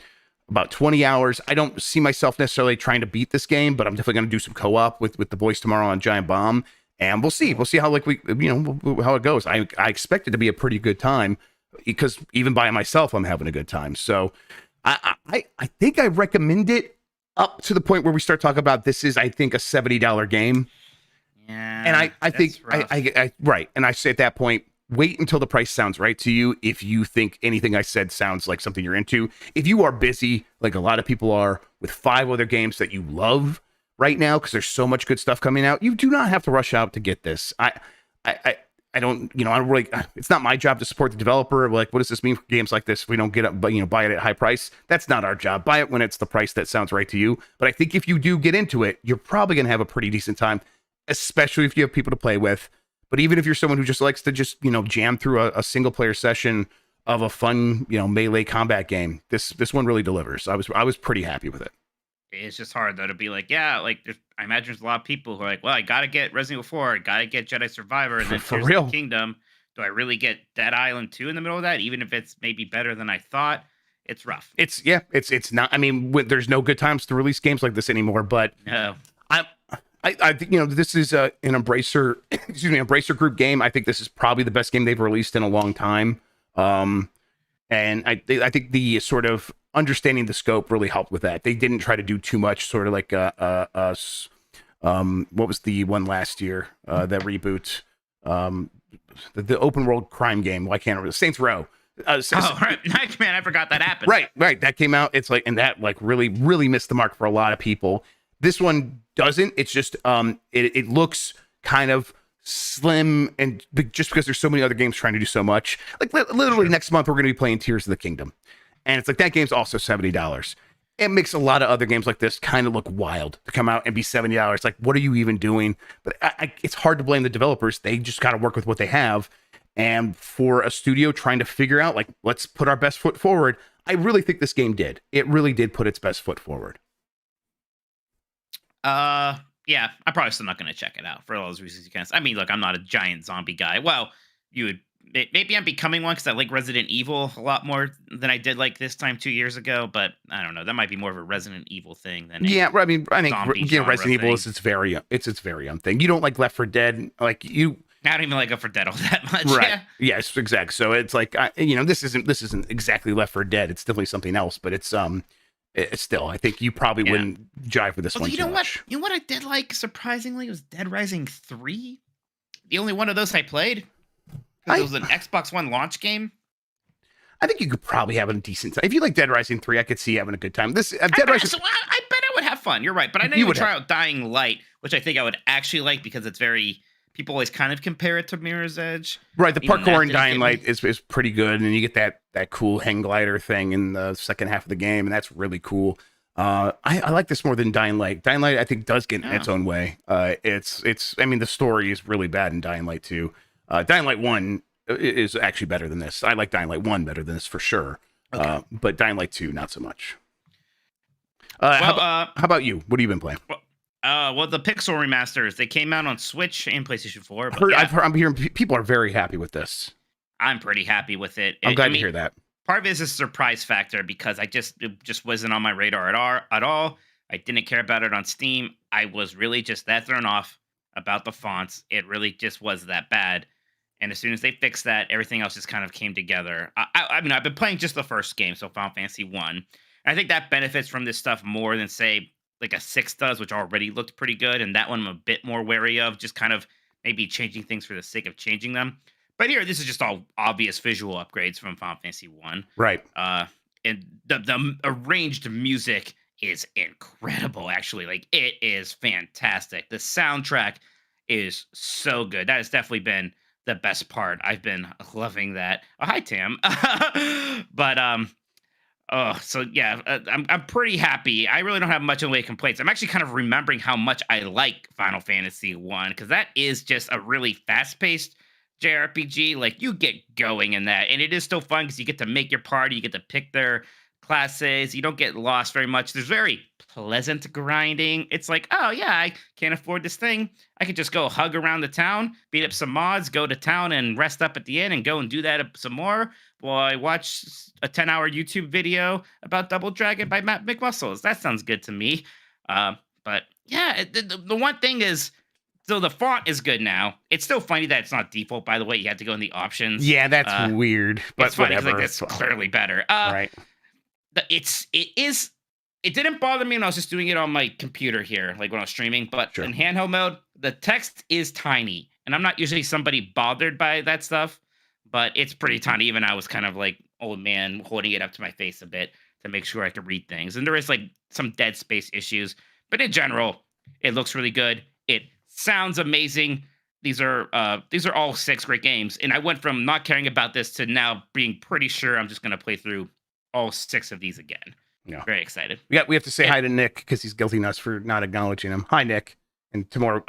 20 hours. I don't see myself necessarily trying to beat this game, but I'm definitely going to do some co-op with the boys tomorrow on Giant Bomb, and we'll see how how it goes. I expect it to be a pretty good time, because even by myself, I'm having a good time. So I think I recommend it up to the point where we start talking about this is, I think, a $70 game. Yeah. And I think right. And I say at that point, wait until the price sounds right to you. If you think anything I said sounds like something you're into, if you are busy, like a lot of people are, with 5 other games that you love right now, because there's so much good stuff coming out, you do not have to rush out to get this. I don't really, it's not my job to support the developer. Like, what does this mean for games like this if we don't get it, but buy it at high price? That's not our job. Buy it when it's the price that sounds right to you. But I think if you do get into it, you're probably going to have a pretty decent time, especially if you have people to play with. But even if you're someone who just likes to jam through a single player session of a fun, melee combat game, this one really delivers. I was pretty happy with it. It's just hard though to be like, yeah, like I imagine there's a lot of people who are like, well, I gotta get Resident Evil 4, I gotta get Jedi Survivor, and then For Tears real. of the Kingdom. Do I really get Dead Island 2 in the middle of that? Even if it's maybe better than I thought, it's rough. It's not. I mean, there's no good times to release games like this anymore. But No. I think this is an Embracer Group game. I think this is probably the best game they've released in a long time. And I think the sort of understanding the scope really helped with that. They didn't try to do too much, sort of like what was the one last year, that reboot, the open world crime game. Why can't I remember? Saints Row. Right. Man, I forgot that happened. Right. That came out. It's like, and that like really missed the mark for a lot of people. This one doesn't. It's just it looks kind of slim, and just because there's so many other games trying to do so much. Like literally next month we're going to be playing Tears of the Kingdom, and it's like that game's also $70. It makes a lot of other games like this kind of look wild to come out and be $70. Like, what are you even doing? But it's hard to blame the developers. They just got to work with what they have. And for a studio trying to figure out, like, let's put our best foot forward, I really think this game did. It really did put its best foot forward. Yeah, I'm probably still not going to check it out for all those reasons you can. I mean, look, I'm not a giant zombie guy. Well, maybe I'm becoming one because I like Resident Evil a lot more than I did like this time 2 years ago. But I don't know. That might be more of a Resident Evil thing than I think Resident Evil is its very own thing. You don't like Left 4 Dead, like you. I don't even like Left 4 Dead all that much. Right. Yeah. Yes, exactly. So it's like this isn't exactly Left 4 Dead. It's definitely something else. But it's still, I think you probably wouldn't jive with this one too much. You know what I did like, surprisingly, was Dead Rising 3. The only one of those I played. It was an Xbox One launch game. I think you could probably have a decent time. If you like Dead Rising 3, I could see having a good time. This I bet I would have fun. You're right. But I know you would try out Dying Light, which I think I would actually like because it's very... People always kind of compare it to Mirror's Edge. Right, the parkour in Dying Light is pretty good, and you get that cool hang glider thing in the second half of the game, and that's really cool. I like this more than Dying Light. Dying Light, I think, does get in its own way. It's I mean, the story is really bad in Dying Light 2. Dying Light 1 is actually better than this. I like Dying Light 1 better than this for sure. Okay. But Dying Light 2, not so much. How about you? What have you been playing? Well, the Pixel remasters, they came out on Switch and PlayStation 4. But yeah, I'm hearing people are very happy with this. I'm pretty happy with it. I'm glad to hear that. Part of it is a surprise factor because it just wasn't on my radar at all. I didn't care about it on Steam. I was really just that thrown off about the fonts. It really just was that bad. And as soon as they fixed that, everything else just kind of came together. I mean, I've been playing just the first game, so Final Fantasy 1. I think that benefits from this stuff more than, say, like a 6 does, which already looked pretty good. And that one I'm a bit more wary of, just kind of maybe changing things for the sake of changing them. But here, this is just all obvious visual upgrades from Final Fantasy 1. Right. And the arranged music is incredible, actually. Like, it is fantastic. The soundtrack is so good. That has definitely been the best part. I've been loving that. Oh, hi, Tam. But, so yeah, I'm pretty happy. I really don't have much in the way of complaints. I'm actually kind of remembering how much I like Final Fantasy 1, because that is just a really fast-paced JRPG. Like, you get going in that, and it is still fun because you get to make your party, you get to pick their classes, you don't get lost very much. There's very pleasant grinding. It's like, oh yeah, I can't afford this thing, I could just go hug around the town, beat up some mods, go to town and rest up at the inn, and go and do that some more while I watch a 10-hour YouTube video about Double Dragon by Matt McMuscles. That sounds good to me. But yeah, the one thing is, so the font is good now. It's still funny that it's not default, by the way. You have to go in the options. Yeah, that's weird, but it's funny, whatever. like, it's clearly better. Right. It didn't bother me when I was just doing it on my computer here, like when I was streaming. But in handheld mode, the text is tiny, and I'm not usually somebody bothered by that stuff, but it's pretty tiny. Even I was kind of like old man holding it up to my face a bit to make sure I could read things. And there is like some dead space issues, but in general, it looks really good. It sounds amazing. These are all 6 great games, and I went from not caring about this to now being pretty sure I'm just going to play through all 6 of these again. Yeah, very excited. We have to say hi to Nick because he's guilting us for not acknowledging him. Hi, Nick. And Tamor,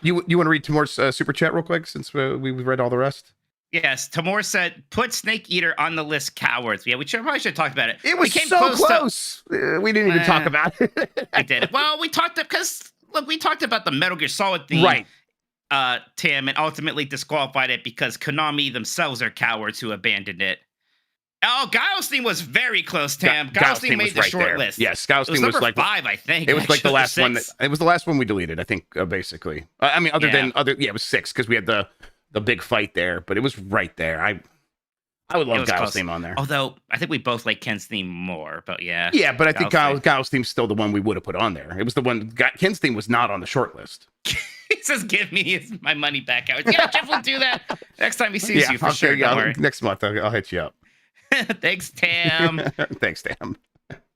you want to read Tamor's super chat real quick since we've read all the rest? Yes, Tamor said, "Put Snake Eater on the list, cowards." Yeah, probably should have talked about it. It was so close. We didn't even talk about it. We did. Well, we talked about the Metal Gear Solid theme, right? Tim, and ultimately disqualified it because Konami themselves are cowards who abandoned it. Oh, Guile's theme was very close, Tam. Guile's theme made the short list. Yes, Guile's theme was like 5, I think. It was like the last one. It was the last one we deleted, I think, basically. I mean, it was 6 because we had the big fight there, but it was right there. I would love Guile's theme on there. Although I think we both like Ken's theme more, but yeah. Yeah, but I think Guile's theme's still the one we would have put on there. It was the one. Ken's theme was not on the short list. He says, "Give me my money back." I was, yeah, Jeff will do that next time he sees you for sure. Next month I'll hit you up. Thanks, Tam. Thanks, Tam.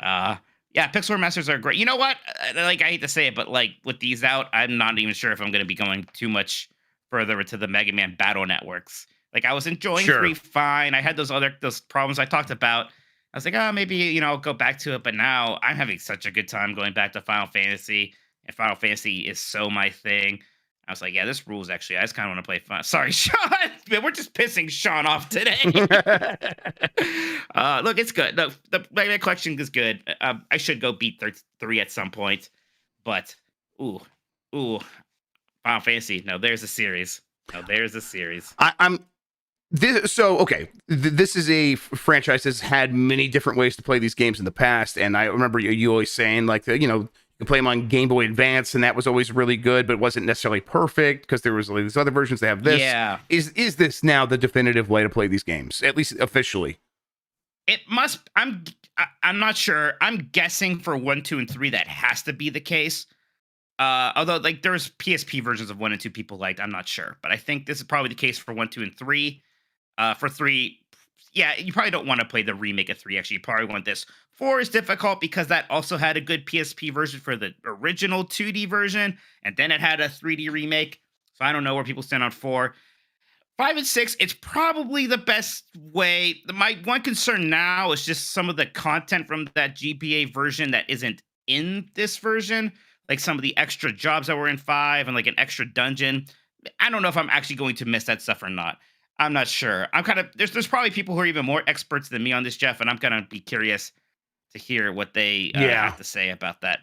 Yeah, Pixel Remasters are great. You know what? Like, I hate to say it, but like with these out, I'm not even sure if I'm going to be going too much further into the Mega Man Battle Networks. Like, I was enjoying 3 fine. I had those problems I talked about. I was like, oh, maybe I'll go back to it. But now I'm having such a good time going back to Final Fantasy, and Final Fantasy is so my thing. I was like, yeah, this rules, actually. I just kind of want to play fun. Sorry, Sean. Man, we're just pissing Sean off today. Look, it's good. The Mega Man collection is good. I should go beat 3 at some point. But, ooh, Final Fantasy. No, there's a series. This is a franchise that's had many different ways to play these games in the past. And I remember you always saying, like, you can play them on Game Boy Advance, and that was always really good, but it wasn't necessarily perfect because there was like these other versions that have this. Yeah. Is this now the definitive way to play these games, at least officially? It must. I'm not sure. I'm guessing for 1, 2, and 3 that has to be the case. Although like there's PSP versions of 1 and 2 people liked, I'm not sure, but I think this is probably the case for 1, 2, and 3. For 3, yeah, you probably don't want to play the remake of 3. Actually, you probably want this. 4 is difficult because that also had a good PSP version for the original 2D version, and then it had a 3D remake. So I don't know where people stand on 4. 5 and 6, it's probably the best way. My one concern now is just some of the content from that GBA version that isn't in this version, like some of the extra jobs that were in 5 and like an extra dungeon. I don't know if I'm actually going to miss that stuff or not. I'm not sure. I'm kind of there's probably people who are even more experts than me on this, Jeff, and I'm gonna be curious to hear what they have to say about that.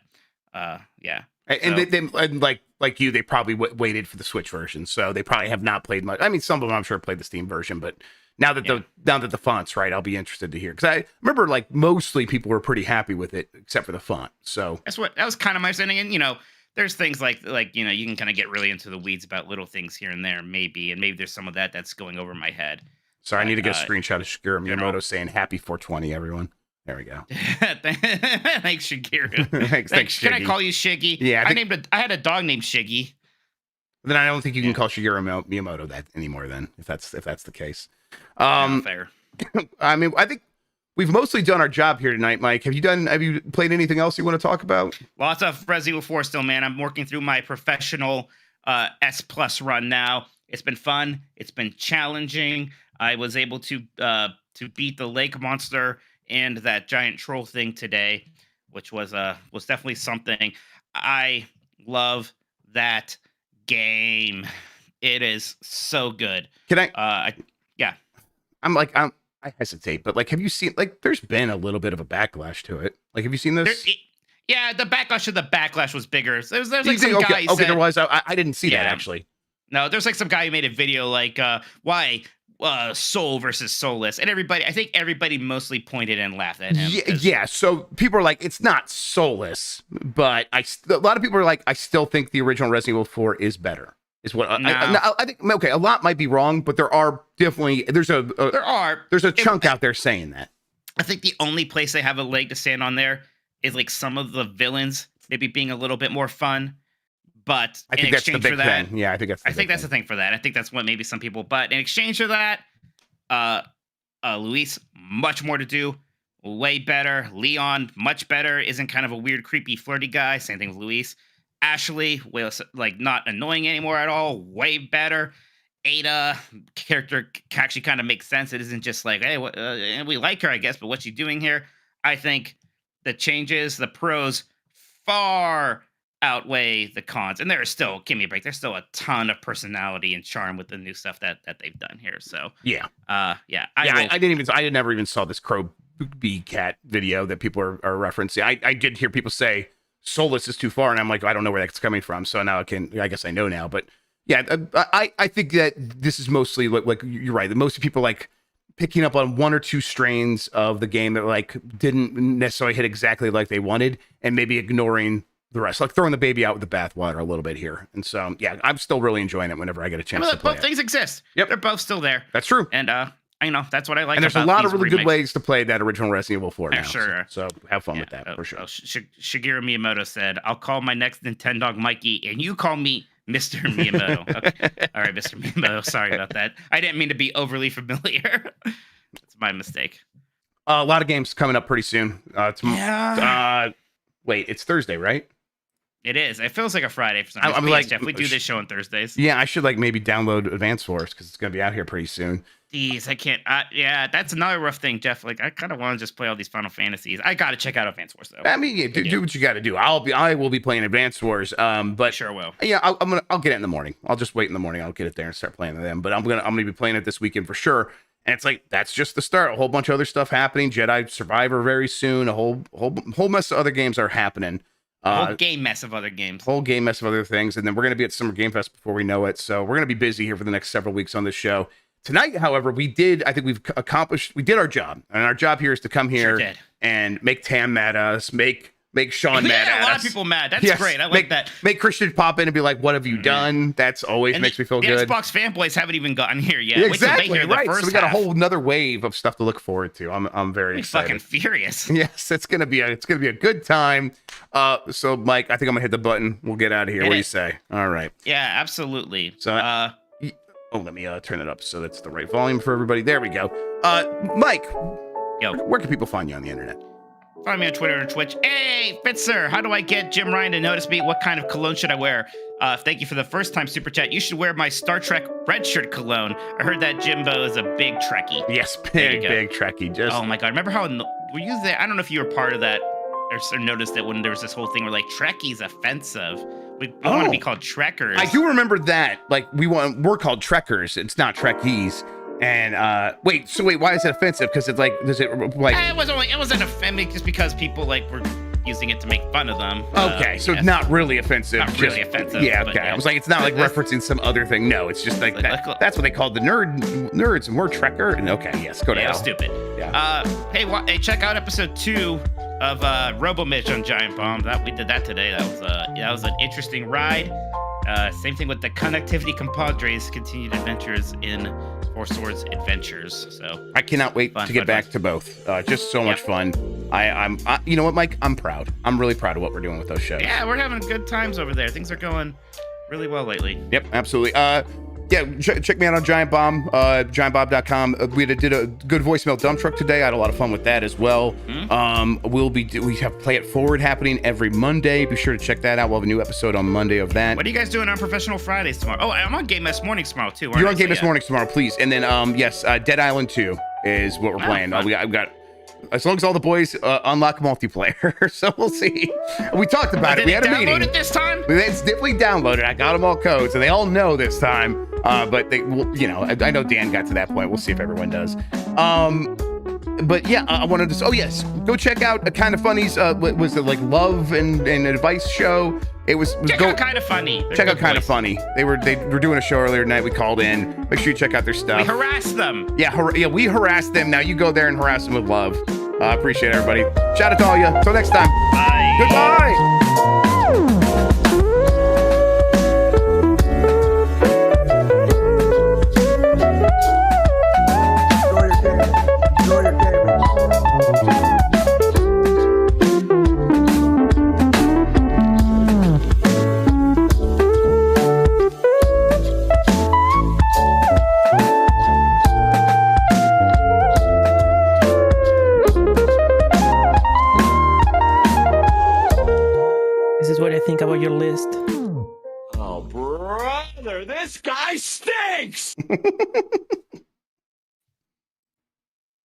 Yeah. And So- they and like you, they probably waited for the Switch version, so they probably have not played much. I mean, some of them I'm sure played the Steam version, but now that the font's right, I'll be interested to hear, because I remember like mostly people were pretty happy with it except for the font. So that was kind of my understanding. And there's things like you can kind of get really into the weeds about little things here and there, maybe there's some of that's going over my head. So I need to get a screenshot of Shigeru Miyamoto know. saying happy 420, everyone. There we go. Thanks, Shigeru. Thanks, Can I Shiggy. call you Shiggy? Yeah, I had a dog named Shiggy. Then I don't think you can call Shigeru Miyamoto that anymore. Then, if that's the case, Fair. I mean, I think we've mostly done our job here tonight, Mike. Have you played anything else you want to talk about? Lots of Resident Evil 4 still, man. I'm working through my professional S+ run now. It's been fun. It's been challenging. I was able to beat the lake monster and that giant troll thing today, which was definitely something. I love that game. It is so good. Can I? Yeah. I hesitate, but like, have you seen, like, there's been a little bit of a backlash to it. Like, have you seen this? Yeah, the backlash was bigger. There's like You some think- guy okay, said, there was. I didn't see that Yeah. actually. No, there's like some guy who made a video like why soul versus soulless, and I think everybody mostly pointed and laughed at him. Yeah. So people are like, it's not soulless, but a lot of people are like, I still think the original Resident Evil 4 is better. Is what I think. Okay, a lot might be wrong, but there are definitely there's a chunk out there saying that. I think the only place they have a leg to stand on there is like some of the villains maybe being a little bit more fun. But I think in that's the exchange big for that, thing. Yeah, I think that's the thing for that. I think that's what maybe some people. But in exchange for that, Luis, much more to do, way better. Leon, much better. Isn't kind of a weird, creepy, flirty guy. Same thing with Luis. Ashley, was like not annoying anymore at all. Way better. Ada character actually kind of makes sense. It isn't just like, hey, we like her, I guess, but what's she doing here? I think the changes, the pros, far outweigh the cons, and there's still, give me a break, there's still a ton of personality and charm with the new stuff that they've done here. So I never even saw this Crow Bee Cat video that people are referencing. I did hear people say soulless is too far, and I'm like, I don't know where that's coming from, so now I guess I know now. But yeah, I think that this is mostly like you're right, that most people like picking up on one or two strains of the game that like didn't necessarily hit exactly like they wanted, and maybe ignoring the rest, like throwing the baby out with the bathwater a little bit here. And so, yeah, I'm still really enjoying it whenever I get a chance to play both things exist. Yep. They're both still there. That's true. And that's what I like. And there's a about lot of these really good remakes. ways to play that original Resident Evil 4 now. Sure. So have fun with that, for sure. Shigeru Miyamoto said, I'll call my next Nintendo Mikey, and you call me Mr. Miyamoto. Okay. All right, Mr. Miyamoto. Sorry about that. I didn't mean to be overly familiar. That's my mistake. A lot of games coming up pretty soon. Wait, it's Thursday, right? It is. It feels like a Friday for some reason. I'm like, Jeff, we do this show on Thursdays. Yeah, I should like maybe download Advance Wars because it's going to be out here pretty soon. Jeez, I can't. Yeah, that's another rough thing, Jeff. Like, I kind of want to just play all these Final Fantasies. I got to check out Advance Wars though. I mean, yeah, do what you got to do. I will be playing Advance Wars. But sure will. Yeah, I'll get it in the morning. I'll just wait in the morning. I'll get it there and start playing them. But I'm gonna be playing it this weekend for sure. And it's like, that's just the start. A whole bunch of other stuff happening. Jedi Survivor very soon. A whole mess of other games are happening. Whole game mess of other games. Whole game mess of other things. And then we're going to be at Summer Game Fest before we know it. So we're going to be busy here for the next several weeks on this show. Tonight, however, we did our job. And our job here is to come here and make Tam mad at us, make Sean mad at us. A lot of people mad. That's great. I like that. Make Christian pop in and be like, what have you done? That's always makes me feel good. The Xbox fanboys haven't even gotten here yet. Yeah, exactly. Wait till they hear the first so we got half. a whole another wave of stuff to look forward to. I'm very excited. Fucking furious. Yes, it's gonna be a good time. So Mike, I think I'm gonna hit the button. We'll get out of here. What do you say? All right. Yeah, absolutely. So let me turn it up so that's the right volume for everybody. There we go. Mike, where can people find you on the internet? Find me on Twitter and Twitch. Hey, Fitzer, how do I get Jim Ryan to notice me? What kind of cologne should I wear? Thank you for the first time super chat. You should wear my Star Trek red shirt cologne. I heard that Jimbo is a big Trekkie. Yes, big Trekkie. Oh my God. Remember how, were you there? I don't know if you were part of that or noticed that when there was this whole thing where like Trekkie's offensive. We want to be called Trekkers. I do remember that. Like we're called Trekkers. It's not Trekkies. And wait, why is it offensive? Because it's like, does it like? It wasn't offending just because people like were using it to make fun of them. Okay, so yes. not really offensive. Not really offensive, Yeah, but okay. yeah. I was like, it's not like referencing some other thing. No, it's just like that. That's what they called the nerds, and we're Trekker. And okay, yes, go to Yeah, hell. stupid. Yeah. Hey, check out episode 2 of Robo Mitch on Giant Bomb. We did that today. That was an interesting ride. Same thing with the Connectivity Compadres continued adventures in Four Swords Adventures. So I cannot wait to get back to both. Just so much fun. I'm you know what, Mike? I'm proud. I'm really proud of what we're doing with those shows. Yeah, we're having good times over there. Things are going really well lately. Yep, absolutely. Yeah, check me out on Giant Bomb, giantbob.com. We did a good voicemail dump truck today. I had a lot of fun with that as well. We have Play It Forward happening every Monday. Be sure to check that out. We'll have a new episode on Monday of that. What are you guys doing on Professional Fridays tomorrow? Oh, I'm on Game S Mornings tomorrow too. You're on Game S Mornings tomorrow, please. And then, yes, Dead Island 2 is what we're playing. I've got, as long as all the boys unlock multiplayer. So we'll see. We talked about it. We had a meeting. Download it this time? It's definitely downloaded. I got them all codes, and they all know this time. But they, you know, I know Dan got to that point. We'll see if everyone does. But yeah, I wanted to. Oh yes, go check out Kind of Funny's. What was it, like Love and Advice show? It was check out Kind of Funny. Check out Kind of Funny. They were doing a show earlier tonight. We called in. Make sure you check out their stuff. We harassed them. Yeah, we harassed them. Now you go there and harass them with love. I appreciate everybody. Shout out to all you. Till next time. Bye. Goodbye. This is what I think about your list. Oh, brother, this guy stinks!